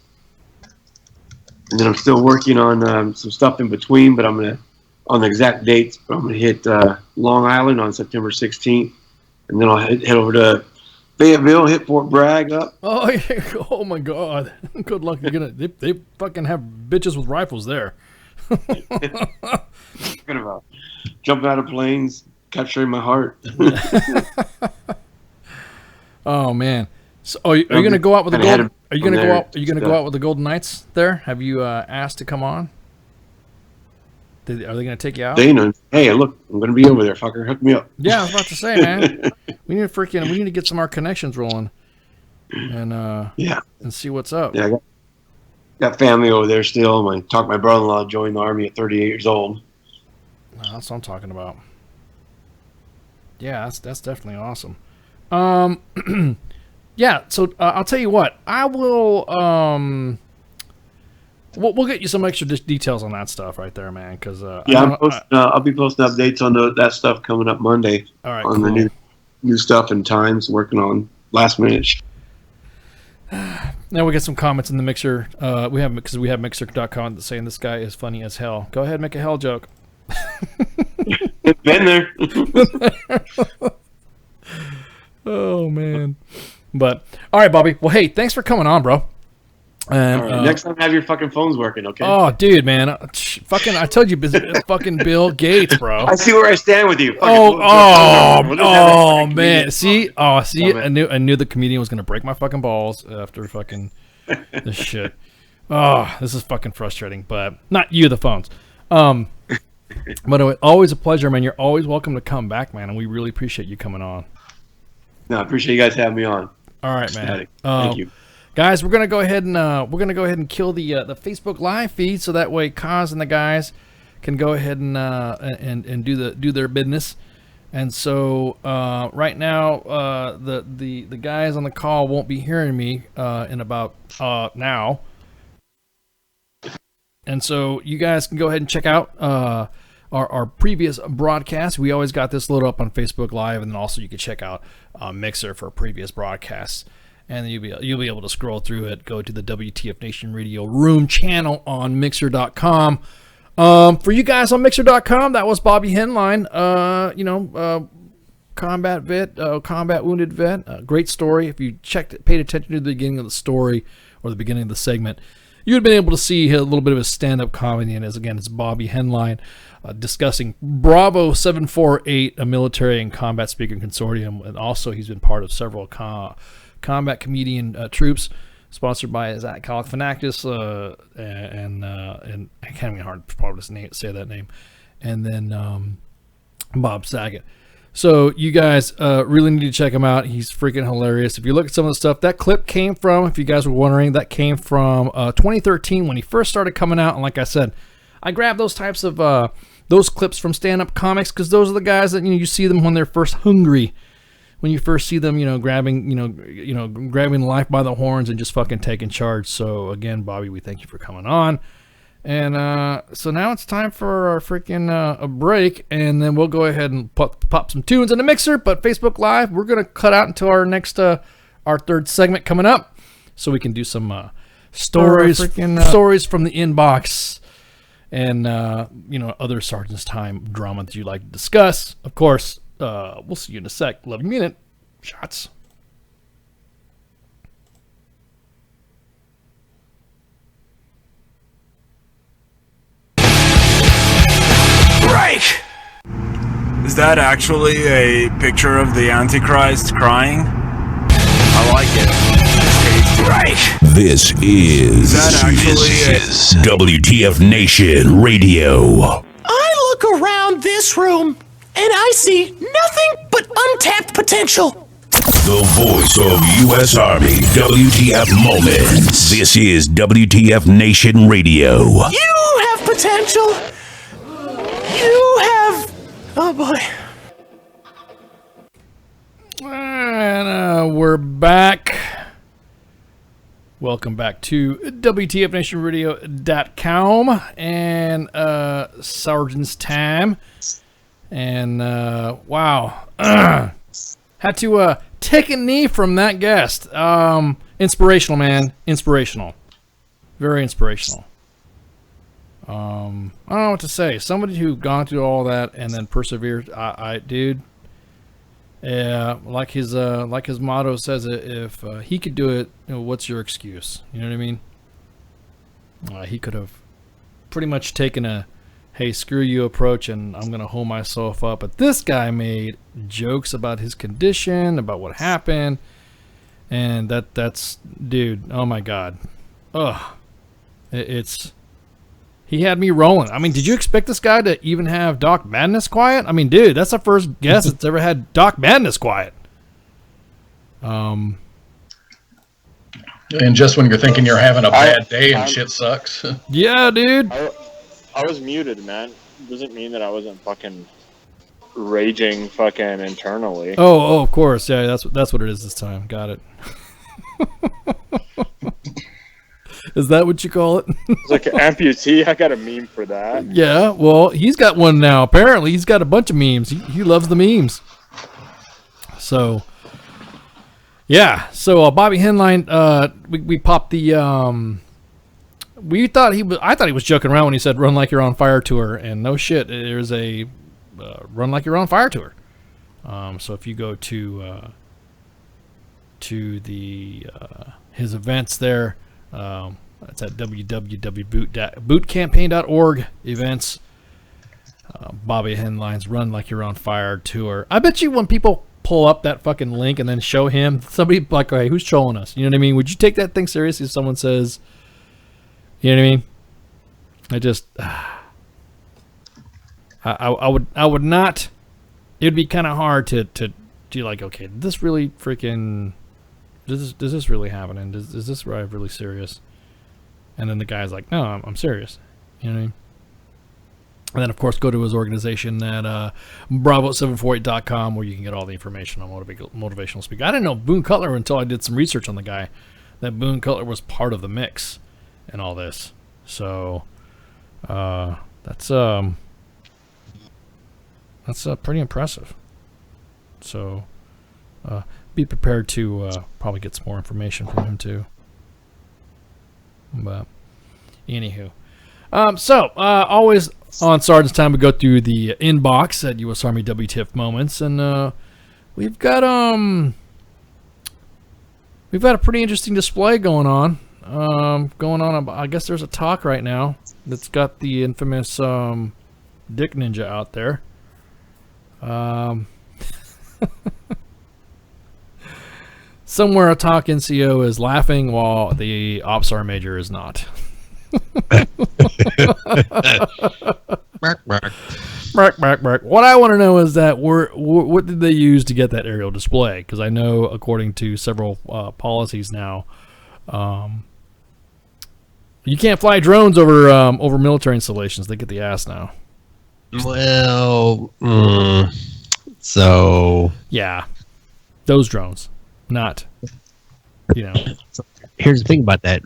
And then I'm still working on some stuff in between, but I'm going to, on the exact dates, but I'm going to hit Long Island on September 16th. And then I'll head over to Fayetteville, hit Fort Bragg up. Oh, yeah. Oh my God! Good luck. You're gonna. They fucking have bitches with rifles there. Jumping out of planes, capturing my heart. Oh man! So, are you gonna go out with a gold? Are you gonna go out? Are you gonna go out with the Golden Knights there? Have you asked to come on? Are they gonna take you out? Dana, hey, look, I'm gonna be over there, fucker. Hook me up. Yeah, I was about to say, man. we need to get some of our connections rolling, and and see what's up. Yeah, I got family over there still. My brother-in-law joined the army at 38 years old. That's what I'm talking about. Yeah, that's definitely awesome. Yeah, so I'll tell you what. I will. We'll get you some extra details on that stuff right there, man. Because I'll be posting updates on that stuff coming up Monday. All right, on the new stuff and times. Working on last minute. Now we get some comments in the mixer. We have Mixer.com saying this guy is funny as hell. Go ahead, make a hell joke. It's been there. Oh man. But all right, Bobby. Well, hey, thanks for coming on, bro. And all right, next time, have your fucking phones working, okay? Oh, dude, man, I told you, fucking Bill Gates, bro. I see where I stand with you. Oh, man. See, I knew the comedian was gonna break my fucking balls after fucking this shit. Oh, this is fucking frustrating, but not you, the phones. But always a pleasure, man. You're always welcome to come back, man, and we really appreciate you coming on. No, I appreciate you guys having me on. All right, man. Thank you. Guys, we're gonna go ahead and kill the Facebook Live feed so that way Kaz and the guys can go ahead and do their business. And so right now the guys on the call won't be hearing me in about now. And so you guys can go ahead and check out our previous broadcast. We always got this loaded up on Facebook Live, and then also you can check out Mixer for previous broadcasts. And then you'll be able to scroll through it. Go to the WTF Nation Radio Room channel on Mixer.com. For you guys on Mixer.com, that was Bobby Henline. Combat vet, combat wounded vet. Great story. If you paid attention to the beginning of the story or the beginning of the segment, you would have been able to see a little bit of his stand-up comedy. And it's Bobby Henline discussing Bravo 748, a military and combat speaker consortium. And also he's been part of several combat comedian troops sponsored by Zach Galifianakis and I can't even hard probably say that name, and then Bob Saget. So you guys really need to check him out. He's freaking hilarious. If you look at some of the stuff, that clip came from, if you guys were wondering, that came from 2013 when he first started coming out. And like I said, I grabbed those types of those clips from stand-up comics because those are the guys that you see them when they're first hungry. When you first see them, grabbing life by the horns and just fucking taking charge. So again, Bobby, we thank you for coming on. And so now it's time for our freaking a break, and then we'll go ahead and pop some tunes in the mixer. But Facebook Live, we're gonna cut out until our next our third segment coming up, so we can do some stories from the inbox and other Sergeant's Time drama that you'd like to discuss. Of course. We'll see you in a sec. Love you, mean it. Shots. Break! Is that actually a picture of the Antichrist crying? I like it. Break! This is WTF Nation Radio. I look around this room and I see nothing but untapped potential. The voice of U.S. Army, WTF Moments. This is WTF Nation Radio. You have potential. You have... Oh, boy. And we're back. Welcome back to WTFNationRadio.com and Sergeant's Time. And wow, had to take a knee from that guest. Inspirational, man. Inspirational. Very inspirational. I don't know what to say. Somebody who gone through all that and then persevered. Dude. Yeah, like his motto says, if he could do it, what's your excuse? You know what I mean? He could have pretty much taken a hey, screw you approach, and I'm going to hold myself up. But this guy made jokes about his condition, about what happened, And that's dude. Oh my god. Ugh. It's. He had me rolling. I mean, did you expect this guy to even have Doc Madness quiet? I mean, dude, that's the first guest that's ever had Doc Madness quiet. And just when you're thinking you're having a bad day and shit sucks. Yeah, dude. I was muted, man. Doesn't mean that I wasn't fucking raging fucking internally. Oh, of course. Yeah, that's what it is this time. Got it. Is that what you call it? It's like an amputee. I got a meme for that. Yeah, well, he's got one now. Apparently, he's got a bunch of memes. He loves the memes. So, yeah. So, Bobby Henline, we popped the. I thought he was joking around when he said "Run Like You're on Fire" tour, and no shit, there's a "Run Like You're on Fire" tour. So if you go to the his events there. It's at www.bootcampaign.org events. Bobby Henline's Run Like You're on Fire tour. I bet you when people pull up that fucking link and then show him, somebody like, hey, who's trolling us? You know what I mean? Would you take that thing seriously if someone says, you know what I mean? I would not. It would be kind of hard to do like, okay, did this really freaking. Does this really happen? Is this really serious? And then the guy's like, no, I'm serious. You know what I mean? And then, of course, go to his organization at bravo748.com where you can get all the information on motivational speaking. I didn't know Boone Cutler until I did some research on the guy, that Boone Cutler was part of the mix and all this. So that's pretty impressive. So be prepared to probably get some more information from him too. But anywho, always on Sergeant's time we go through the inbox at U.S. Army WTF Moments, and we've got a pretty interesting display going on. I guess there's a talk right now that's got the infamous Dick Ninja out there. Somewhere a talk NCO is laughing while the Ops Sergeant Major is not. Bark, bark. Bark, bark, bark. What I want to know is that what did they use to get that aerial display? Because I know, according to several policies now, you can't fly drones over military installations. They get the ass now. Well, so yeah, those drones, not, Here's the thing about that,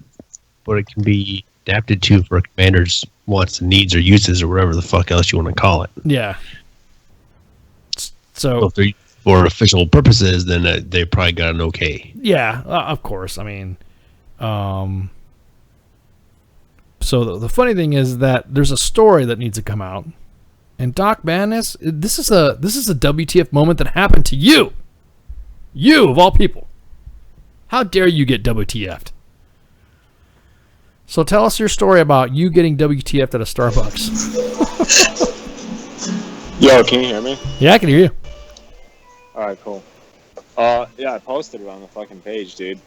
what it can be adapted to for a commander's wants and needs or uses or whatever the fuck else you want to call it. Yeah. So if they're for official purposes, then they probably got an okay. Yeah, of course. I mean, so the funny thing is that there's a story that needs to come out, and Doc Madness, this is a WTF moment that happened to you. You of all people. How dare you get WTF'd? So tell us your story about you getting WTF'd at a Starbucks. Yo, can you hear me? Yeah, I can hear you. Alright, cool. Yeah, I posted it on the fucking page, dude.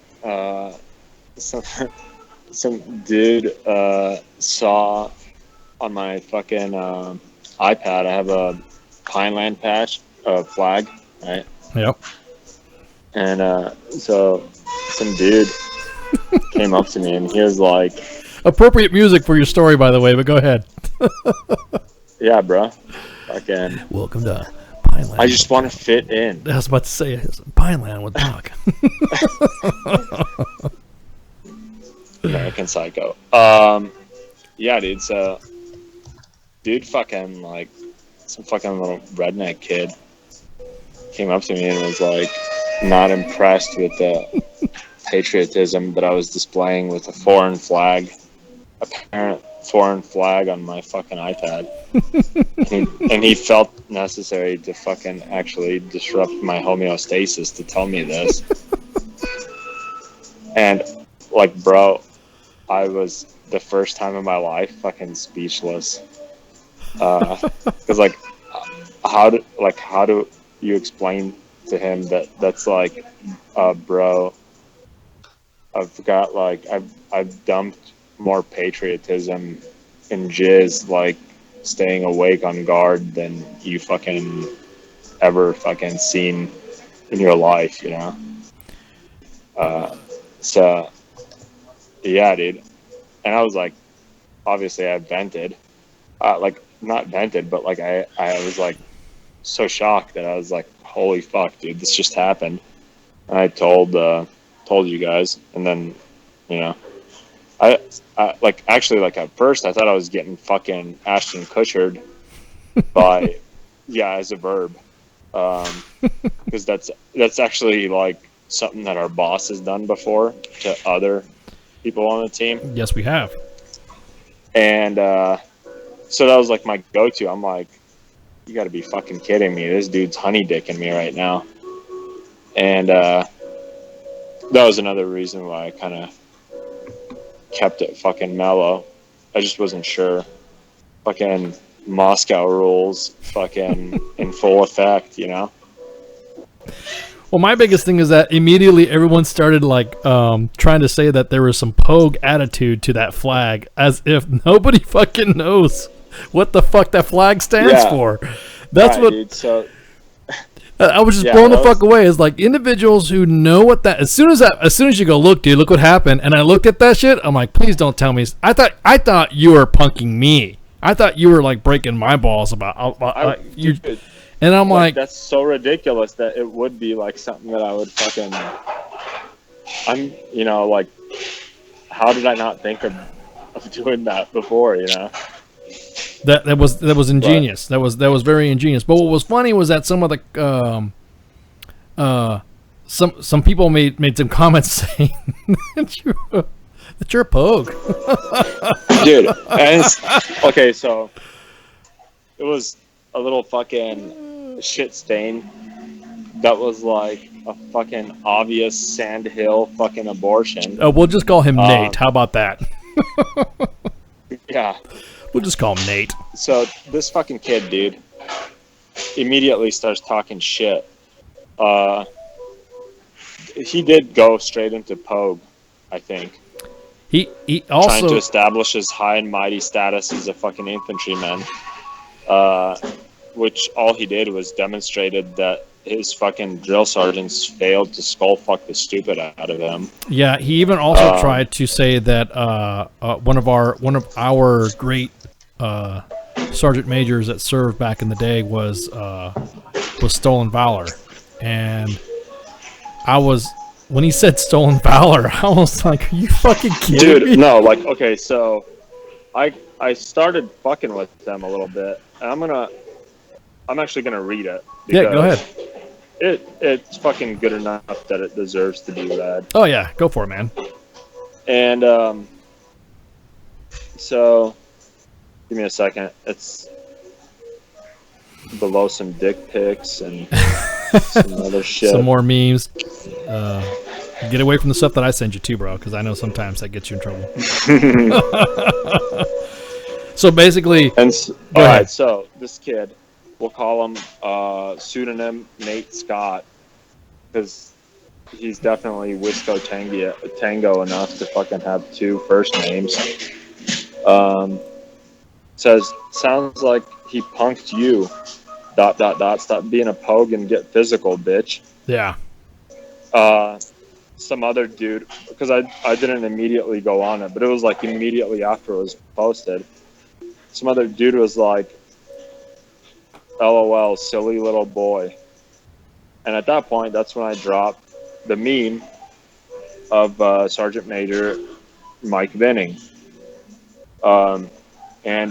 Some dude saw on my fucking iPad, I have a Pineland patch, flag, right? Yep. And so some dude came up to me and he was like, appropriate music for your story, by the way, but go ahead. yeah, bro. Fucking welcome to Pineland. I just want to fit in. I was about to say Pineland with Doc. American Psycho. Yeah, dude. So, dude, fucking like some fucking little redneck kid came up to me and was like, not impressed with the patriotism that I was displaying with a apparent foreign flag on my fucking iPad. and he felt necessary to fucking actually disrupt my homeostasis to tell me this. And like, bro, I was the first time in my life fucking speechless. Cause like, how do you explain to him that that's like, bro, I've got like I've dumped more patriotism and jizz, like staying awake on guard, than you fucking ever fucking seen in your life, you know. So yeah, dude. And I was like, obviously I vented, like not vented, but like I was like so shocked that I was like, holy fuck, dude, this just happened. And I told you guys, and then, you know, I like actually like at first I thought I was getting fucking Ashton Kutchered by, yeah, as a verb, because that's actually like something that our boss has done before to other people on the team. Yes, we have. And so that was like my go-to. I'm like, you got to be fucking kidding me. This dude's honey dicking me right now. And that was another reason why I kind of kept it fucking mellow. I just wasn't sure. Fucking Moscow rules fucking in full effect, you know? Well, my biggest thing is that immediately everyone started like trying to say that there was some Pogue attitude to that flag, as if nobody fucking knows what the fuck that flag stands for. That's what. Dude, so I was just blown the fuck away. It's like individuals who know what that. As soon as you go, look, dude, look what happened. And I looked at that shit. I'm like, please don't tell me. I thought you were punking me. I thought you were like breaking my balls about you. Dude, and I'm like, that's so ridiculous that it would be like something that I would fucking. You know, like, how did I not think of doing that before? You know. That was ingenious. That was very ingenious. But what was funny was that some of the some people made some comments saying that you're a Pogue. Dude, and okay, so it was a little fucking shit stain that was like a fucking obvious sandhill fucking abortion. Oh, we'll just call him Nate. How about that? Yeah. We'll just call him Nate. So this fucking kid, dude, immediately starts talking shit. He did go straight into Pogue, I think. He also trying to establish his high and mighty status as a fucking infantryman. Which all he did was demonstrated that his fucking drill sergeants failed to skull fuck the stupid out of him. Yeah, he even also tried to say that one of our great sergeant majors that served back in the day was stolen valor, and when he said stolen valor, I was like, "Are you fucking kidding me?" Dude, no, like, okay, so I started fucking with them a little bit, and I'm actually gonna read it. Yeah, go ahead. It's fucking good enough that it deserves to be read. Oh yeah, go for it, man. And so give me a second. It's below some dick pics and some other shit. Some more memes. Get away from the stuff that I send you too, bro, because I know sometimes that gets you in trouble. So basically, all right. So this kid, we'll call him pseudonym Nate Scott, because he's definitely Wisco Tango enough to fucking have two first names. Says, sounds like he punked you. ... Stop being a Pogue and get physical, bitch. Yeah. Some other dude, because I didn't immediately go on it, but it was like immediately after it was posted. Some other dude was like, LOL, silly little boy. And at that point, that's when I dropped the meme of Sergeant Major Mike Vinning. And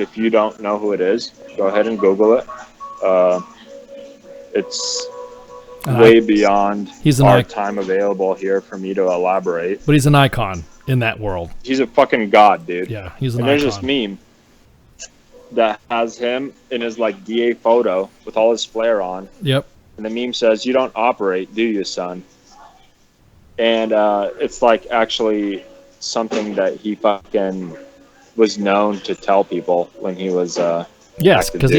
if you don't know who it is, go ahead and Google it. It's way beyond our time available here for me to elaborate. But he's an icon in that world. He's a fucking god, dude. Yeah, he's an icon. And there's this meme that has him in his like DA photo with all his flair on. Yep. And the meme says, "You don't operate, do you, son?" And it's like actually something that he fucking was known to tell people when he was Yes, because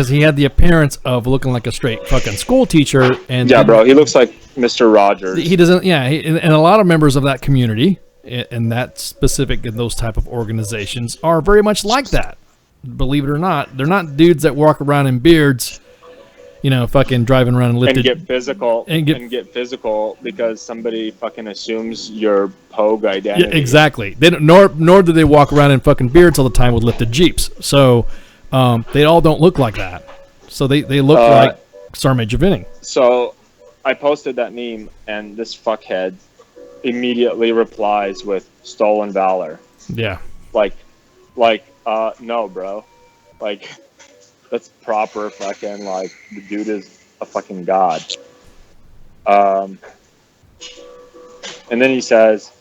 he had the appearance of looking like a straight fucking school teacher, and yeah, bro, he looks like Mr. Rogers. He doesn't. Yeah, and a lot of members of that community, and that specific in those type of organizations, are very much like that. Believe it or not, they're not dudes that walk around in beards, fucking driving around and lifted and get physical because somebody fucking assumes your Pogue identity. Yeah, exactly. They don't, nor do they walk around in fucking beards all the time with lifted Jeeps. So they all don't look like that. So they look like Sergeant Major Vinning. So I posted that meme, and this fuckhead immediately replies with "stolen valor." Yeah. No, bro. Like, that's proper fucking, like, the dude is a fucking god. And then he says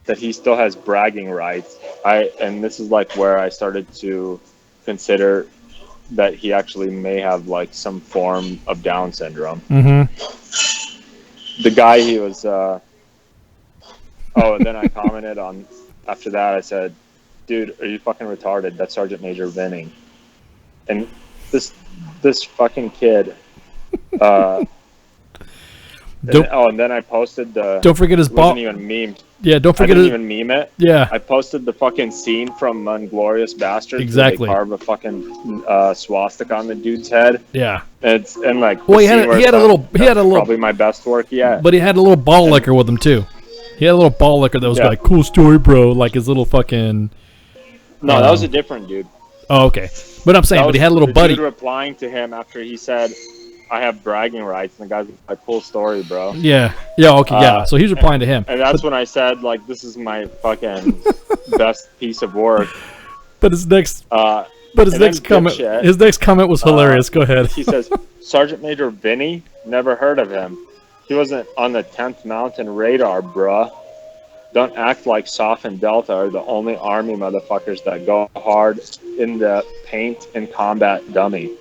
that he still has bragging rights. And this is, like, where I started to consider that he actually may have, like, some form of Down syndrome. Mm-hmm. The guy he was, and then I commented on, after that, I said, dude, are you fucking retarded? That's Sergeant Major Vinning. And this fucking kid, and then I posted the... Don't forget his ball... It wasn't even memed. Yeah, don't forget I didn't even meme it. Yeah. I posted the fucking scene from Inglorious Bastards. Exactly. Where they carve a fucking swastika on the dude's head. Yeah. And like... Well, he had a little... Probably my best work yet. But he had a little ball licker with him, too. He had a little ball licker that was like, cool story, bro. Like his little fucking... No, that was a different dude. Oh, okay. But I'm saying, but he had a little buddy. Dude replying to him after he said, I have bragging rights, and the guy's like, cool story, bro. Yeah. Yeah, okay, yeah. So he's replying to him. And that's when I said, like, this is my fucking best piece of work. But his next comment was hilarious. Go ahead. He says, Sergeant Major Vinny? Never heard of him. He wasn't on the 10th Mountain radar, bruh. Don't act like Soft and Delta are the only Army motherfuckers that go hard in the paint and combat dummy.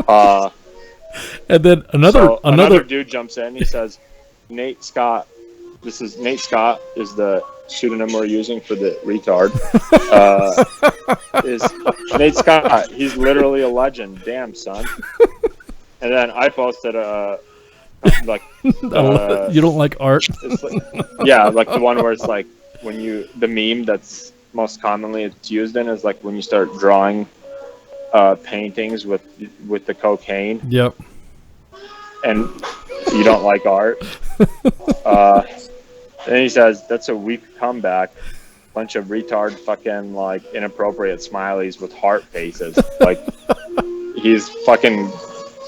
And then another dude jumps in. He says, Nate Scott. Nate Scott is the pseudonym we're using for the retard. Is Nate Scott? He's literally a legend. Damn, son. And then I posted you don't like art? Yeah, like the one where it's like the meme that's most commonly it's used in is like when you start drawing paintings with the cocaine. Yep. And you don't like art. Then he says that's a weak comeback. Bunch of retard fucking like inappropriate smileys with heart faces. Like he's fucking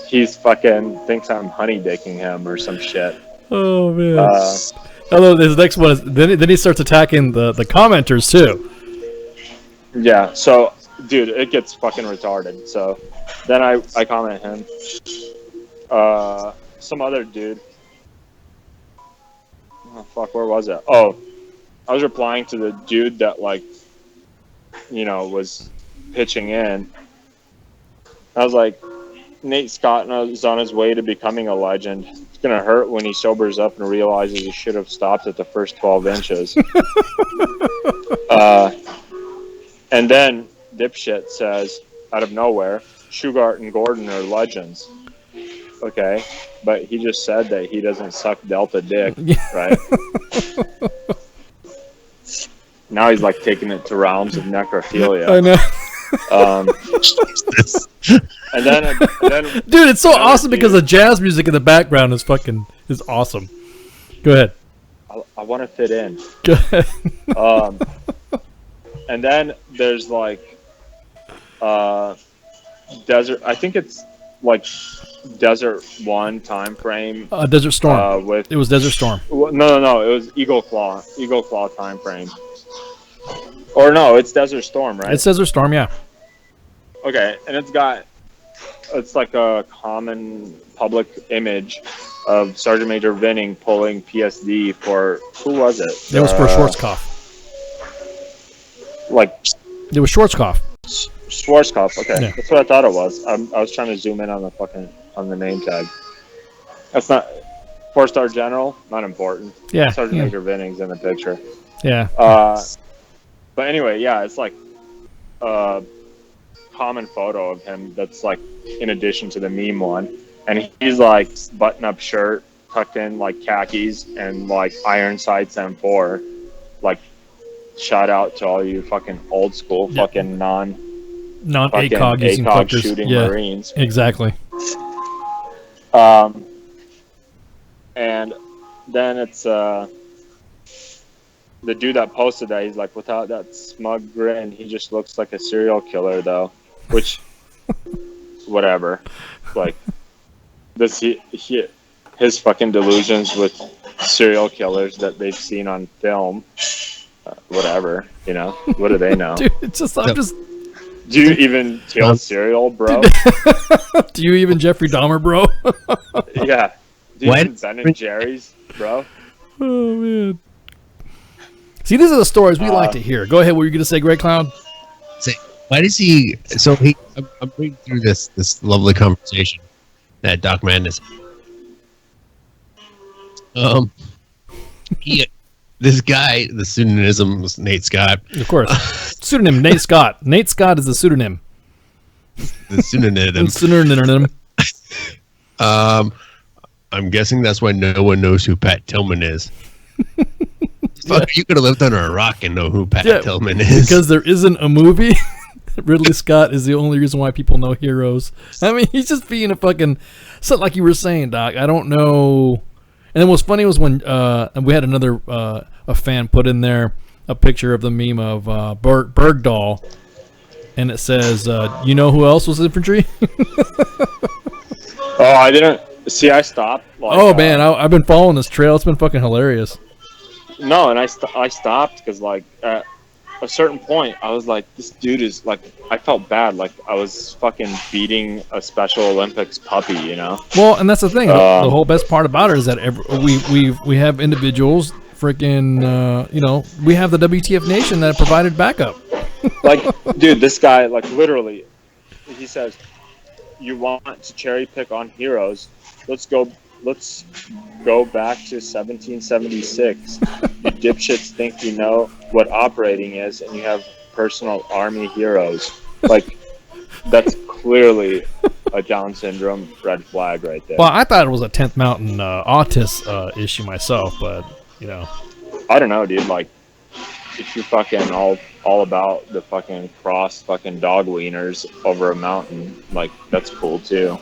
thinks I'm honey dicking him or some shit. Oh man. Although his next one is then he starts attacking the commenters too. Yeah, so dude, it gets fucking retarded. So then I comment him. Some other dude. Oh fuck, where was it? Oh, I was replying to the dude that like was pitching in. I was like, Nate Scott is on his way to becoming a legend. It's going to hurt when he sobers up and realizes he should have stopped at the first 12 inches. And then Dipshit says, out of nowhere, Shugart and Gordon are legends. Okay, but he just said that he doesn't suck Delta dick, right? Now he's like taking it to realms of necrophilia. I know. And then, dude, it's so awesome because the jazz music in the background is awesome. Go ahead. I want to fit in. Go ahead. And then there's like Desert. I think it's like Desert One time frame. Desert Storm. It was Desert Storm. No. It was Eagle Claw time frame. Or no, it's Desert Storm, right? It's Desert Storm, yeah. Okay, and it's like a common public image of Sergeant Major Vinning pulling PSD for, who was it? It was for Schwarzkopf. It was Schwarzkopf. Schwarzkopf, okay. Yeah. That's what I thought it was. I was trying to zoom in on the name tag. That's not, 4-star general, not important. Yeah. Sergeant Major Vinning's in the picture. Yeah. But anyway, yeah, it's like common photo of him that's like in addition to the meme one, and he's like button-up shirt, tucked in like khakis, and like iron sights M4. Like, shout out to all you fucking old school fucking non-ACOG using collectors. shooting Marines. Exactly. And then it's the dude that posted that, he's like, without that smug grin, he just looks like a serial killer, though. Which, whatever. Like, his fucking delusions with serial killers that they've seen on film, whatever, you know, what do they know? Dude, it's just, I'm just. Do you even kill cereal, bro? Do you even Jeffrey Dahmer, bro? Yeah. Do you even Ben and Jerry's, bro? Oh man. See, these are the stories we like to hear. Go ahead. What were you gonna say, Greg Clown? Why does he? So I'm reading through this lovely conversation that Doc Madness. This guy, the pseudonym was Nate Scott. Of course, pseudonym Nate Scott. Nate Scott is the pseudonym. The pseudonym. Pseudonym. I'm guessing that's why no one knows who Pat Tillman is. Fuck, you could have lived under a rock and know who Pat Tillman is. Because there isn't a movie. Ridley Scott is the only reason why people know Heroes. I mean, he's just being a fucking... So like you were saying, Doc, I don't know... And then what's funny was when we had another a fan put in there a picture of the meme of Bergdahl, and it says, you know who else was infantry? Oh, I didn't... See, I stopped. Like, man, I've been following this trail. It's been fucking hilarious. No, and I stopped because, like, at a certain point, I was like, this dude is, like, I felt bad. Like, I was fucking beating a Special Olympics puppy, you know? Well, and that's the thing. The whole best part about it is that we have individuals, freaking, you know, we have the WTF Nation that provided backup. Like, dude, this guy, like, literally, he says, you want to cherry pick on heroes? Let's go back to 1776. You dipshits think you know what operating is, and you have personal army heroes. Like, that's clearly a Down syndrome red flag right there. Well, I thought it was a 10th Mountain autist issue myself, but, you know. I don't know, dude. Like, if you're fucking all about the fucking cross fucking dog wieners over a mountain, like, that's cool too.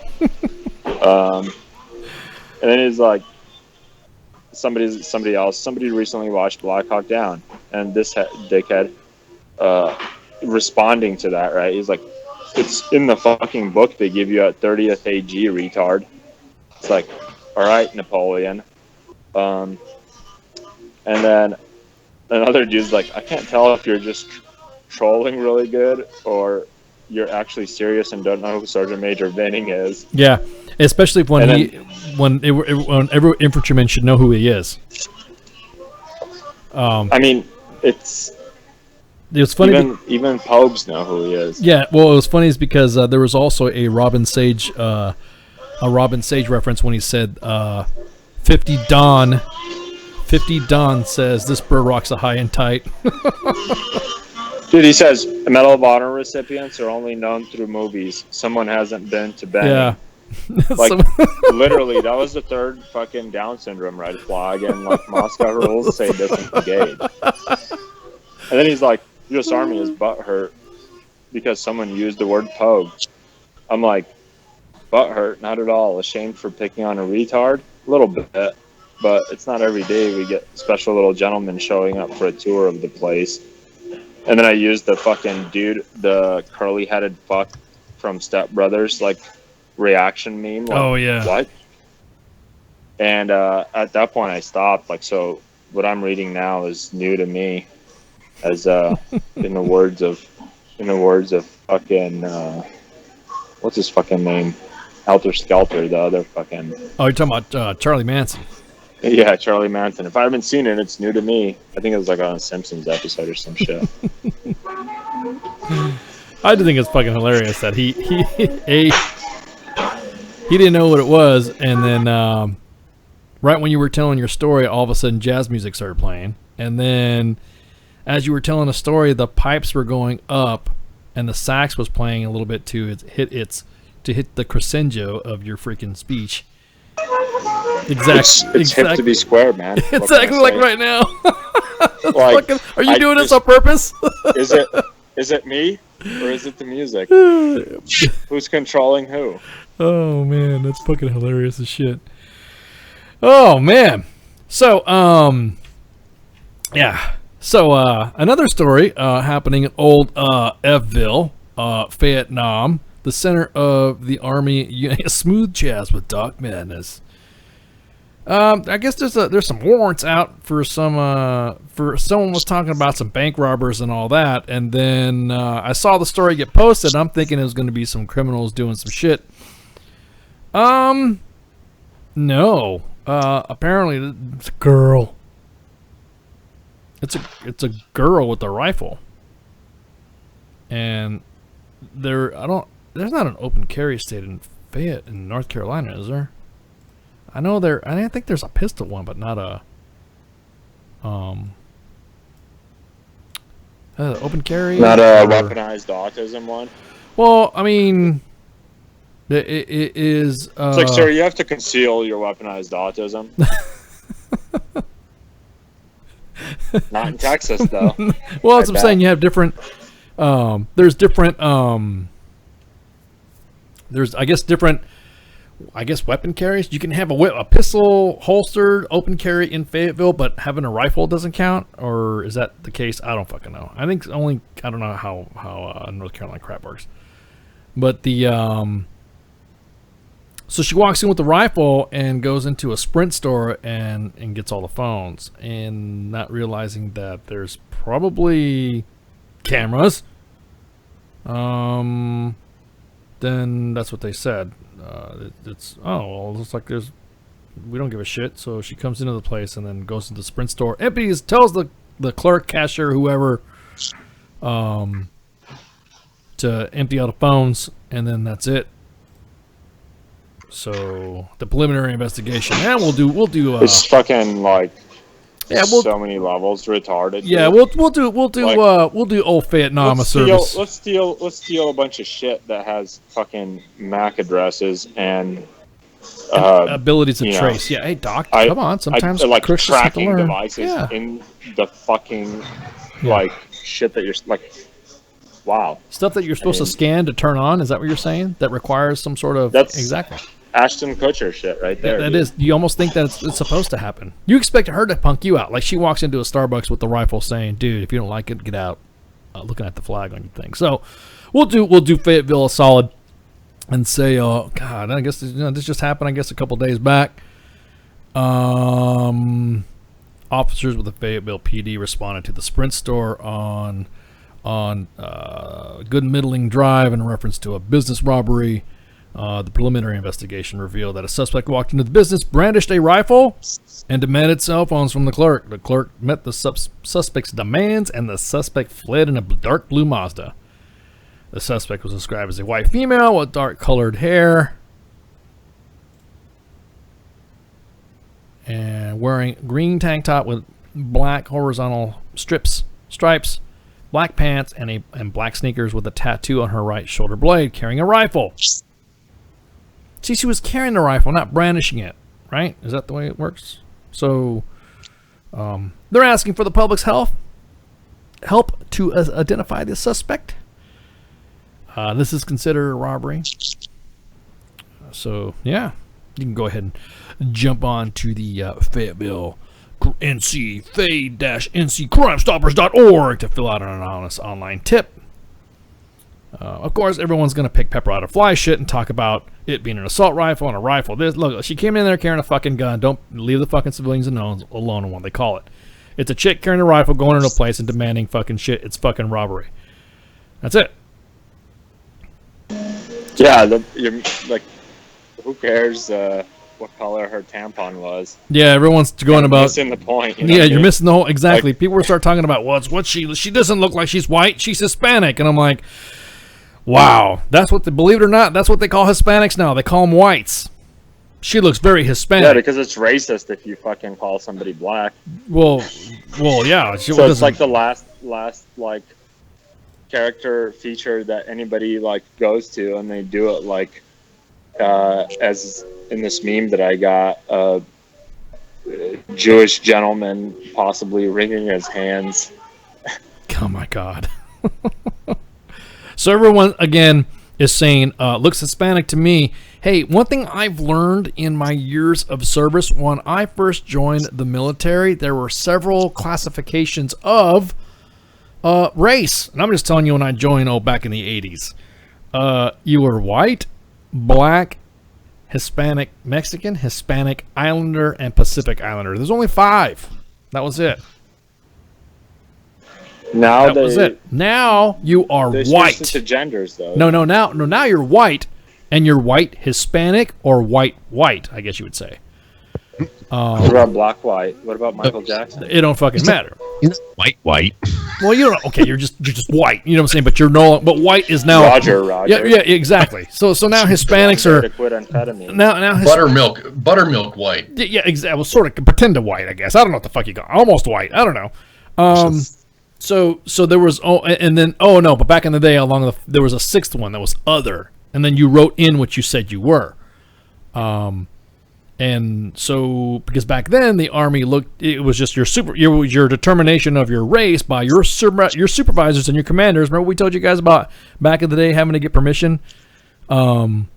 And then he's like, somebody recently watched Black Hawk Down, and this dickhead responding to that, right? He's like, it's in the fucking book they give you at 30th AG, retard. It's like, all right, Napoleon. And then another dude's like, I can't tell if you're just trolling really good or you're actually serious and don't know who Sergeant Major Benning is. Yeah, especially when every infantryman should know who he is. I mean, it's funny. Even Pobes know who he is. Yeah, well, it was funny is because there was also a Robin Sage reference when he said 50 Don. 50 Don says this bird rocks a high and tight. Dude, he says Medal of Honor recipients are only known through movies. Someone hasn't been to Benning. Yeah. Like, literally, that was the third fucking Down syndrome red flag, and like Moscow rules say different brigade. And then he's like, U.S. Army is butthurt because someone used the word Pogue. I'm like, butthurt? Not at all. Ashamed for picking on a retard? A little bit. But it's not every day we get special little gentlemen showing up for a tour of the place. And then I used the fucking dude, the curly-headed fuck from Step Brothers, like, reaction meme. Like, oh, yeah. What? And at that point I stopped. Like, so what I'm reading now is new to me. As in the words of fucking what's his fucking name? Helter Skelter, the other fucking... Oh, you're talking about Charlie Manson. Yeah, Charlie Manson. If I haven't seen it, it's new to me. I think it was like on a Simpsons episode or some shit. I do think it's fucking hilarious that he didn't know what it was, and then right when you were telling your story, all of a sudden jazz music started playing, and then as you were telling the story, the pipes were going up, and the sax was playing a little bit to hit the crescendo of your freaking speech. It's hip to be square, man. What can I Exactly like say? right now. Like, are you doing this on purpose? Is it me or is it the music? Who's controlling who? Oh man, that's fucking hilarious as shit. Oh man. So yeah. So another story happening in old Evville, Vietnam, the center of the Army. Smooth jazz with Doc Madness. I guess there's some warrants out for someone was talking about some bank robbers and all that, and then I saw the story get posted. I'm thinking it was going to be some criminals doing some shit. No. Apparently it's a girl. It's a girl with a rifle, and there's not an open carry state in Fayette in North Carolina, is there? I think there's a pistol one, but not a open carry. Not a weaponized autism one. Well, I mean, it is. It's like, sir, you have to conceal your weaponized autism. Not in Texas, though. Well, as I'm saying, you have different. There's different. There's, I guess, different. I guess weapon carries. You can have a pistol holstered open carry in Fayetteville, but having a rifle doesn't count, or is that the case? I don't fucking know. I think I don't know how North Carolina crap works. But the so she walks in with the rifle and goes into a Sprint store and gets all the phones, and not realizing that there's probably cameras. Then that's what they said. It looks like we don't give a shit. So she comes into the place and then goes into the Sprint store, tells the clerk, cashier, whoever, to empty out the phones, and then that's it. So the preliminary investigation, and we'll do. It's fucking like. Yeah, so many levels retarded. Yeah, dude. we'll do old Vietnam service. Let's steal a bunch of shit that has fucking MAC addresses and abilities to trace. Yeah, hey doc, come on. Sometimes like crooks just have to tracking learn. devices in the fucking like shit that you're like. Wow. Stuff that you're supposed to scan to turn on. Is that what you're saying? That requires some sort of exactly. Ashton Kutcher shit right there. That is. You almost think that it's supposed to happen. You expect her to punk you out. Like she walks into a Starbucks with the rifle saying, dude, if you don't like it, get out. Looking at the flag on your thing. So we'll do Fayetteville a solid and say, oh, God, I guess this just happened, I guess, a couple days back. Officers with the Fayetteville PD responded to the Sprint store on Good Middling Drive in reference to a business robbery. The preliminary investigation revealed that a suspect walked into the business, brandished a rifle, and demanded cell phones from the clerk. The clerk met the suspect's demands, and the suspect fled in a dark blue Mazda. The suspect was described as a white female with dark-colored hair and wearing green tank top with black horizontal stripes, black pants, and black sneakers with a tattoo on her right shoulder blade, carrying a rifle. See, she was carrying the rifle, not brandishing it, right? Is that the way it works? So, they're asking for the public's help to identify the suspect. This is considered a robbery. So, yeah, you can go ahead and jump on to the Fayetteville NC Fade-NCCrimeStoppers.org to fill out an anonymous online tip. Of course, everyone's going to pick Pepper out of fly shit and talk about it being an assault rifle and a rifle. Look, she came in there carrying a fucking gun. Don't leave the fucking civilians alone on what they call it. It's a chick carrying a rifle going into a place and demanding fucking shit. It's fucking robbery. That's it. Yeah, you're like, who cares what color her tampon was? Yeah, everyone's going about missing the point. You know yeah, you're missing the whole exactly. Like, people start talking about what she doesn't look like she's white. She's Hispanic, and I'm like, wow, that's what believe it or not, that's what they call Hispanics now. They call them whites. She looks very Hispanic. Yeah, because it's racist if you fucking call somebody black. Well, yeah. So it's like the last like character feature that anybody like goes to, and they do it like as in this meme that I got, Jewish gentleman possibly wringing his hands. Oh my God. So everyone again is saying looks Hispanic to me. Hey, one thing I've learned in my years of service, when I first joined the military, there were several classifications of race. And I'm just telling you, when I joined, back in the 80s, you were white, black, Hispanic, Mexican, Hispanic, Islander, and Pacific Islander. There's only 5. That was it. Now that was it. Now you are white. To genders, though. No. Now you're white, and you're white Hispanic or white, I guess you would say. What about black white? What about Michael Jackson? It don't fucking matter. White. Well, you don't. Okay, you're just white. You know what I'm saying? But you're no. But white is now. Roger. Yeah, exactly. So now Hispanics are now buttermilk white. Yeah, exactly. Well, sort of pretend to white, I guess. I don't know what the fuck you got. Almost white. I don't know. So there was but back in the day, there was a 6th one that was other, and then you wrote in what you said you were. And so, because back then the Army it was just your determination of your race by your supervisors and your commanders. Remember we told you guys about back in the day having to get permission on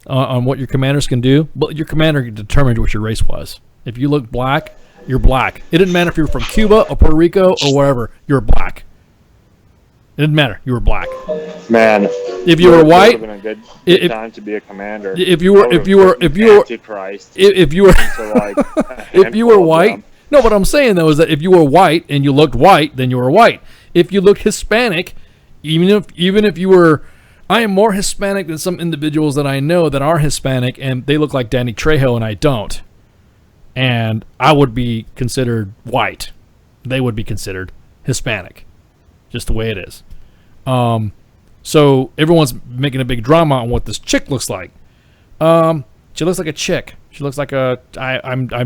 what your commanders can do? But your commander determined what your race was. If you look black, you're black. It didn't matter if you were from Cuba or Puerto Rico or wherever, you're black. It didn't matter. You were black. Man, if you were white, it would have been a good time to be a commander. If you were white, no. What I'm saying though is that if you were white and you looked white, then you were white. If you looked Hispanic, even if you were, I am more Hispanic than some individuals that I know that are Hispanic and they look like Danny Trejo and I don't, and I would be considered white. They would be considered Hispanic. Just the way it is. So everyone's making a big drama on what this chick looks like. She looks like a chick. She looks like I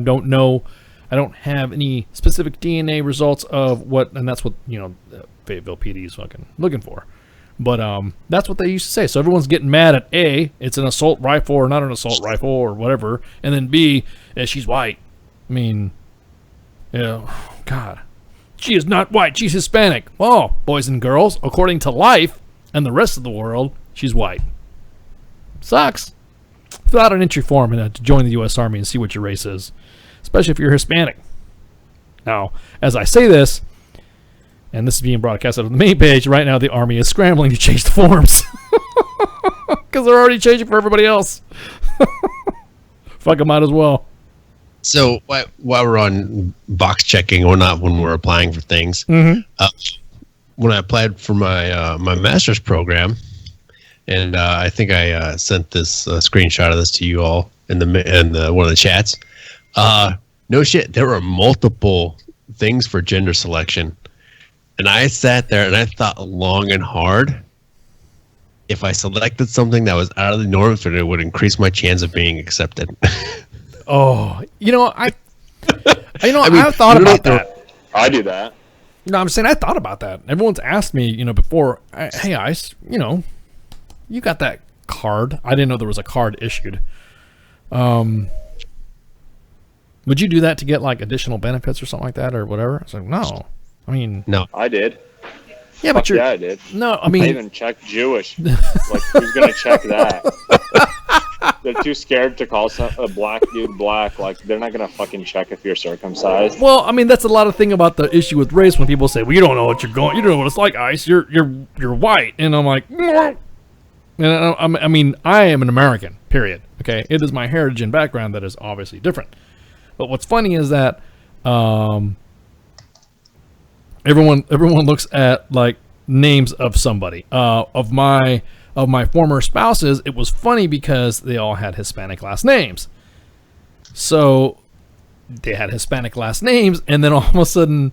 don't know. I don't have any specific DNA results of what, and that's what Fayetteville PD is fucking looking for. But that's what they used to say. So everyone's getting mad at A, it's an assault rifle or not an assault rifle or whatever, and then B, she's white. I mean, God. She is not white. She's Hispanic. Oh, boys and girls, according to Life and the rest of the world, she's white. Sucks. Fill out an entry form to join the U.S. Army and see what your race is, especially if you're Hispanic. Now, as I say this, and this is being broadcasted on the main page, right now the Army is scrambling to change the forms. Because they're already changing for everybody else. Fuck, I might as well. So while we're on box checking or not, when we're applying for things, mm-hmm. When I applied for my my master's program, and I think I sent this screenshot of this to you all in one of the chats. No shit, there were multiple things for gender selection, and I sat there and I thought long and hard. If I selected something that was out of the norm, if it would increase my chance of being accepted. Oh, I thought about that. I do that. No, I'm saying I thought about that. Everyone's asked me, before, hey, Ice, you got that card. I didn't know there was a card issued. Would you do that to get like additional benefits or something like that or whatever? I was like, no. I mean, no. I did. Yeah, but yeah, I did. No, I mean, I even checked Jewish. Like, who's gonna check that? They're too scared to call a black dude black. Like, they're not gonna fucking check if you're circumcised. Well, I mean, that's a lot of thing about the issue with race when people say, "Well, you don't know what you don't know what it's like, Ice. You're white," and I'm like, "No." And I mean, I am an American. Period. Okay, it is my heritage and background that is obviously different. But what's funny is that everyone looks at like names of somebody. Of my former spouses, it was funny because they all had Hispanic last names. So they had Hispanic last names, and then all of a sudden,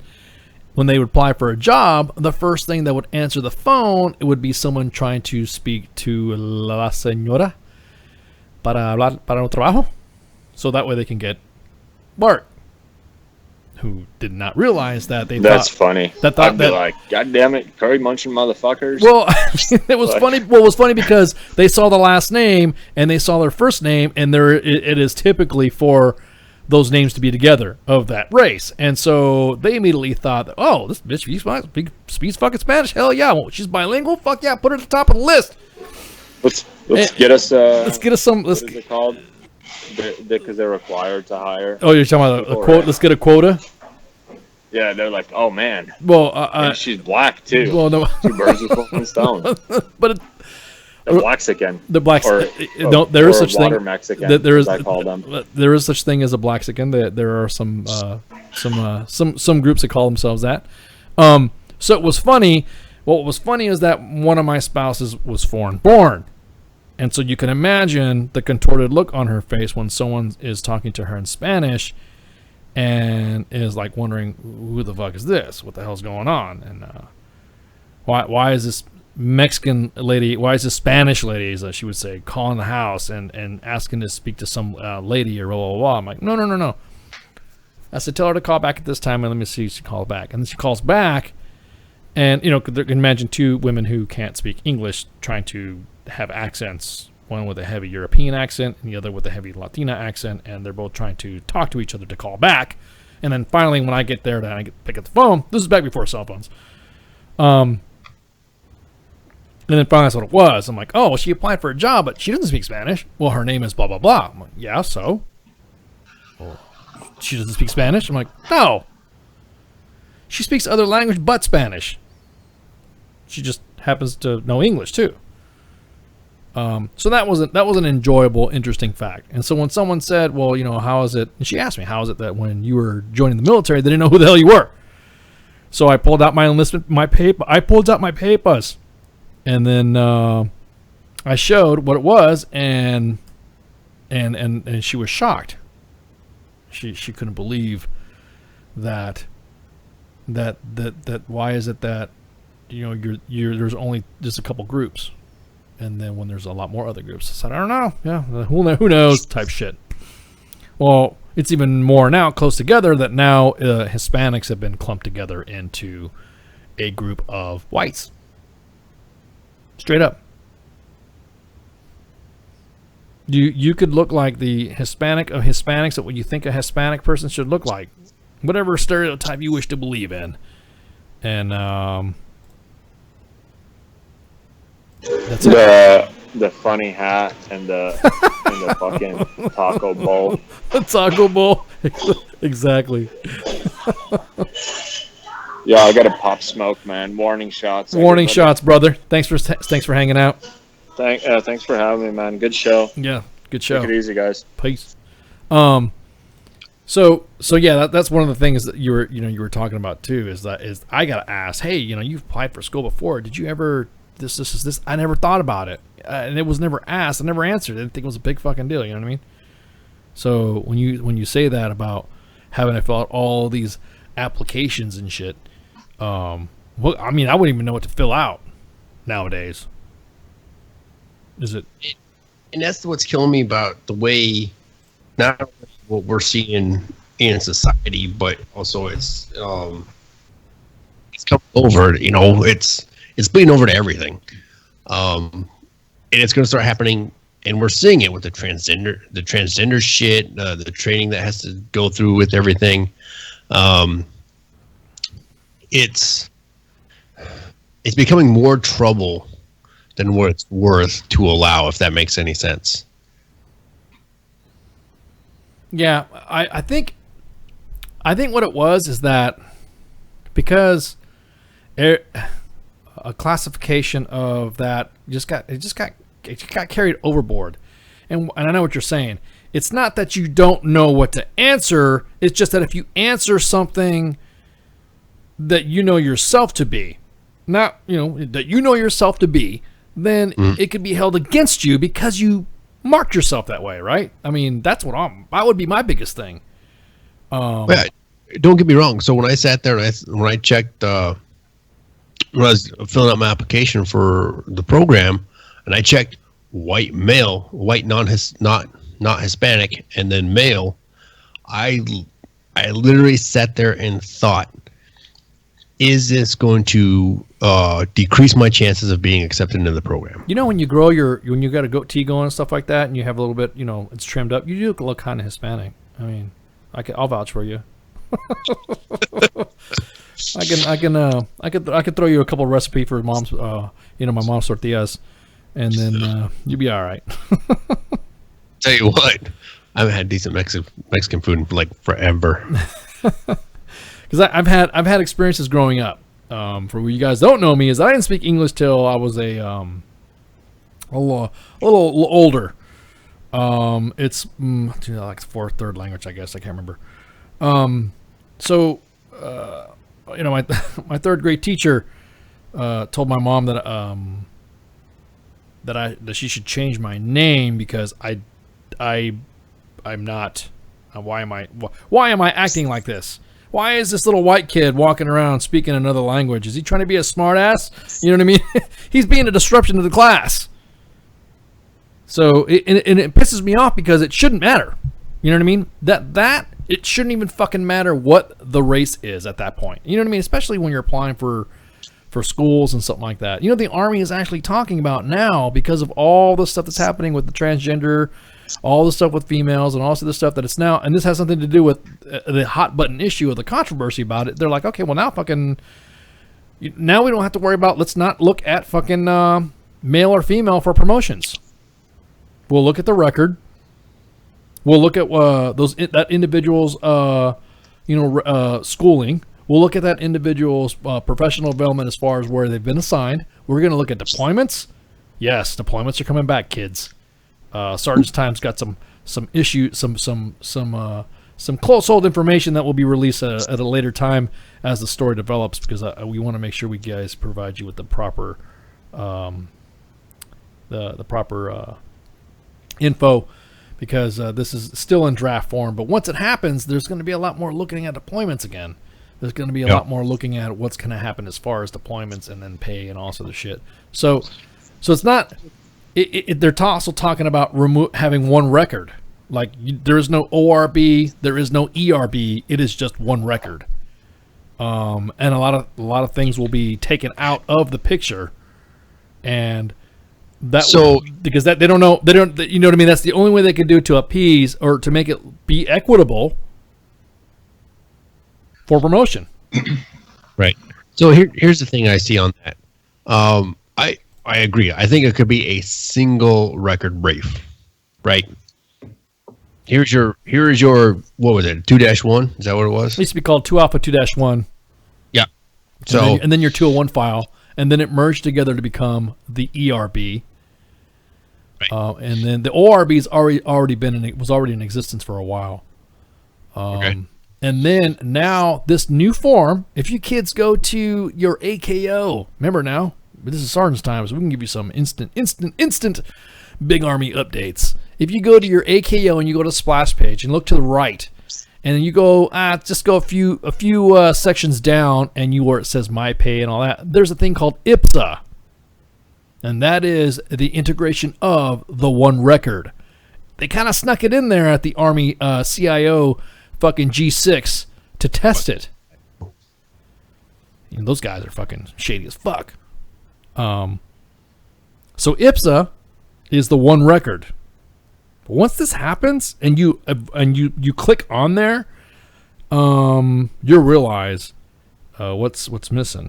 when they would apply for a job, the first thing that would answer the phone, it would be someone trying to speak to la señora para hablar para un trabajo, so that way they can get work. who did not realize that they That's thought funny. I'd be like, God damn it, curry munching motherfuckers. Well, it was funny. Well, it was funny because they saw the last name and they saw their first name, and it is typically for those names to be together of that race, and so they immediately thought, oh, this bitch speaks fucking Spanish. Hell yeah, well, she's bilingual. Fuck yeah, put her at the top of the list. Let's get us some. What is it called? Because they're required to hire. Oh, you're talking about a quote. Let's get a quota. Yeah, they're like, oh man. Well, and she's black too. Well, no. 2 birds with one stone. But the Blaxican. The Black. Or, no, there is such water thing. Mexican. There is. As I call them. There is such thing as a Blaxican. There are some groups that call themselves that. So it was funny. What was funny is that one of my spouses was foreign born. And so you can imagine the contorted look on her face when someone is talking to her in Spanish and is like wondering, who the fuck is this? What the hell's going on? And why is this Mexican lady, why is this Spanish lady, as she would say, calling the house and asking to speak to some lady or blah, blah, blah. I'm like, no. I said, tell her to call back at this time and let me see if she calls back. And then she calls back, and, you can imagine 2 women who can't speak English trying to have accents, one with a heavy European accent and the other with a heavy Latina accent, and they're both trying to talk to each other to call back. And then finally, when I get there and I pick up the phone, this is back before cell phones. And then finally that's what it was. I'm like, oh, well, she applied for a job, but she doesn't speak Spanish. Well, her name is blah, blah, blah. I'm like, yeah, so? Well, she doesn't speak Spanish? I'm like, no. She speaks other language but Spanish. She just happens to know English, too. So that was an enjoyable, interesting fact. And so when someone said, well, how is it? And she asked me, how is it that when you were joining the military, they didn't know who the hell you were? So I pulled out my enlistment, I pulled out my papers, and then I showed what it was, and she was shocked. She couldn't believe that why is it that there's only just a couple groups. And then when there's a lot more other groups, I said, I don't know. Yeah, who knows type shit. Well, it's even more now close together that now Hispanics have been clumped together into a group of whites. Straight up. You could look like the Hispanic of Hispanics, that what you think a Hispanic person should look like. Whatever stereotype you wish to believe in. And that's the funny hat and the fucking taco bowl. The taco bowl, exactly. Yeah, I gotta pop smoke, man. Warning shots. Warning shots, brother. Thanks for hanging out. Thanks for having me, man. Good show. Yeah, good show. Take it easy, guys. Peace. So yeah, that's one of the things that you were talking about too. Is I gotta ask, hey, you've applied for school before. Did you ever? This. I never thought about it, and it was never asked. I never answered. I didn't think it was a big fucking deal. You know what I mean? So when you say that about having to fill out all these applications and shit, I mean, I wouldn't even know what to fill out nowadays. Is it? And that's what's killing me about the way, not what we're seeing in society, but also it's coming over. It's bleeding over to everything, and it's going to start happening. And we're seeing it with the transgender shit, the training that has to go through with everything. It's becoming more trouble than what it's worth to allow, if that makes any sense. Yeah, I think what it was is that because a classification of that just got carried overboard, and I know what you're saying. It's not that you don't know what to answer. It's just that if you answer something that you know yourself to be, not that you know yourself to be, then it could be held against you because you marked yourself that way, right? I mean, that would be my biggest thing. Yeah, don't get me wrong. So when I sat there and when I checked, when I was filling out my application for the program, and I checked white male, white not Hispanic, and then male, I I literally sat there and thought, is this going to decrease my chances of being accepted into the program? You know, when you got a goatee going and stuff like that, and you have a little bit, it's trimmed up, you do look kind of Hispanic. I mean, I'll vouch for you. I could throw you a couple recipe for mom's, my mom's tortillas, and then you'll be all right. Tell you what, I haven't had decent Mexican food in like forever. Because I've had experiences growing up. For what you guys don't know me is I didn't speak English till I was a little older. It's like third language, I guess. I can't remember. My third grade teacher told my mom that she should change my name because I'm not. Why am I acting like this? Why is this little white kid walking around speaking another language? Is he trying to be a smart ass? You know what I mean? He's being a disruption to the class. So it pisses me off because it shouldn't matter. You know what I mean? That it shouldn't even fucking matter what the race is at that point. You know what I mean? Especially when you're applying for schools and something like that. The Army is actually talking about now, because of all the stuff that's happening with the transgender, all the stuff with females, and also the stuff that it's now, and this has something to do with the hot button issue of the controversy about it. They're like, okay, well now we don't have to worry about, let's not look at fucking male or female for promotions. We'll look at the record. We'll look at that individual's schooling. We'll look at that individual's professional development as far as where they've been assigned. We're going to look at deployments. Yes, deployments are coming back, kids. Sergeant's Time's got some issues, some close-hold information that will be released at a later time as the story develops, because we want to make sure we guys provide you with the proper info, because this is still in draft form. But once it happens, there's going to be a lot more looking at deployments again. There's going to be a lot more looking at what's going to happen as far as deployments and then pay and also the shit. So it's not. They're also talking about having one record. Like there is no ORB, there is no ERB. It is just one record. And a lot of things will be taken out of the picture, and because they don't know, you know what I mean. That's the only way they can do it to appease or to make it be equitable for promotion. Right. So here's the thing I see on that. I agree. I think it could be a single record brief, right? Here's your what was it? 2-1? Is that what it was? It used to be called 2 Alpha 2-1. Yeah. So and then your 201 file, and then it merged together to become the ERB. Right. And then the ORB's was already in existence for a while. Okay. And then now this new form, if you kids go to your AKO, remember now, this is Sergeant's Time, so we can give you some instant Big Army updates. If you go to your AKO and you go to the splash page and look to the right, and then you go just go a few sections down, and where it says My Pay and all that, there's a thing called IPSA, and that is the integration of the one record. They kind of snuck it in there at the Army CIO fucking G6 to test it. And those guys are fucking shady as fuck. So IPSA is the one record. But once this happens and you click on there, you'll realize what's missing.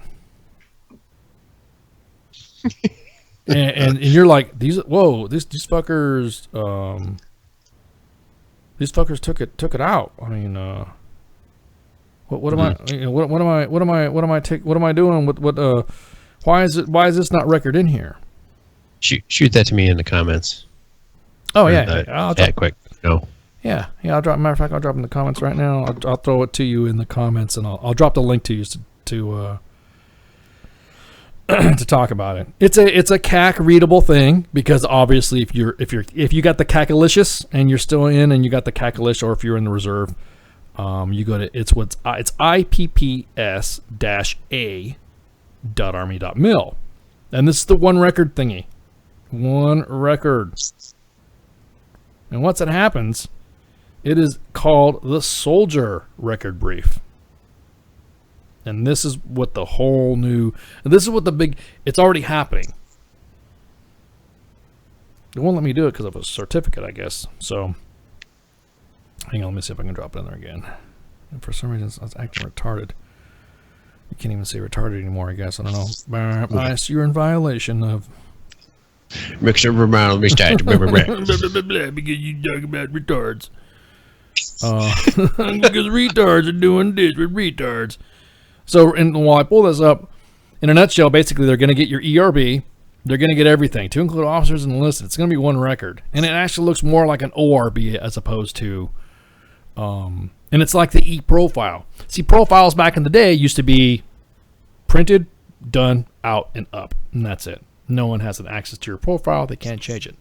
and you're like, these fuckers took it out. I mean, what am I doing with why is this not record in here? Shoot that to me in the comments. Oh yeah, I'll drop quick. No. Yeah. I'll drop. Matter of fact, I'll drop in the comments right now. I'll throw it to you in the comments, and I'll drop the link to you to to talk about it. It's a CAC readable thing, because obviously if you got the CACalicious and you're still in, and you got the CACalicious, or if you're in the reserve, you go to it's IPPS-A.Army.mil, and this is the one record thingy. One record. And once it happens, It is called the Soldier Record Brief. And this is what the whole new... And this is what the big... It's already happening. It won't let me do it because of a certificate, I guess. So, hang on, let me see if I can drop it in there again. And for some reason, it's acting retarded. You can't even say retarded anymore, I guess. I don't know. I see you're in violation of... Mixture of around mistake. Because you talk about retards. Because retards are doing this with retards. So, while I pull this up, in a nutshell, basically, they're going to get your ERB. They're going to get everything, to include officers and enlisted. It's going to be one record. And it actually looks more like an ORB as opposed to... and it's like the E-profile. See, profiles back in the day used to be printed, done, out, and up. And that's it. No one has an access to your profile. They can't change it.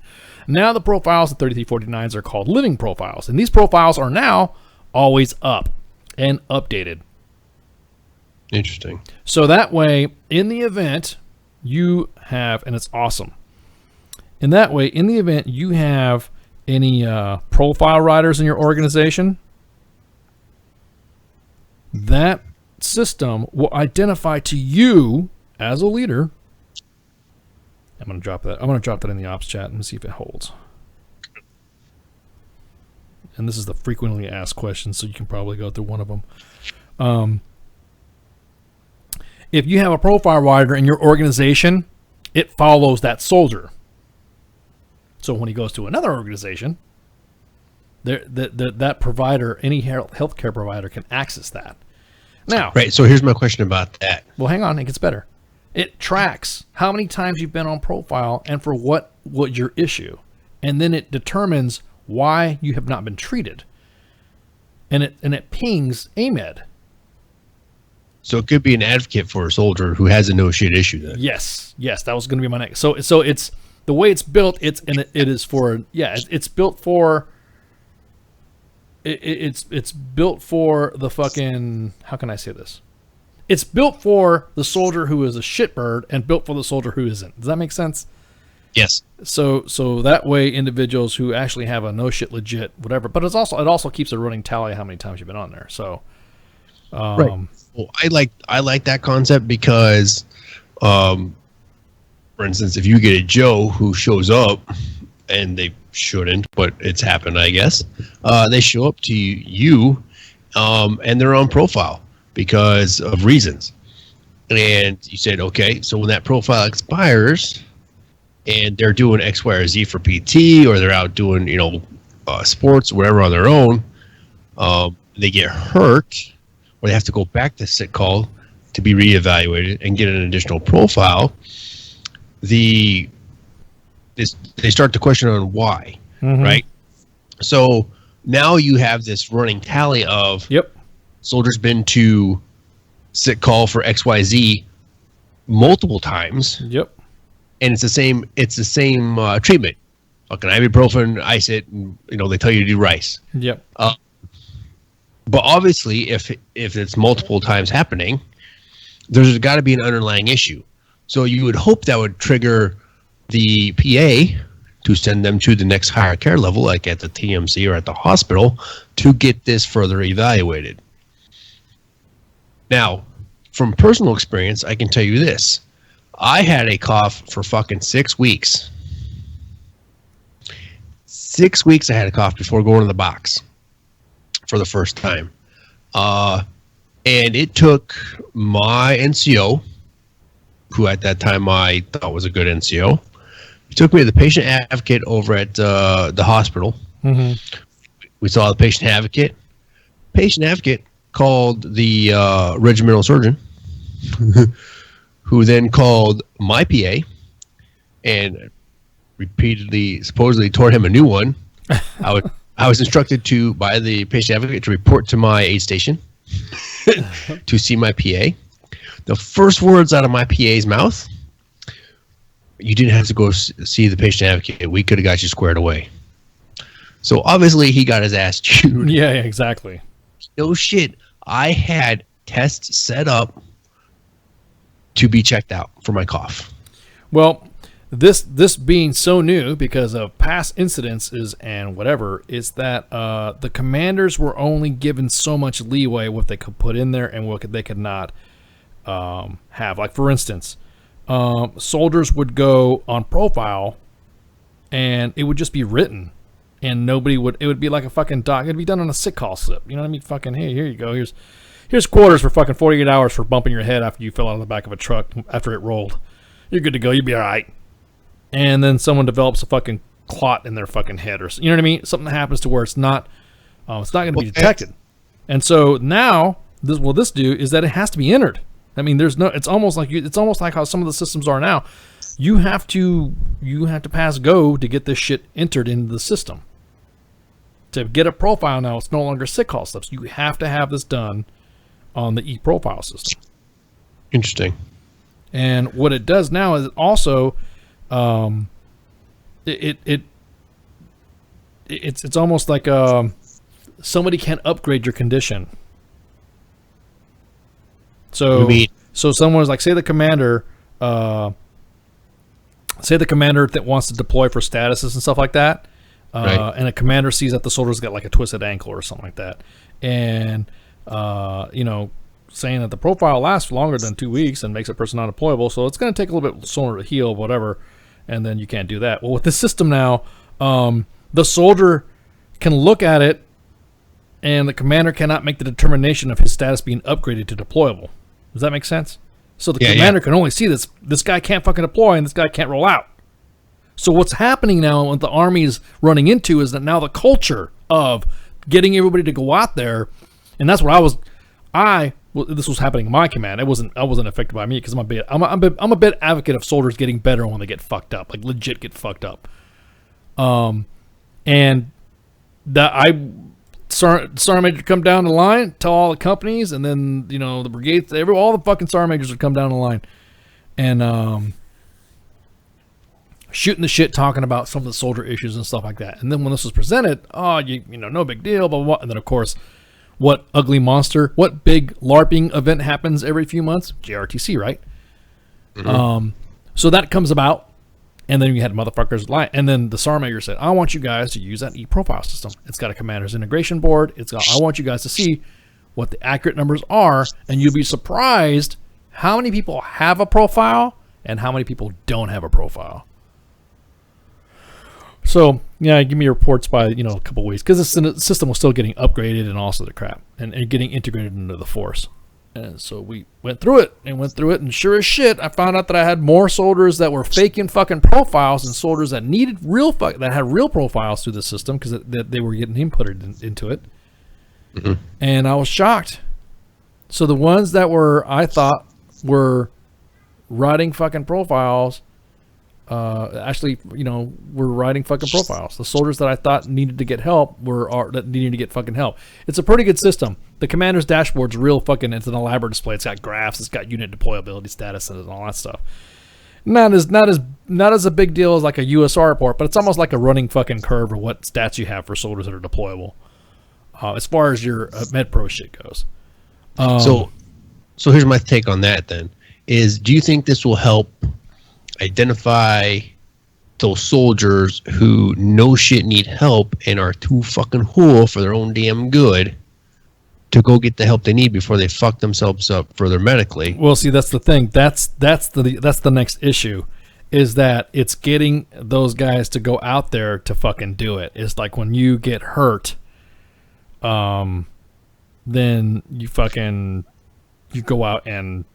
Now the profiles, the 3349s, are called living profiles. And these profiles are now always up and updated. Interesting. So that way, in the event you have, and it's awesome. In that way, in the event you have any profile writers in your organization, that system will identify to you as a leader. I'm going to drop that. I'm going to drop that in the ops chat and see if it holds. And this is the frequently asked questions, so you can probably go through one of them. If you have a profile writer in your organization, it follows that soldier. So when he goes to another organization, that provider, any healthcare provider, can access that. Now, right. So here's my question about that. Well, hang on. It gets better. It tracks how many times you've been on profile and for what your issue, and then it determines why you have not been treated, and it pings AMED. So it could be an advocate for a soldier who has a no shit issue then. Yes, that was going to be my next. So it's the way it's built. It's built for. It's built for the fucking. How can I say this? It's built for the soldier who is a shitbird and built for the soldier who isn't. Does that make sense? Yes. So that way, individuals who actually have a no shit legit whatever, but it also keeps a running tally of how many times you've been on there. So, right. Well, I like that concept because, for instance, if you get a Joe who shows up, and they shouldn't, but it's happened, I guess. They show up to you, and they're on profile because of reasons. And you said, okay, so when that profile expires and they're doing X, Y, or Z for PT, or they're out doing, sports, whatever on their own, they get hurt, or they have to go back to sick call to be reevaluated and get an additional profile, they start to question on why, right? So now you have this running tally of soldiers been to sick call for XYZ multiple times. Yep. And it's the same treatment. Fucking ibuprofen, ice it, and they tell you to do rice. Yep. But obviously if it's multiple times happening, there's got to be an underlying issue. So you would hope that would trigger the PA to send them to the next higher care level, like at the TMC or at the hospital, to get this further evaluated. Now, from personal experience, I can tell you this. I had a cough for fucking 6 weeks. 6 weeks I had a cough before going to the box for the first time. And it took my NCO, who at that time I thought was a good NCO, he took me to the patient advocate over at the hospital. We saw the patient advocate. Patient advocate called the regimental surgeon, who then called my PA and repeatedly, supposedly tore him a new one. I was instructed by the patient advocate to report to my aid station to see my PA. The first words out of my PA's mouth, you didn't have to go see the patient advocate. We could have got you squared away. So obviously he got his ass chewed. Yeah, exactly. No shit. I had tests set up to be checked out for my cough. Well, this being so new because of past incidences and whatever, is that the commanders were only given so much leeway what they could put in there and what they could not have. Like, for instance, soldiers would go on profile and it would just be written, and nobody would. It would be like a fucking doc. It'd be done on a sick call slip. You know what I mean? Fucking, hey, here you go. Here's quarters for fucking 48 hours for bumping your head after you fell out of the back of a truck after it rolled. You're good to go. You'll be all right. And then someone develops a fucking clot in their fucking head, or you know what I mean? Something that happens to where it's not going to be detected. And so now, this do is that it has to be entered. I mean, it's almost like how some of the systems are now. You have to pass go to get this shit entered into the system. To get a profile now, it's no longer sick call slips. You have to have this done on the e-profile system. Interesting. And what it does now is it also, it's almost like somebody can't upgrade your condition. So someone's like, say the commander that wants to deploy for statuses and stuff like that, right. And a commander sees that the soldier's got like a twisted ankle or something like that, and saying that the profile lasts longer than 2 weeks and makes a person not deployable, so it's going to take a little bit sooner to heal, whatever, and then you can't do that. Well, with this system now, the soldier can look at it, and the commander cannot make the determination of his status being upgraded to deployable. Does that make sense? So the commander can only see this guy can't fucking deploy and this guy can't roll out. So what's happening now, what the Army's running into, is that now the culture of getting everybody to go out there, and that's what this was happening in my command. I wasn't affected by me because I'm a bit advocate of soldiers getting better when they get fucked up, like legit get fucked up. And that sergeant major come down the line, tell all the companies, and then the brigades, all the fucking sergeant majors would come down the line, and shooting the shit, talking about some of the soldier issues and stuff like that. And then when this was presented, no big deal, blah blah blah. And then of course, what big LARPing event happens every few months? JRTC, right? Mm-hmm. So that comes about, and then you had motherfuckers lie. And then the sergeant major said, I want you guys to use that e-profile system. It's got a commander's integration board. I want you guys to see what the accurate numbers are, and you'll be surprised how many people have a profile and how many people don't have a profile. So, yeah, give me reports by, a couple of weeks, because the system was still getting upgraded and also the crap, and getting integrated into the force. And so we went through it, and sure as shit, I found out that I had more soldiers that were faking fucking profiles than soldiers that needed that had real profiles through the system, because they were getting inputted into it. Mm-hmm. And I was shocked. So the ones that I thought were writing fucking profiles, were writing fucking profiles. The soldiers that I thought needed to get help needed to get fucking help. It's a pretty good system. The commander's dashboard's real fucking. It's an elaborate display. It's got graphs. It's got unit deployability status and all that stuff. Not as a big deal as like a USR report, but it's almost like a running fucking curve of what stats you have for soldiers that are deployable. As far as your MedPro shit goes. So here's my take on that. Then do you think this will help identify those soldiers who no shit need help and are too fucking whole for their own damn good to go get the help they need before they fuck themselves up further medically? Well, see, that's the thing. That's the next issue, is that it's getting those guys to go out there to fucking do it. It's like when you get hurt, then you go out and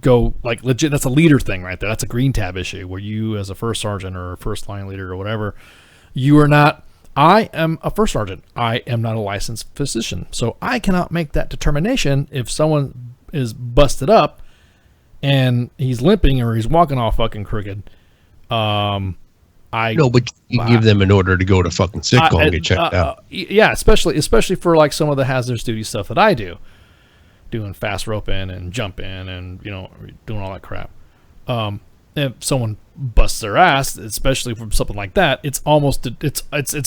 go like legit. That's a leader thing right there. That's a green tab issue where you, as a first sergeant or a first line leader or whatever, you are not. I am a first sergeant. I am not a licensed physician, so I cannot make that determination if someone is busted up and he's limping or he's walking all fucking crooked. But you give them an order to go to fucking sick call and get checked out. Yeah, especially for like some of the hazardous duty stuff that I do. Doing fast roping and jumping and doing all that crap. If someone busts their ass, especially from something like that, it's a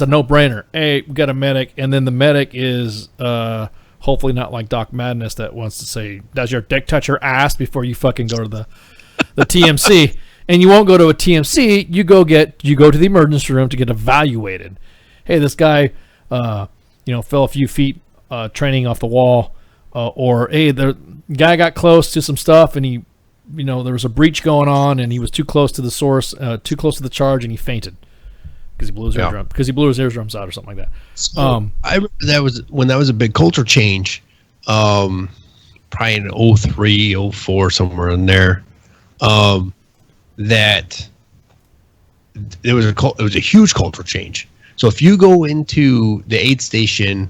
no-brainer. Hey, we got a medic, and then the medic is hopefully not like Doc Madness that wants to say, "Does your dick touch your ass?" before you fucking go to the TMC. And you won't go to a TMC. You go to the emergency room to get evaluated. Hey, this guy, fell a few feet training off the wall, or hey, the guy got close to some stuff and he, there was a breach going on and he was too close to the source, too close to the charge, and he fainted because he blew his eardrums out or something like that. So, I remember that was a big culture change, probably in 03, 04, somewhere in there. That it was a huge cultural change. So if you go into the aid station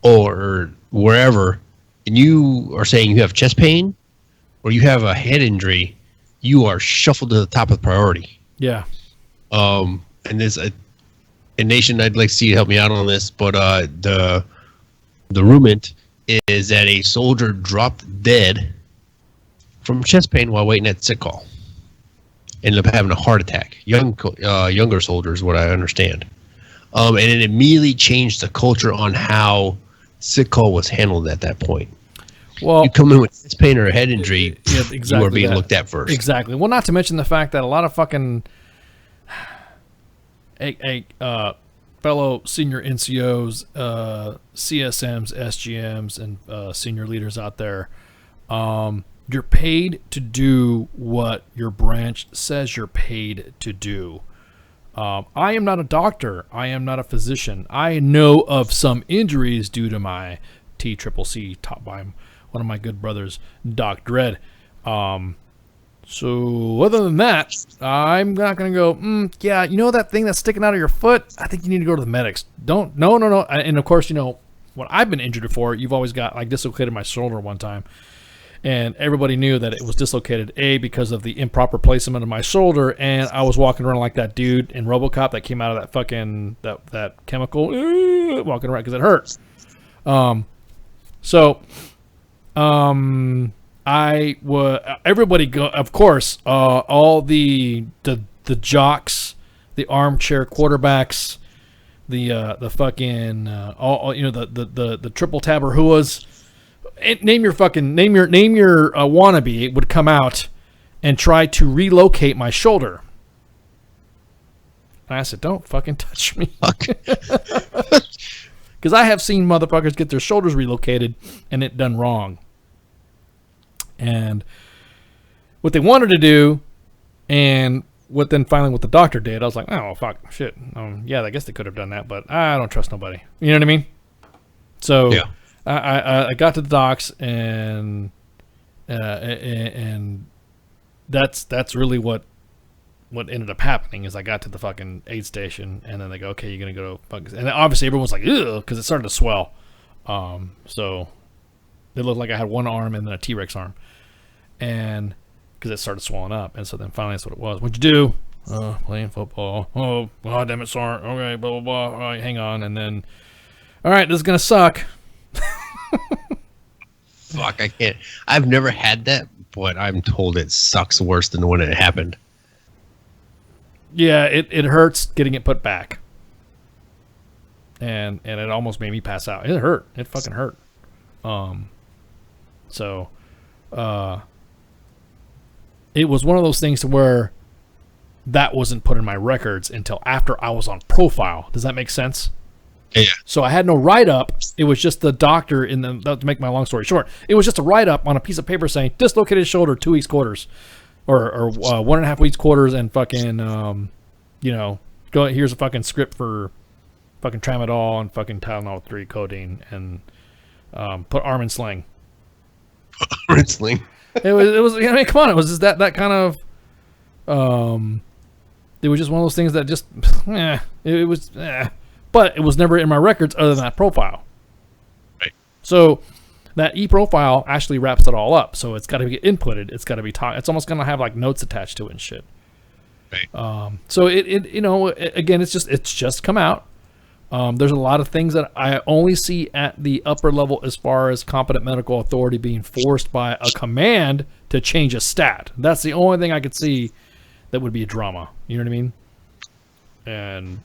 or wherever and you are saying you have chest pain or you have a head injury, you are shuffled to the top of the priority. Yeah. And there's a nation I'd like to see you help me out on this, but the rumor is that a soldier dropped dead from chest pain while waiting at sick call. Ended up having a heart attack. Younger soldiers, what I understand. And it immediately changed the culture on how sick call was handled at that point. Well, you come in with chest pain or a head injury, exactly you are being looked at first. Exactly. Well, not to mention the fact that a lot of fucking fellow senior NCOs, CSMs, SGMs, and senior leaders out there, you're paid to do what your branch says you're paid to do. I am not a doctor. I am not a physician. I know of some injuries due to my TCCC taught by one of my good brothers, Doc Dredd. So other than that, I'm not going to go, yeah, that thing that's sticking out of your foot? I think you need to go to the medics. No. And of course, what I've been injured for, you've always got, like, dislocated my shoulder one time. And everybody knew that it was dislocated, because of the improper placement of my shoulder, and I was walking around like that dude in RoboCop that came out of that fucking that chemical, walking around because it hurt. Everybody go, of course, all the jocks, the armchair quarterbacks, the fucking the triple tabber whoas. Name your wannabe would come out and try to relocate my shoulder. And I said, don't fucking touch me. Because I have seen motherfuckers get their shoulders relocated and it done wrong. And what they wanted to do, and what then finally what the doctor did, I was like, oh, fuck, shit. Yeah, I guess they could have done that, but I don't trust nobody. You know what I mean? So... yeah. I got to the docs and that's really what ended up happening is I got to the fucking aid station and then they go, okay, you're gonna go to, and obviously everyone's like, ugh, because it started to swell. So it looked like I had one arm and then a T-Rex arm, and because it started swelling up, and so then finally that's what it was. What'd you do? Playing football. Oh, god damn it, sorry. Okay, blah blah blah. All right, hang on, and then, all right, this is gonna suck. Fuck, I can't. I've never had that, but I'm told it sucks worse than when it happened. Yeah, it hurts getting it put back. And it almost made me pass out. It hurt. It fucking hurt. It was one of those things to where that wasn't put in my records until after I was on profile. Does that make sense? Yeah. So I had no write-up. It was just the doctor to make my long story short, it was just a write-up on a piece of paper saying dislocated shoulder, 2 weeks quarters, or 1.5 weeks quarters, and fucking, go here's a fucking script for fucking tramadol and fucking Tylenol 3 codeine and put arm and sling. Arm and sling. It was. I mean, come on. It was just that kind of. It was just one of those things that just. It was. But it was never in my records other than that profile. Right. So that e-profile actually wraps it all up. So it's got to be inputted. It's got to be taught. It's almost going to have like notes attached to it and shit. Right. So again, it's just come out. There's a lot of things that I only see at the upper level as far as competent medical authority being forced by a command to change a stat. That's the only thing I could see that would be a drama. You know what I mean? And,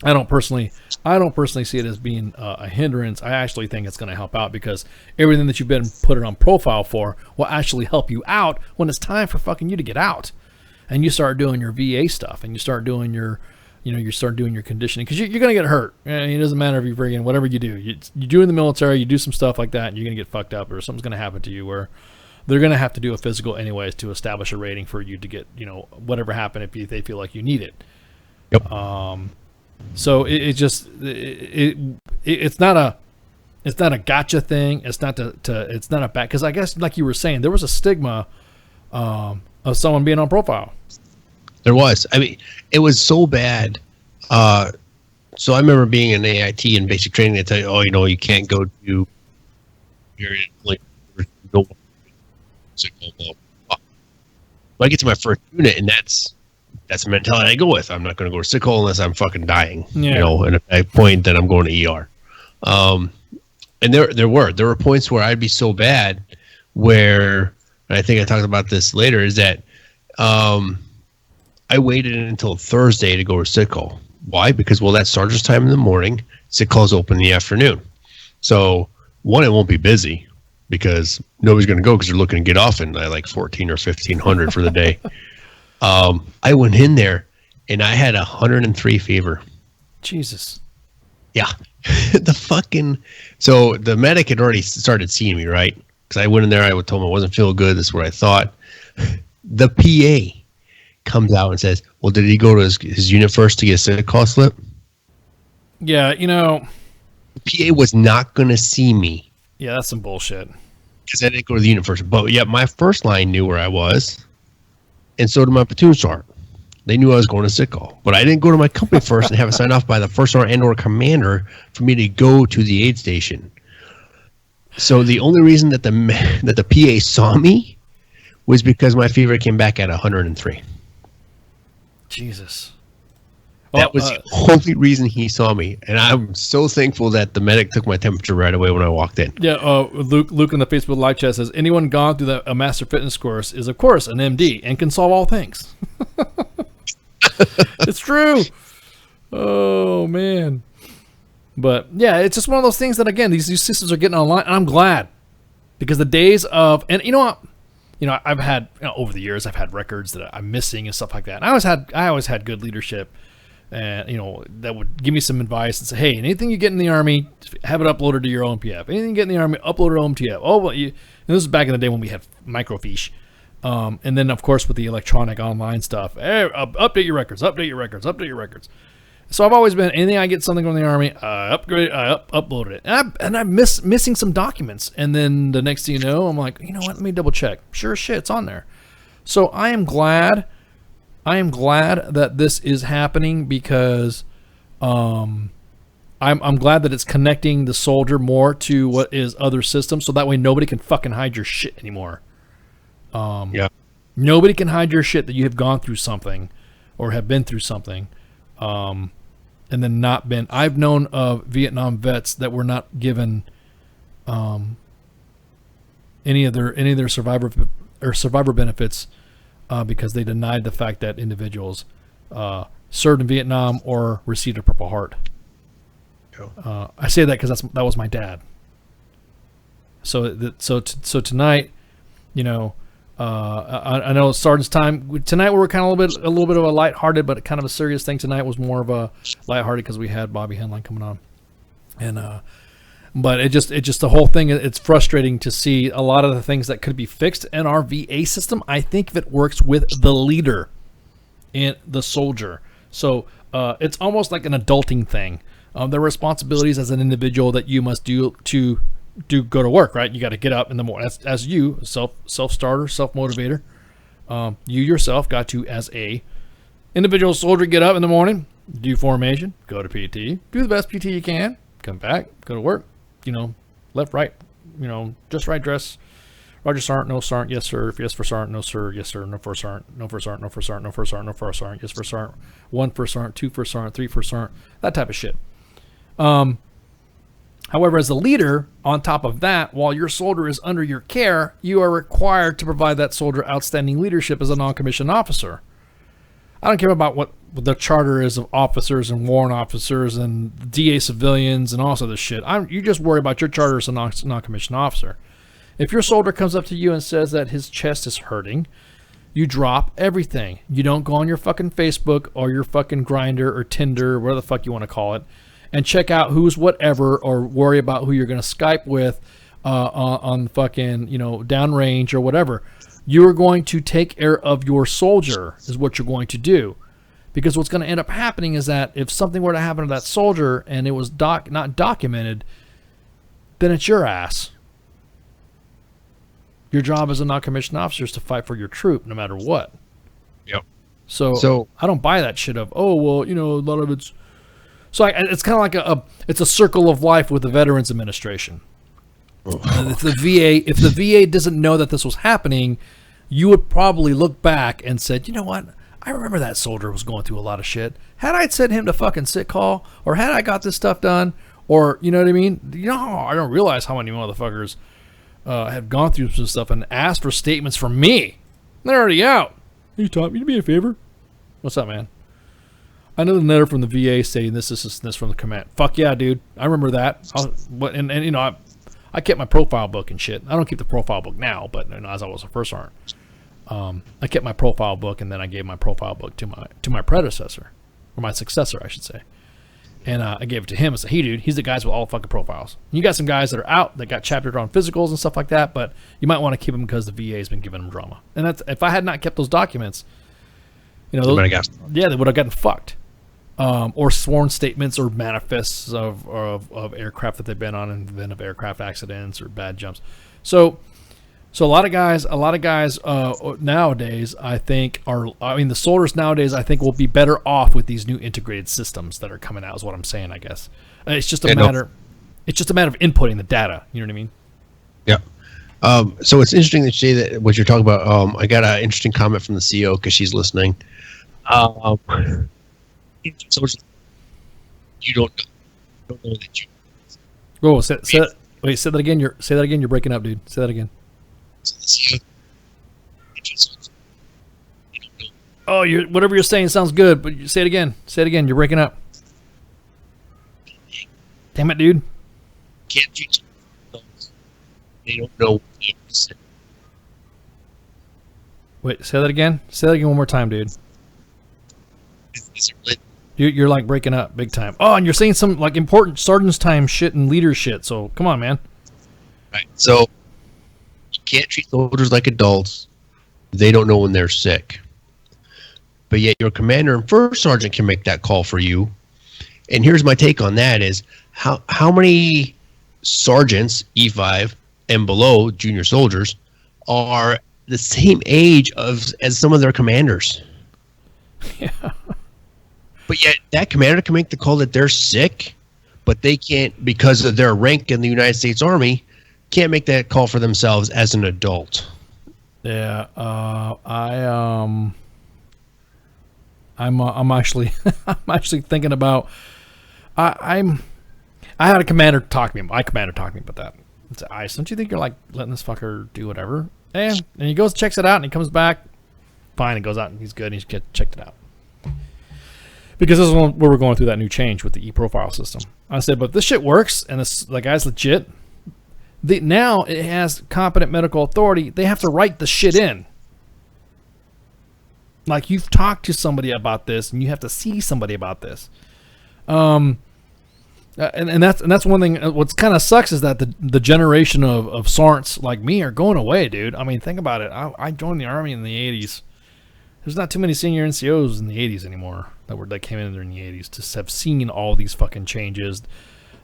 I don't personally see it as being a hindrance. I actually think it's going to help out because everything that you've been put it on profile for will actually help you out when it's time for fucking you to get out, and you start doing your VA stuff and you start doing your, you start doing your conditioning because you're going to get hurt. It doesn't matter if you're friggin' whatever you do. You do in the military, you do some stuff like that, and you're going to get fucked up or something's going to happen to you where they're going to have to do a physical anyways to establish a rating for you to get, whatever happened if they feel like you need it. Yep. So it's not a gotcha thing. It's not it's not a bad, because I guess like you were saying, there was a stigma of someone being on profile. There was. I mean, it was so bad. So I remember being in AIT and basic training. They tell you, you can't go to your I get to my first unit, and that's the mentality I go with. I'm not going to go to sick hole unless I'm fucking dying. Yeah. And at that point, then I'm going to ER. And there were points where I'd be so bad where, and I think I talked about this later, is that I waited until Thursday to go to sick hole. Why? Because that's sergeant's time in the morning. Sick hall's open in the afternoon. So one, it won't be busy because nobody's going to go because they're looking to get off in like 14 or 1500 for the day. I went in there and I had 103 fever. Jesus. Yeah. So the medic had already started seeing me, right? Because I went in there, I told him I wasn't feeling good. This is what I thought. The PA comes out and says, well, did he go to his unit first to get a sick call slip? Yeah, The PA was not going to see me. Yeah, that's some bullshit. Because I didn't go to the unit first. But yeah, my first line knew where I was. And so did my platoon sergeant. They knew I was going to sick call. But I didn't go to my company first and have it signed off by the first sergeant and or commander for me to go to the aid station. So the only reason that the PA saw me was because my fever came back at 103. Jesus. That was the only reason he saw me. And I'm so thankful that the medic took my temperature right away when I walked in. Yeah, Luke in the Facebook live chat says, anyone gone through a master fitness course is, of course, an MD and can solve all things. It's true. Oh, man. But, yeah, it's just one of those things that, again, these systems are getting online, and I'm glad. Because the days of, and you know what? I've had, over the years, I've had records that I'm missing and stuff like that. And I always had good leadership. And, that would give me some advice and say, hey, anything you get in the Army, have it uploaded to your OMPF. Anything you get in the Army, upload it to OMPF. Oh, well, and this is back in the day when we had microfiche. And then, of course, with the electronic online stuff, update your records. So I've always been, anything I get something from the Army, uploaded it. And I'm missing some documents. And then the next thing you know, I'm like, you know what, let me double check. Sure as shit, it's on there. So I am glad that this is happening because I'm glad that it's connecting the soldier more to what is other systems, so that way nobody can fucking hide your shit anymore. Yeah. Nobody can hide your shit that you have gone through something or have been through something and then not been. I've known of Vietnam vets that were not given any of their survivor benefits because they denied the fact that individuals served in Vietnam or received a Purple Heart. I say that because that was my dad. So tonight, I know Sergeant's time tonight. We were kind of a little bit of a lighthearted, but kind of a serious thing. Tonight was more of a lighthearted because we had Bobby Henline coming on, and but it just the whole thing. It's frustrating to see a lot of the things that could be fixed in our VA system. I think if it works with the leader and the soldier, so it's almost like an adulting thing. There are responsibilities as an individual that you must do to go to work, right? You got to get up in the morning. As you, self-starter, self-motivator. You yourself got to, as a individual soldier, get up in the morning, do formation, go to PT, do the best PT you can, come back, go to work, left, right, just right dress. Roger, Sergeant, no, Sergeant, yes, sir. Yes for Sergeant, no, sir, yes, sir. No for Sergeant, no for Sergeant, no for Sergeant, no for Sergeant, no for Sergeant, yes for Sergeant. 1 for Sergeant, 2 for Sergeant, 3 for Sergeant, that type of shit. However, as a leader, on top of that, while your soldier is under your care, you are required to provide that soldier outstanding leadership as a non-commissioned officer. I don't care about what the charter is of officers and warrant officers and DA civilians and all sorts of shit. You just worry about your charter as a non-commissioned officer. If your soldier comes up to you and says that his chest is hurting, you drop everything. You don't go on your fucking Facebook or your fucking Grindr or Tinder, whatever the fuck you want to call it, and check out who's whatever, or worry about who you're going to Skype with on fucking, downrange or whatever. You're going to take care of your soldier is what you're going to do. Because what's going to end up happening is that if something were to happen to that soldier and it was not documented, then it's your ass. Your job as a non-commissioned officer is to fight for your troop no matter what. Yep. So I don't buy that shit of, oh, well, a lot of it's... So it's kind of like it's a circle of life with the Veterans Administration. If the VA doesn't know that this was happening, you would probably look back and said, you know what? I remember that soldier was going through a lot of shit. Had I sent him to fucking sick call, or had I got this stuff done, or you know what I mean? I don't realize how many motherfuckers have gone through some stuff and asked for statements from me. They're already out. Hey, Tom, you do me a favor? What's up, man? I know the letter from the VA saying this from the command. Fuck yeah, dude. I remember that. I kept my profile book and shit. I don't keep the profile book now, but as I was a first sergeant, I kept my profile book, and then I gave my profile book to my predecessor, or my successor, I should say. And I gave it to him. I said, hey, dude, he's the guys with all the fucking profiles. You got some guys that are out that got chaptered on physicals and stuff like that, but you might want to keep them because the VA has been giving them drama. And that's, if I had not kept those documents, they would have gotten fucked. Or sworn statements or manifests of aircraft that they've been on in the event of aircraft accidents or bad jumps. So a lot of guys nowadays, the soldiers nowadays, I think, will be better off with these new integrated systems that are coming out, is what I'm saying, I guess. It's just a matter of inputting the data. You know what I mean? Yeah. So it's interesting that you say that what you're talking about. I got an interesting comment from the CO because she's listening. So you don't know that you. Oh, say that again. Say that again. You're breaking up, dude. Say that again. Oh, whatever you're saying sounds good, but say it again. Say it again. You're breaking up. Damn it, dude. Can't you? They don't know. Wait, say that again. Say that again one more time, dude. You're like breaking up big time. Oh, and you're saying some like important sergeant's time shit and leader shit. So come on, man. Right. So you can't treat soldiers like adults. They don't know when they're sick. But yet your commander and first sergeant can make that call for you. And here's my take on that is how many sergeants, E5 and below, junior soldiers, are the same age as some of their commanders. Yeah. But yet that commander can make the call that they're sick, but they can't, because of their rank in the United States Army, can't make that call for themselves as an adult. Yeah, I'm actually thinking about. I had a commander talk to me. My commander talked to me about that. It's Ice. Don't you think you're like letting this fucker do whatever? And he goes, checks it out, and he comes back. Fine, and goes out, and he's good. And he's checked it out. Because this is where we're going through that new change with the e-profile system. I said, but if this shit works and the guy's legit, now it has competent medical authority. They have to write the shit in. Like, you've talked to somebody about this, and you have to see somebody about this. And that's one thing. What's kind of sucks is that the generation of sergeants like me are going away, dude. I mean, think about it. I joined the Army in the 80s. There's not too many senior NCOs in the 80s anymore that came in there in the 80s to have seen all these fucking changes,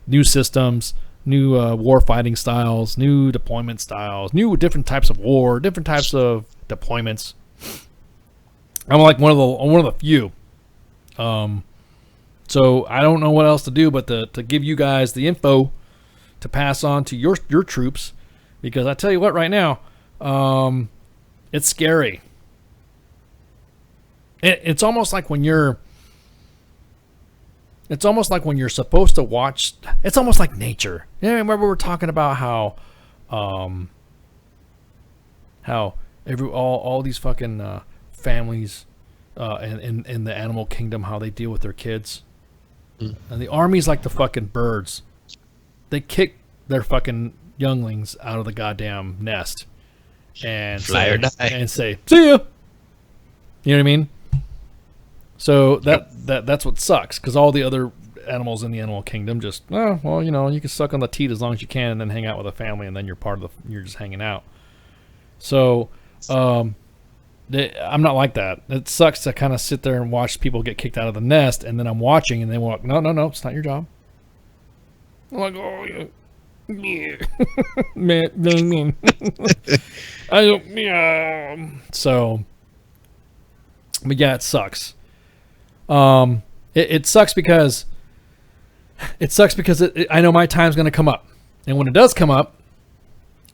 new systems, new war fighting styles, new deployment styles, new different types of war, different types of deployments. I'm like one of the few. So I don't know what else to do but to give you guys the info to pass on to your troops, because I tell you what, right now, it's scary. It's almost like when you're supposed to watch. It's almost like nature. Yeah, remember we were talking about how all these fucking families in the animal kingdom, how they deal with their kids. And the Army's like the fucking birds. They kick their fucking younglings out of the goddamn nest and say, see ya. You know what I mean? So that's what sucks, because all the other animals in the animal kingdom just, oh, well, you know, you can suck on the teat as long as you can and then hang out with a family, and then you're just hanging out. So I'm not like that. It sucks to kind of sit there and watch people get kicked out of the nest, and then I'm watching and they walk, no, it's not your job. I'm like, oh, yeah. Man. I don't, yeah. So, but yeah, it sucks. It sucks because I know my time's going to come up, and when it does come up,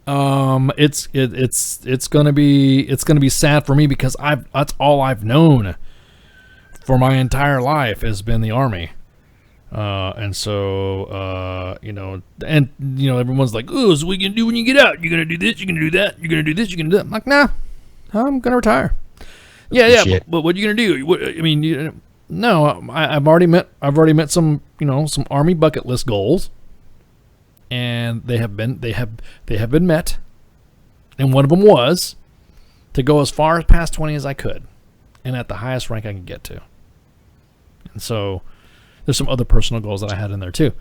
it's gonna be sad for me, because that's all I've known for my entire life has been the Army, and so everyone's like, oh, so what you gonna do when you get out? You're gonna do this, you're gonna do that, you're gonna do this, you're gonna do that. I'm like, nah, I'm gonna retire. Yeah, but what are you gonna do? No, I've already met some Army bucket list goals. And they have been met, and one of them was to go as far past 20 as I could, and at the highest rank I could get to. And so there's some other personal goals that I had in there too,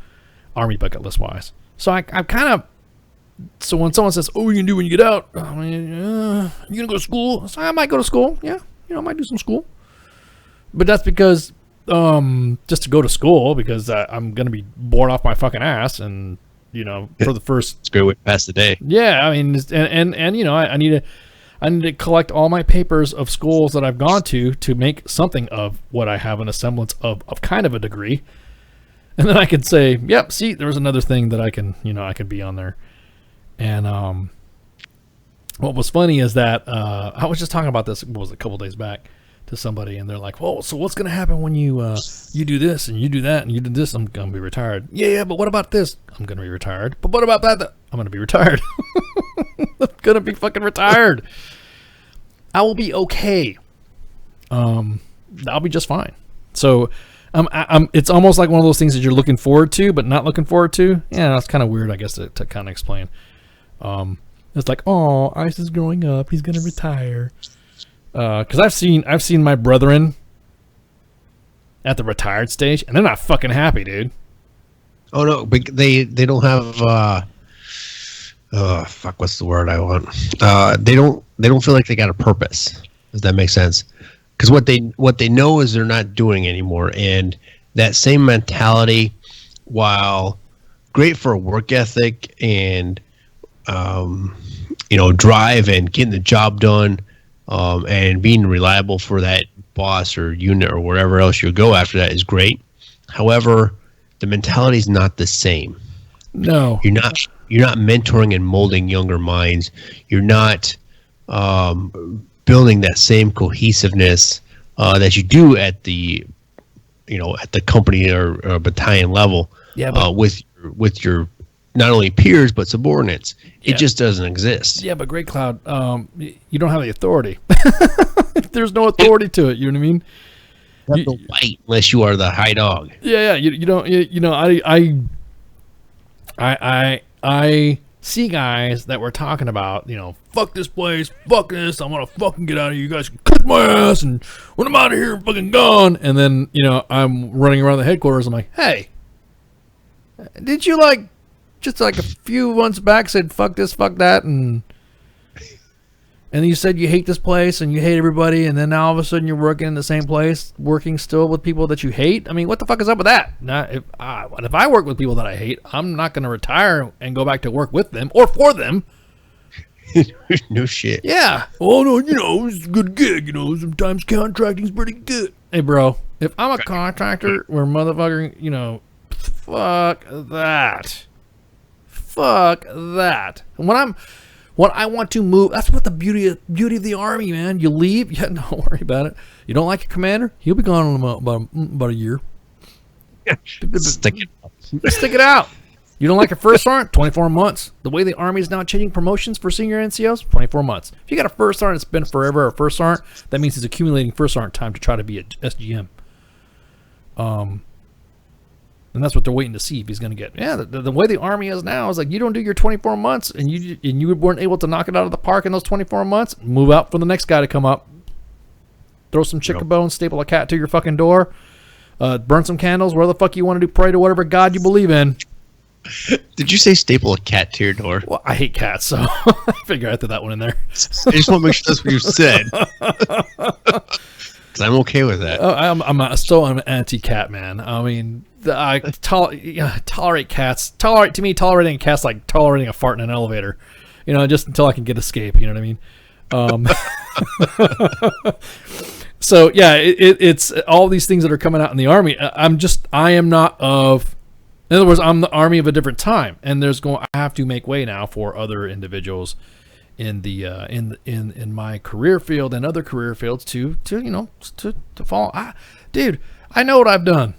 Army bucket list wise. So I kind of, so when someone says, "Oh, what are you gonna do when you get out?" You gonna go to school? So I might go to school. Yeah, I might do some school, but that's because just to go to school, because I'm gonna be bored off my fucking ass, and for the first, it's a great way to pass the day. Yeah, I mean, and I need to collect all my papers of schools that I've gone to make something of what I have in a semblance of kind of a degree, and then I can say, yep, see, there's another thing that I can be on there. And what was funny is that I was just talking about this, what was it, a couple days back, to somebody, and they're like, "Well, so what's gonna happen when you do this and you do that and you do this?" I'm gonna be retired. Yeah, but what about this? I'm gonna be retired. But what about that? I'm gonna be retired. I'm gonna be fucking retired. I will be okay. I'll be just fine. So, it's almost like one of those things that you're looking forward to, but not looking forward to. Yeah, that's kind of weird, I guess, to kind of explain. It's like, oh, Ice is growing up. He's gonna retire. Because I've seen my brethren at the retired stage, and they're not fucking happy, dude. Oh no, but they don't have fuck, what's the word I want? They don't feel like they got a purpose. Does that make sense? Because what they know is they're not doing anymore, and that same mentality, while great for a work ethic and drive and getting the job done. And being reliable for that boss or unit or wherever else you go after that is great. However, the mentality is not the same. No, you're not mentoring and molding younger minds. You're not building that same cohesiveness that you do at the company or battalion level. Yeah, with your not only peers but subordinates. It just doesn't exist. Yeah, but Great Cloud, you don't have the authority. There's no authority to it. You know what I mean? You have to fight unless you are the high dog. Yeah. You don't. I see guys that were talking about, fuck this place, fuck this, I want to fucking get out of here. You guys can kick my ass, and when I'm out of here, I'm fucking gone. And then I'm running around the headquarters. I'm like, hey, did you just like a few months back said fuck this, fuck that, and you said you hate this place and you hate everybody, and then now all of a sudden you're working in the same place, working still with people that you hate? I mean, what the fuck is up with that? Now, if I work with people that I hate, I'm not going to retire and go back to work with them or for them. No shit. Yeah. Oh no, it's a good gig. Sometimes contracting's pretty good. Hey, bro, if I'm a contractor, where motherfucker, fuck that. Fuck that. When I want to move, that's what the beauty of the Army, man. You leave, don't worry about it. You don't like your commander, he'll be gone in about a year. Stick it out. Stick it out. You don't like a first sergeant? 24 months. The way the Army is now changing promotions for senior NCOs, 24 months. If you got a first sergeant that's been forever a first sergeant, that means he's accumulating first sergeant time to try to be a SGM. And that's what they're waiting to see if he's going to get. Yeah, the way the Army is now is like you don't do your 24 months and you weren't able to knock it out of the park in those 24 months, move out for the next guy to come up. Throw some chicken bones, staple a cat to your fucking door, burn some candles, where the fuck you want to do, pray to whatever God you believe in. Did you say staple a cat to your door? Well, I hate cats, so I figure I threw that one in there. I just want to make sure that's what you said. Because I'm okay with that. I'm still an anti-cat man. I mean, I tolerate cats. Tolerating a cat's like tolerating a fart in an elevator. You know, just until I can get escape. You know what I mean? So yeah, it's all these things that are coming out in the Army. I am not of. In other words, I'm the Army of a different time, and I have to make way now for other individuals in the in my career field and other career fields to follow. Dude, I know what I've done.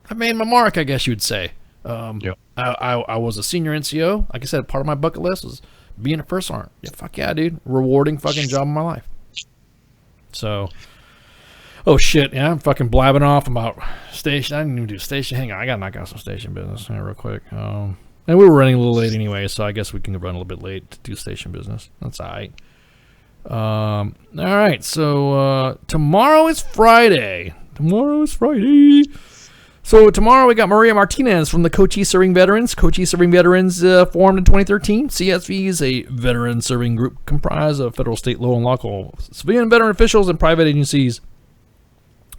I made my mark, I guess you'd say. I was a senior NCO. Like I said, part of my bucket list was being a first sergeant. Yeah, fuck yeah, dude. Rewarding fucking job of my life. So, oh shit, yeah, I'm fucking blabbing off about station. I didn't even do station. Hang on, I gotta knock out some station business real quick. And we were running a little late anyway, so I guess we can run a little bit late to do station business. That's all right. All right, so tomorrow is Friday. So tomorrow we got Maria Martinez from the Cochise Serving Veterans. Cochise Serving Veterans formed in 2013. CSV is a veteran serving group comprised of federal, state, local, and local civilian veteran officials and private agencies.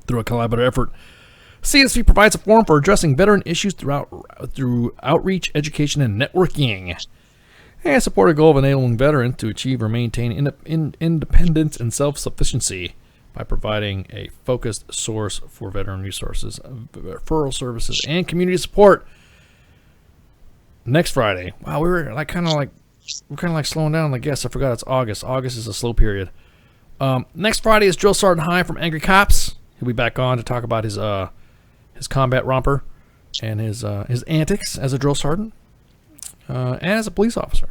Through a collaborative effort, CSV provides a forum for addressing veteran issues through outreach, education, and networking. And support a goal of enabling veterans to achieve or maintain independence and self-sufficiency by providing a focused source for veteran resources, referral services, and community support. Next Friday. Wow, we're kind of like slowing down. I guess I forgot it's August. August is a slow period. Next Friday is Drill Sergeant High from Angry Cops. He'll be back on to talk about his combat romper and his antics as a drill sergeant and as a police officer.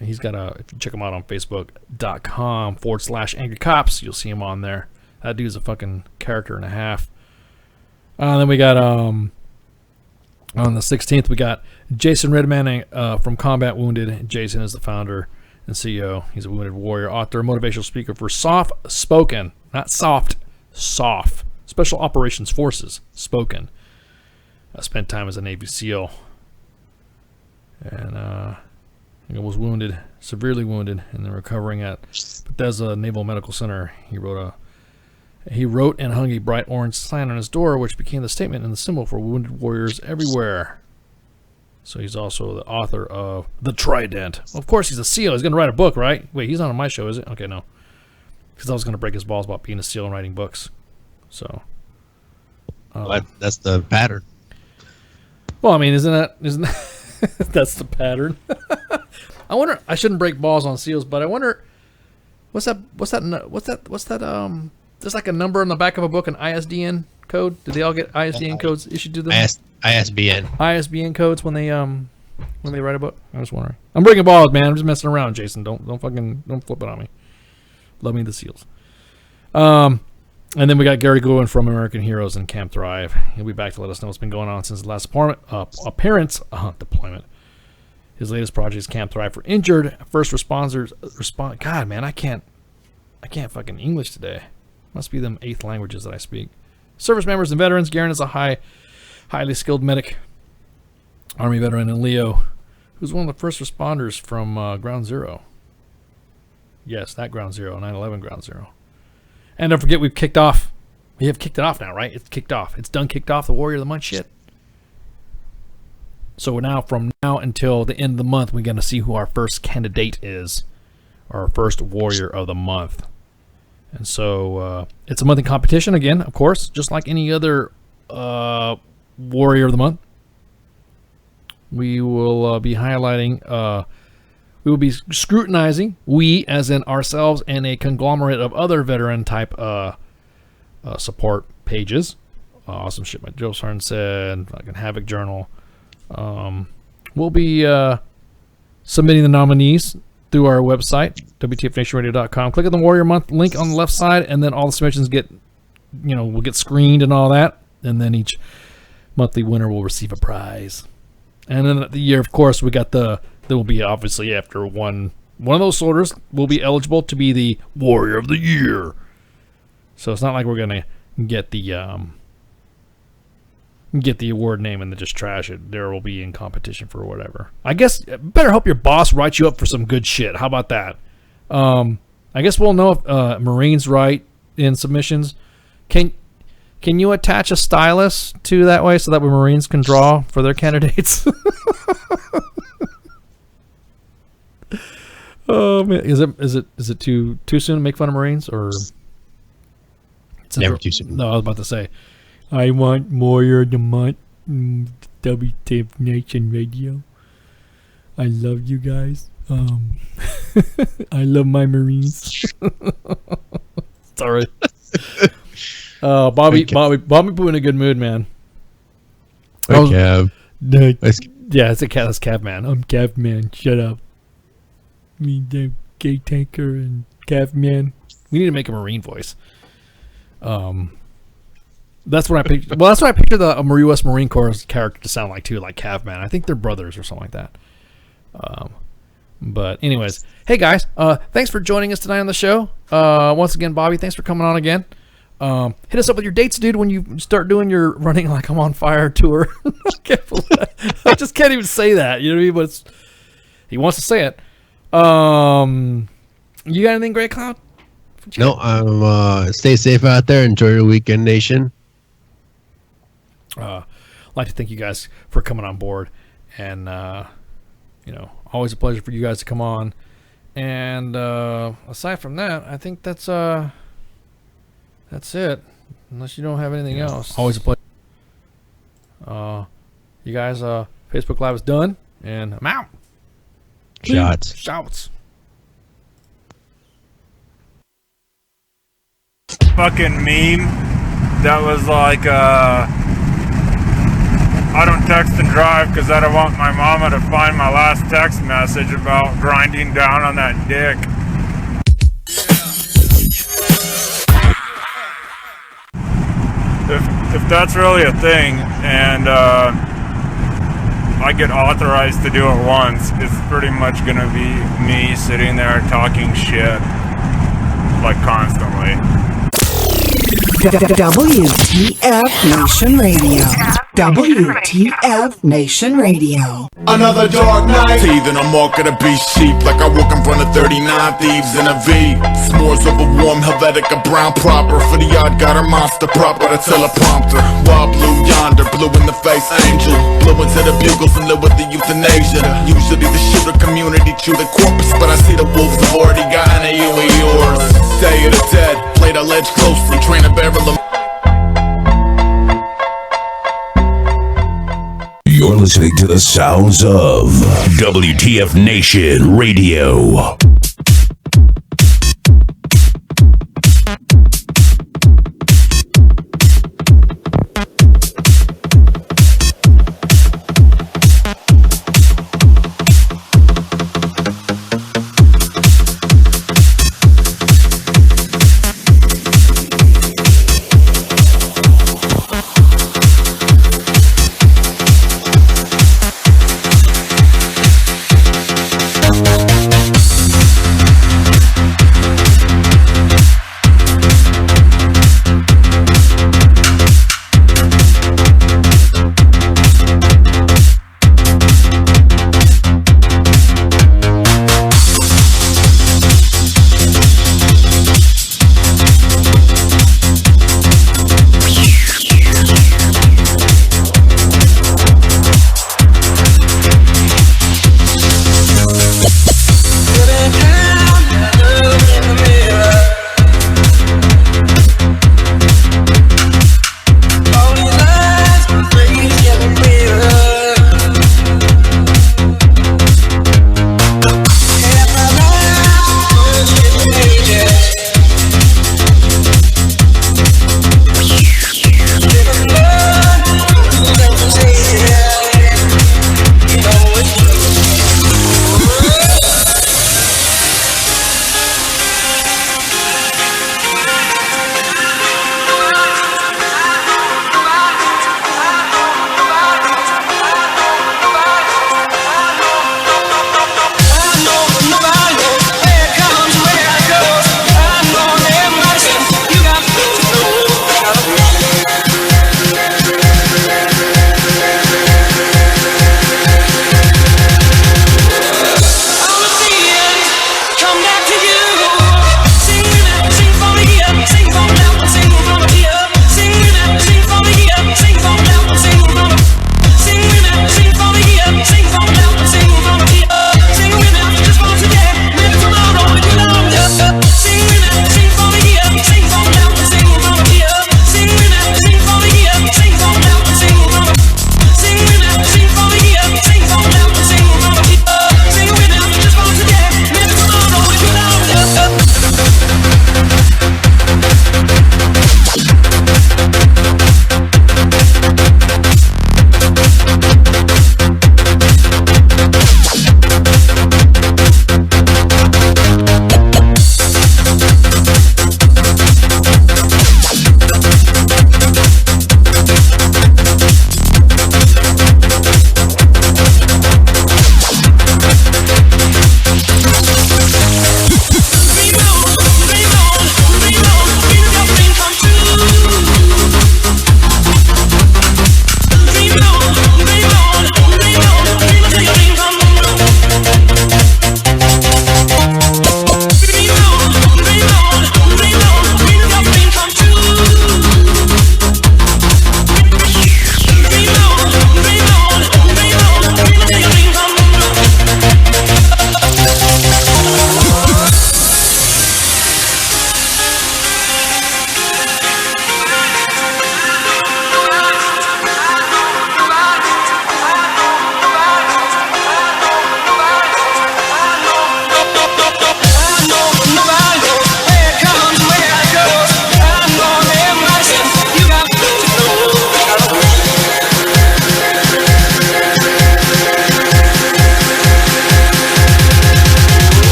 He's got if you check him out on Facebook.com/Angry Cops, you'll see him on there. That dude's a fucking character and a half. Then we got on the 16th we got Jason Redman from Combat Wounded. Jason is the founder and CEO. He's a wounded warrior, author, motivational speaker for Soft Spoken, not soft, SOF, Special Operations Forces, Spoken. Spent time as a Navy SEAL. And he was wounded, severely wounded, and then recovering at Bethesda Naval Medical Center. He wrote and hung a bright orange sign on his door, which became the statement and the symbol for wounded warriors everywhere. So he's also the author of The Trident. Well, of course, he's a SEAL. He's going to write a book, right? Wait, he's not on my show, is it? Okay, no. Because I was going to break his balls about being a SEAL and writing books. So. That's the pattern. Well, I mean, isn't that that's the pattern? I wonder. I shouldn't break balls on SEALs, but I wonder what's that? There's like a number on the back of a book, an ISDN code. Did they all get ISDN codes issued to them? ISBN codes when they write a book. I was wondering. I'm breaking balls, man. I'm just messing around, Jason. Don't flip it on me. Love me the SEALs. And then we got Gary Goodwin from American Heroes and Camp Thrive. He'll be back to let us know what's been going on since the last appearance deployment. His latest project is Camp Thrive for injured first responders. God, man, I can't fucking English today. Must be them 8th languages that I speak. Service members and veterans. Garen is a highly skilled medic, Army veteran, and Leo, who's one of the first responders from Ground Zero. Yes, that Ground Zero, 9/11 Ground Zero. And don't forget, we have kicked it off now, right? It's kicked off. It's done kicked off the Warrior of the Month shit. So now, from now until the end of the month, we're going to see who our first candidate is, our first Warrior of the Month. And so it's a monthly competition again, of course, just like any other Warrior of the Month. We will be highlighting, we will be scrutinizing, we as in ourselves and a conglomerate of other veteran type support pages. Awesome shit, my Joe Sarn said, fucking Havoc Journal, We'll be submitting the nominees through our website, WTFNationRadio.com. Click on the Warrior Month link on the left side, and then all the submissions will get screened and all that, and then each monthly winner will receive a prize. And then at the year, of course, there will be obviously after one of those soldiers will be eligible to be the Warrior of the Year. So it's not like we're gonna get the award name and then just trash it. There will be in competition for whatever. I guess better hope your boss writes you up for some good shit. How about that? I guess we'll know if Marines write in submissions. Can you attach a stylus to that way so that when Marines can draw for their candidates? Oh man, is it too soon to make fun of Marines, or it's never too soon? No, I was about to say, I want Warrior of the Month, WTF Nation Radio. I love you guys. I love my Marines. Sorry. Bobby put in a good mood, man. Cav. Yeah, it's that's Cav Man. I'm Cav Man. Shut up. Me, the gay tanker and Cav Man. We need to make a Marine voice. That's what I picture. Well, that's what I picture the U.S. Marine Corps character to sound like too, like Cav Man. I think they're brothers or something like that. But anyways, hey guys, thanks for joining us tonight on the show. Once again, Bobby, thanks for coming on again. Hit us up with your dates, dude, when you start doing your Running Like I'm on Fire tour. I just can't even say that, you know what I mean? But he wants to say it. You got anything, Grey Cloud? No, I'm stay safe out there. Enjoy your weekend, nation. I'd like to thank you guys for coming on board, and always a pleasure for you guys to come on. And aside from that, I think that's it. Unless you don't have anything else. Always a pleasure. You guys, Facebook Live is done, and I'm out. Shouts. Fucking meme that was like, I don't text and drive because I don't want my mama to find my last text message about grinding down on that dick. If that's really a thing, and I get authorized to do it once, it's pretty much gonna be me sitting there talking shit, like constantly. WTF Nation Radio. WTF Nation Radio. Another dark night. Teething, I'm walking a beast sheep like I walk in front of 39 thieves in a V. S'mores of a warm Helvetica brown proper for the odd got a monster proper, the teleprompter. Wild blue yonder, blue in the face angel. Blew into the bugles and live with the euthanasia. Usually the shooter community chew the corpus, but I see the wolves have already gotten a you and yours. Day of the dead, play the ledge closely, train a barrel of. You're listening to the sounds of WTF Nation Radio.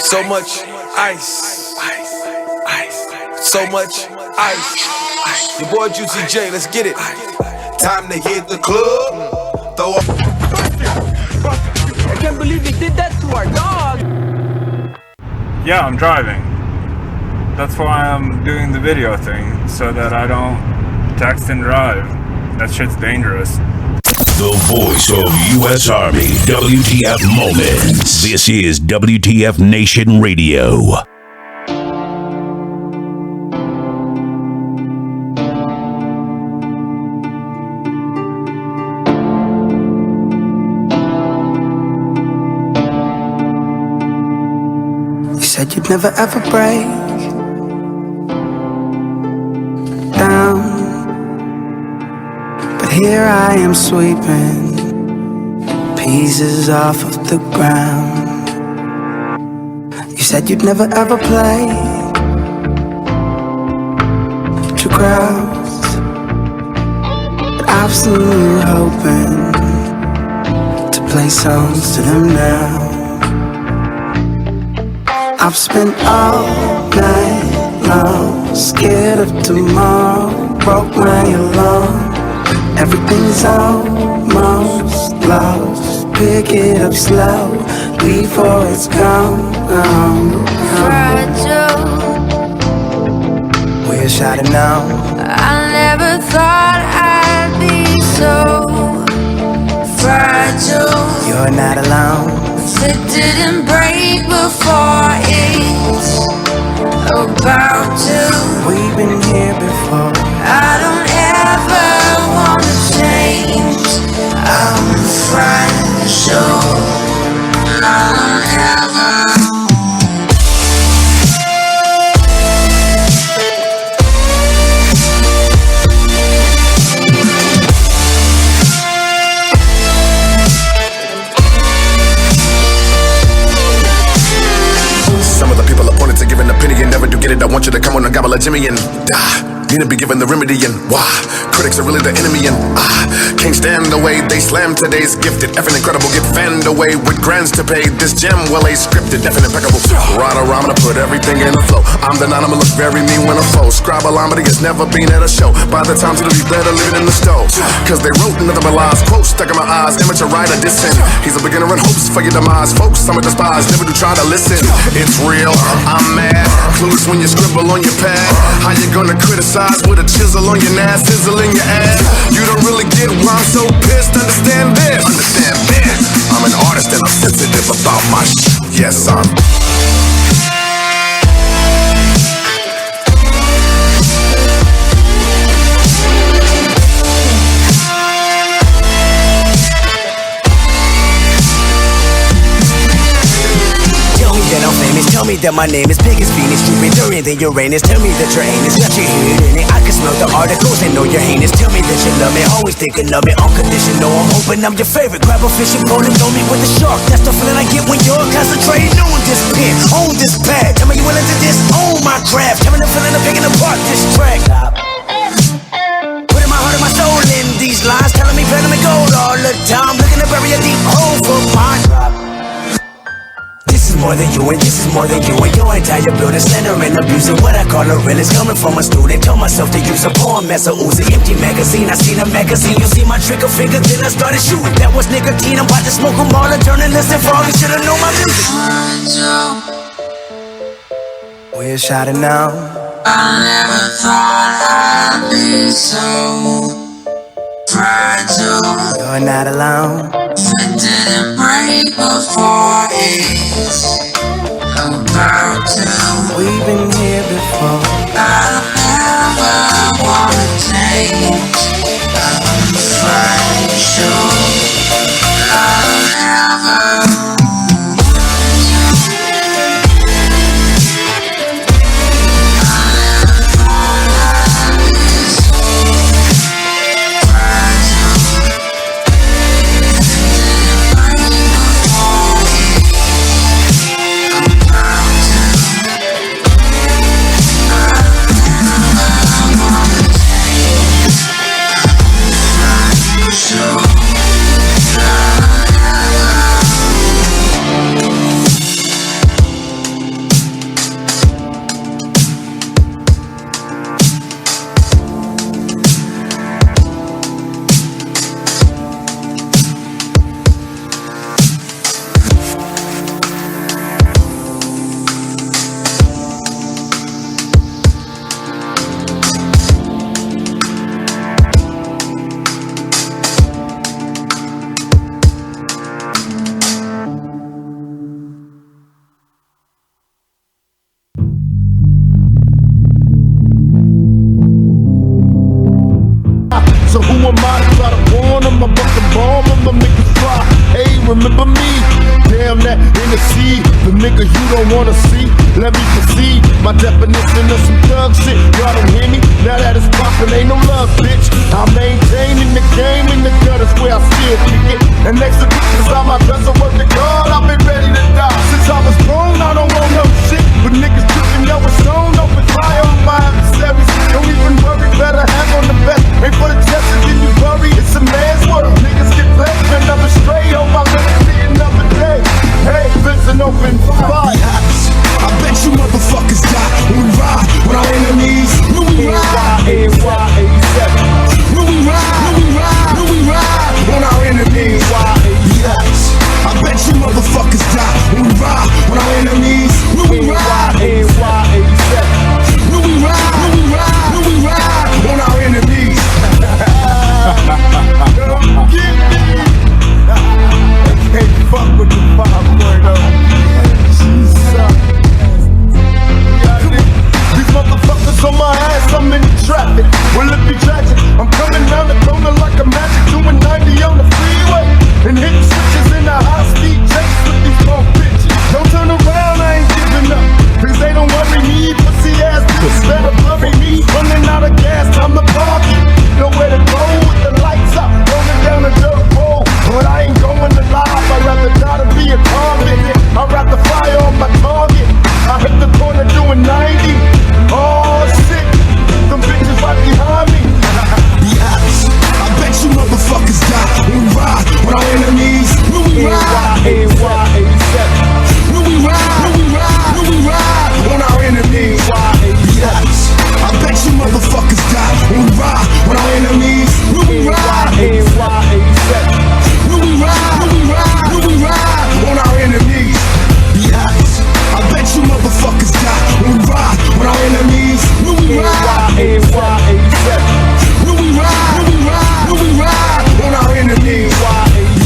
So much ice. So much ice. Your boy Juicy J, let's get it. Time to hit the club. Throw up. I can't believe you did that to our dog. Yeah, I'm driving. That's why I'm doing the video thing, so that I don't text and drive. That shit's dangerous. The voice of U.S. Army, WTF Moments. This is WTF Nation Radio. You said you'd never ever break down. Here I am sweeping pieces off of the ground. You said you'd never ever play to crowds, but I've seen you hoping to play songs to them now. I've spent all night long scared of tomorrow, broke my alarm. Everything's almost lost. Pick it up slow before it's gone. Fragile. We're shouting now. I never thought I'd be so fragile. You're not alone. It didn't break before it's about to. We've been here before. I don't ever wanna change. I'm fragile. I don't ever. Some of the people appointed to give an opinion never do get it. I want you to come on and gobble a Jimmy and die. Need to be given the remedy and why critics are really the enemy and can't stand the way they slam today's gifted. Effing incredible, get fanned away with grants to pay. This gem well a scripted, effing impeccable. Rada rhyme to put everything in the flow. I'm the nine, I'ma look very mean when I foe. Scribe-a-lomedy has never been at a show. By the time to be better living in the stove. Cause they wrote nothing but lies. Quotes stuck in my eyes, amateur writer dissing. He's a beginner in hopes for your demise. Folks, some are despised, never do try to listen. It's real, I'm mad. Clueless when you scribble on your pad. How you gonna criticize with a chisel on your ass, sizzle in your ass? You don't really get why I'm so pissed. Understand this. Understand this. I'm an artist and I'm sensitive about my shit. Yes, I'm. That I'm famous, tell me that my name is big as Venus, stupider than Uranus. Tell me that your anus got your head in it. I can smell the articles and know you're heinous. Tell me that you love me, always thinking of me, unconditional. I'm hoping I'm your favorite. Grab a fishing pole and throw me with the shark. That's the feeling I get when you're concentrating on this pen, on this pad. Tell me you willing to disown my craft. Tell me the feeling of picking apart this track. Putting my heart and my soul in these lines, telling me platinum and gold all the time. Looking to bury a deep hole for mine. This is more than you and this is more than you and your entire building. Slander and abusing what I call a realist. Coming from a student, told myself to use a poem as a Uzi. Empty magazine, I seen a magazine. You see my trigger finger, then I started shooting. That was nicotine, I'm about to smoke them all. A journalist and frog, you should've known my music. We're shouting now. I never thought I'd be so fragile. You're not alone. It didn't break before it's about to. We've been here before. I don't ever wanna change. I'm fragile. I don't ever. bomb, I'ma make it fly. Hey, remember me? Damn that Hennessy, the nigga you don't wanna see. Let me proceed. My definition of some thug shit. Y'all don't hear me? Now that it's poppin', ain't no love, bitch. I'm maintaining the game in the gutters where I still kick it. And next to this inside my dress, I work the guard. I've been ready to die since I was grown. I don't want no shit, but niggas trippin', yo, it's on. Open fire on my adversaries. Don't even worry, better have on the best. Ain't for the chest, and then you worry. It's a man's world. Niggas get played, another stray. Hope I live to see another day. Hey, listen, open fire. I bet you motherfuckers die when we ride with our enemies. When we ride, when we ride on our enemies. Yes, I bet you motherfuckers die when we ride with our enemies. When we ride, when we ride on our enemies. Hey, fuck with the 5.0. These motherfuckers on my ass, I'm in traffic. Will it be tragic? I'm coming down the corner like a magic, doing 90 on the freeway. And hitting switches in a high-speed chase with these punk bitches. Don't turn around, I ain't giving up. Cause they don't worry me, pussy ass bitches better bury me. Running out of gas, time to park it. Nowhere to go with the lights up, rolling down the dirt road. But I ain't going to lie, I'd rather die than be a convict. I'd rather fire on my target. I hit the corner doing 90. Oh shit, them bitches right behind me. Yes, I bet you motherfuckers die when we ride with our enemies. When we ride, when we ride on our enemies. Yes, I bet you motherfuckers die when we ride with our enemies. When we ride, when we ride on our enemies. Yes, I bet you motherfuckers die when we ride with our enemies. When we ride, when we ride on our enemies.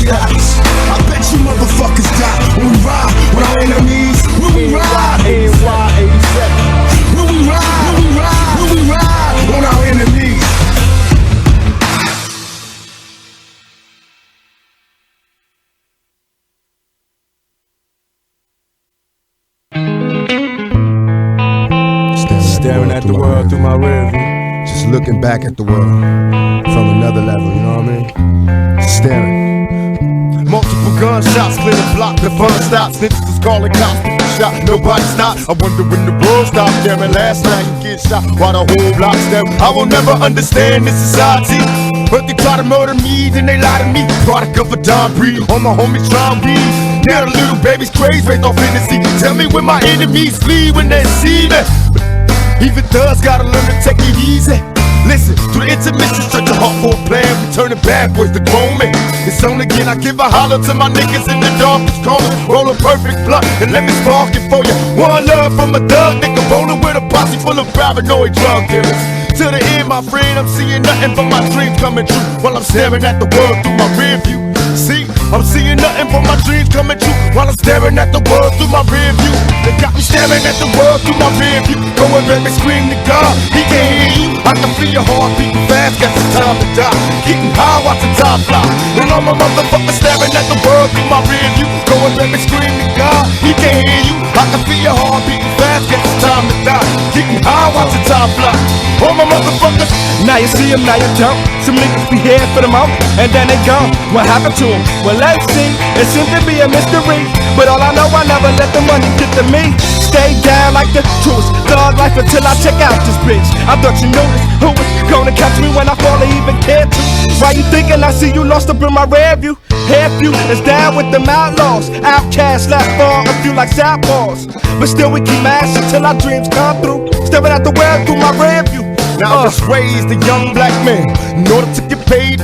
Yes, I bet you motherfuckers die when we ride with our enemies. When we ride, when we ride on our enemies. Staring at the world through my rear view. Just looking back at the world from another level, you know what I mean? Just staring. Multiple gunshots clear the block, the fun stops. Niggas was calling cops, people shot, nobody stopped. I wonder when the world stopped staring. Last night you get shot while the whole block staring. I will never understand this society. But they try to murder me, then they lie to me. Product of a Don breed, all my homies try and read. Now the little baby's crazy, raised off Hennessy. Tell me when my enemies flee when they see me. Even thugs gotta learn to take it easy. Listen, through the intermission, stretch your heart for a plan. We turning bad boys to grown men. It's on again, I give a holler to my niggas in the darkest corner. Roll a perfect blunt and let me spark it for you. One love from a thug nigga rolling with a posse full of paranoid drug dealers. To the end, my friend, I'm seeing nothing but my dreams coming true while I'm staring at the world through my rear view. See, I'm seeing nothing but my dreams coming true while I'm staring at the world through my rear view. They got me staring at the world through my rear view. Go and let me scream to God, he can't hear you. I can feel your heart beating fast, guess it's time to die. Getting high, watching time fly. And all my motherfuckers staring at the world through my rear view. Go and let me scream to God, he can't hear you. I can feel your heart beating fast, guess it's time to die. Getting high, watching time fly. All my motherfuckers. Now you see them, now you don't. Some niggas be here for the moment, and then they gone. What happened to them? Well, let's see. It seems to be a mystery, but all I know, I never let the money get to me. Stay down like the truest thug life until I check out this bitch. I thought you knew this. Who was gonna catch me when I fall or even care to? Why you thinking I see you lost up in my rear view? Half you is down with them outlaws. Outcasts left for a few like southpaws. But still we keep mashing till our dreams come through. Staring at the world through my rear view. Now I was raised a young black man in order to get paid.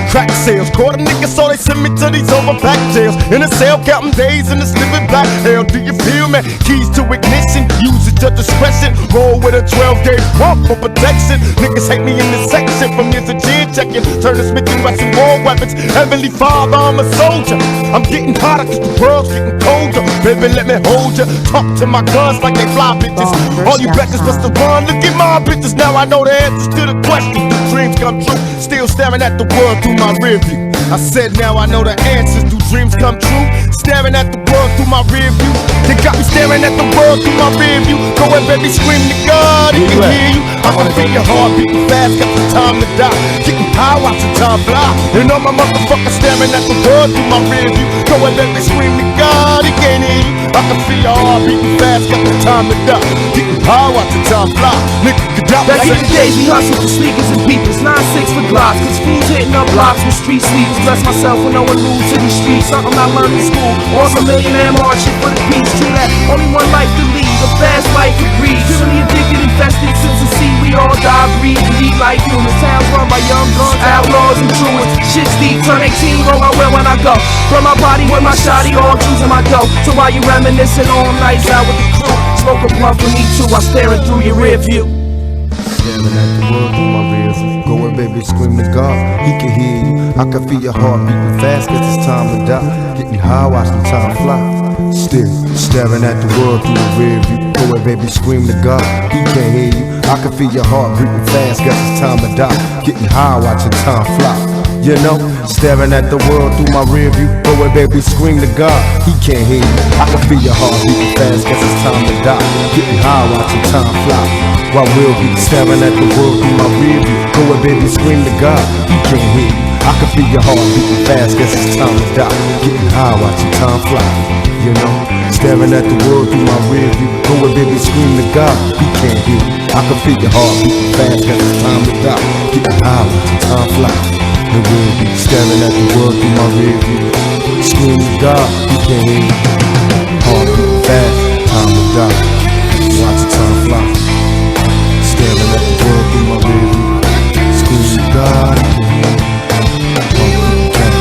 Crack sales, caught a nigga, so they sent me to these overpacked jails. In a cell, counting days in this living black hell. Do you feel me? Keys to ignition, use it to discretion. Roll with a 12-gauge pump for protection. Niggas hate me in this section from years of gin checking. Turn the Smith and Wesson war weapons. Heavenly Father, I'm a soldier. I'm getting hotter cause the world's getting colder. Baby, let me hold ya. Talk to my guns like they fly bitches. All you bitches must have run. Look at my bitches, now I know the answers to the questions. The dreams come true. Still staring at the world through my rear view. I said now I know the answers. Do dreams come true? Staring at the world through my rear view. They got me staring at the world through my rear view. Go ahead, baby, scream to God, he can hear you. I wanna feel your heart beating fast, got the time to die. Getting high, watching time fly. And all my motherfuckers staring at the world through my rear view. Go ahead, baby, scream to God, he can't hear you. I can feel your heart beating fast, got the time to die. Getting high, watching time fly. Nigga, get out. Back in the days, we hustled for sneakers and beepers, 9-6 for glocks, cause fools hitting up blocks with street sleepers. Bless myself when no one moves to the streets. Something I learned in school, or some millionaire hardship for the beats. True that, only one life to lead, a fast life of greed. Criminally addicted, infested, since the sea, we all die, breathe, eat like humans. Towns run by young guns, outlaws and truants. Shit's deep, turn 18, roll my will when I go. From my body with my shotty, all choosing my dough. So while you reminiscing all nights out with the crew, smoke a blunt for me too, I staring through your rear view. Staring at the world through my rear view. Go ahead, baby, scream to God, he can hear you. I can feel your heart beating fast, guess it's time to die. Getting high, watching time fly. Still staring at the world through the rear view. Go ahead, baby, scream to God, he can't hear you. I can feel your heart beating fast, guess it's time to die. Getting high, watching time fly. You know, staring at the world through my rear view. Go ahead, baby, scream to God, he can't hear you. I can feel your heart beating fast, guess it's time to die. Getting high, watching time fly. While we'll be staring at the world through my rear view. Go ahead, baby, scream to God, he can't hear you. I can feel your heart beating fast, guess it's time to die. Getting high, watching time fly. You know, staring at the world through my rear view. Go ahead, baby, scream to God, he can't hear you. I can feel your heart beating fast, guess it's time to die. Getting high, watching time fly. And we'll be staring at the world through my rear view. Scream to God, he can't hear you. Heart beating fast, time to die. Watching time fly. Staring at the world through my rear view. Scream to God, he can't hear you. Heart beating fast.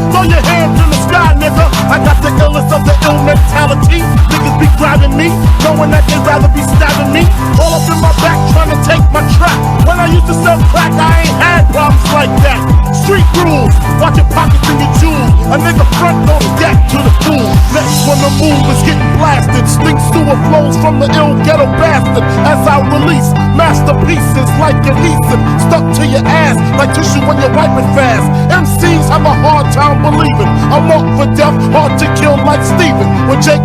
Throw your hands in the sky, nigga. I got the illness of the ill mentality. Niggas be grabbing me, knowing that they'd rather be stabbing me. All up in my back, trying to take my trap. When I used to sell crack, I ain't had problems like that. Street rules, watch your pockets and your jewels. A nigga front on deck to the fool. Next when the move is getting blasted, stink sewer flows from the ill ghetto bastard. As I release masterpieces like adhesive, stuck to your ass like tissue when you're wiping fast. MCs have a hard time believing I'm up for death, hard to kill like Steven. When Jake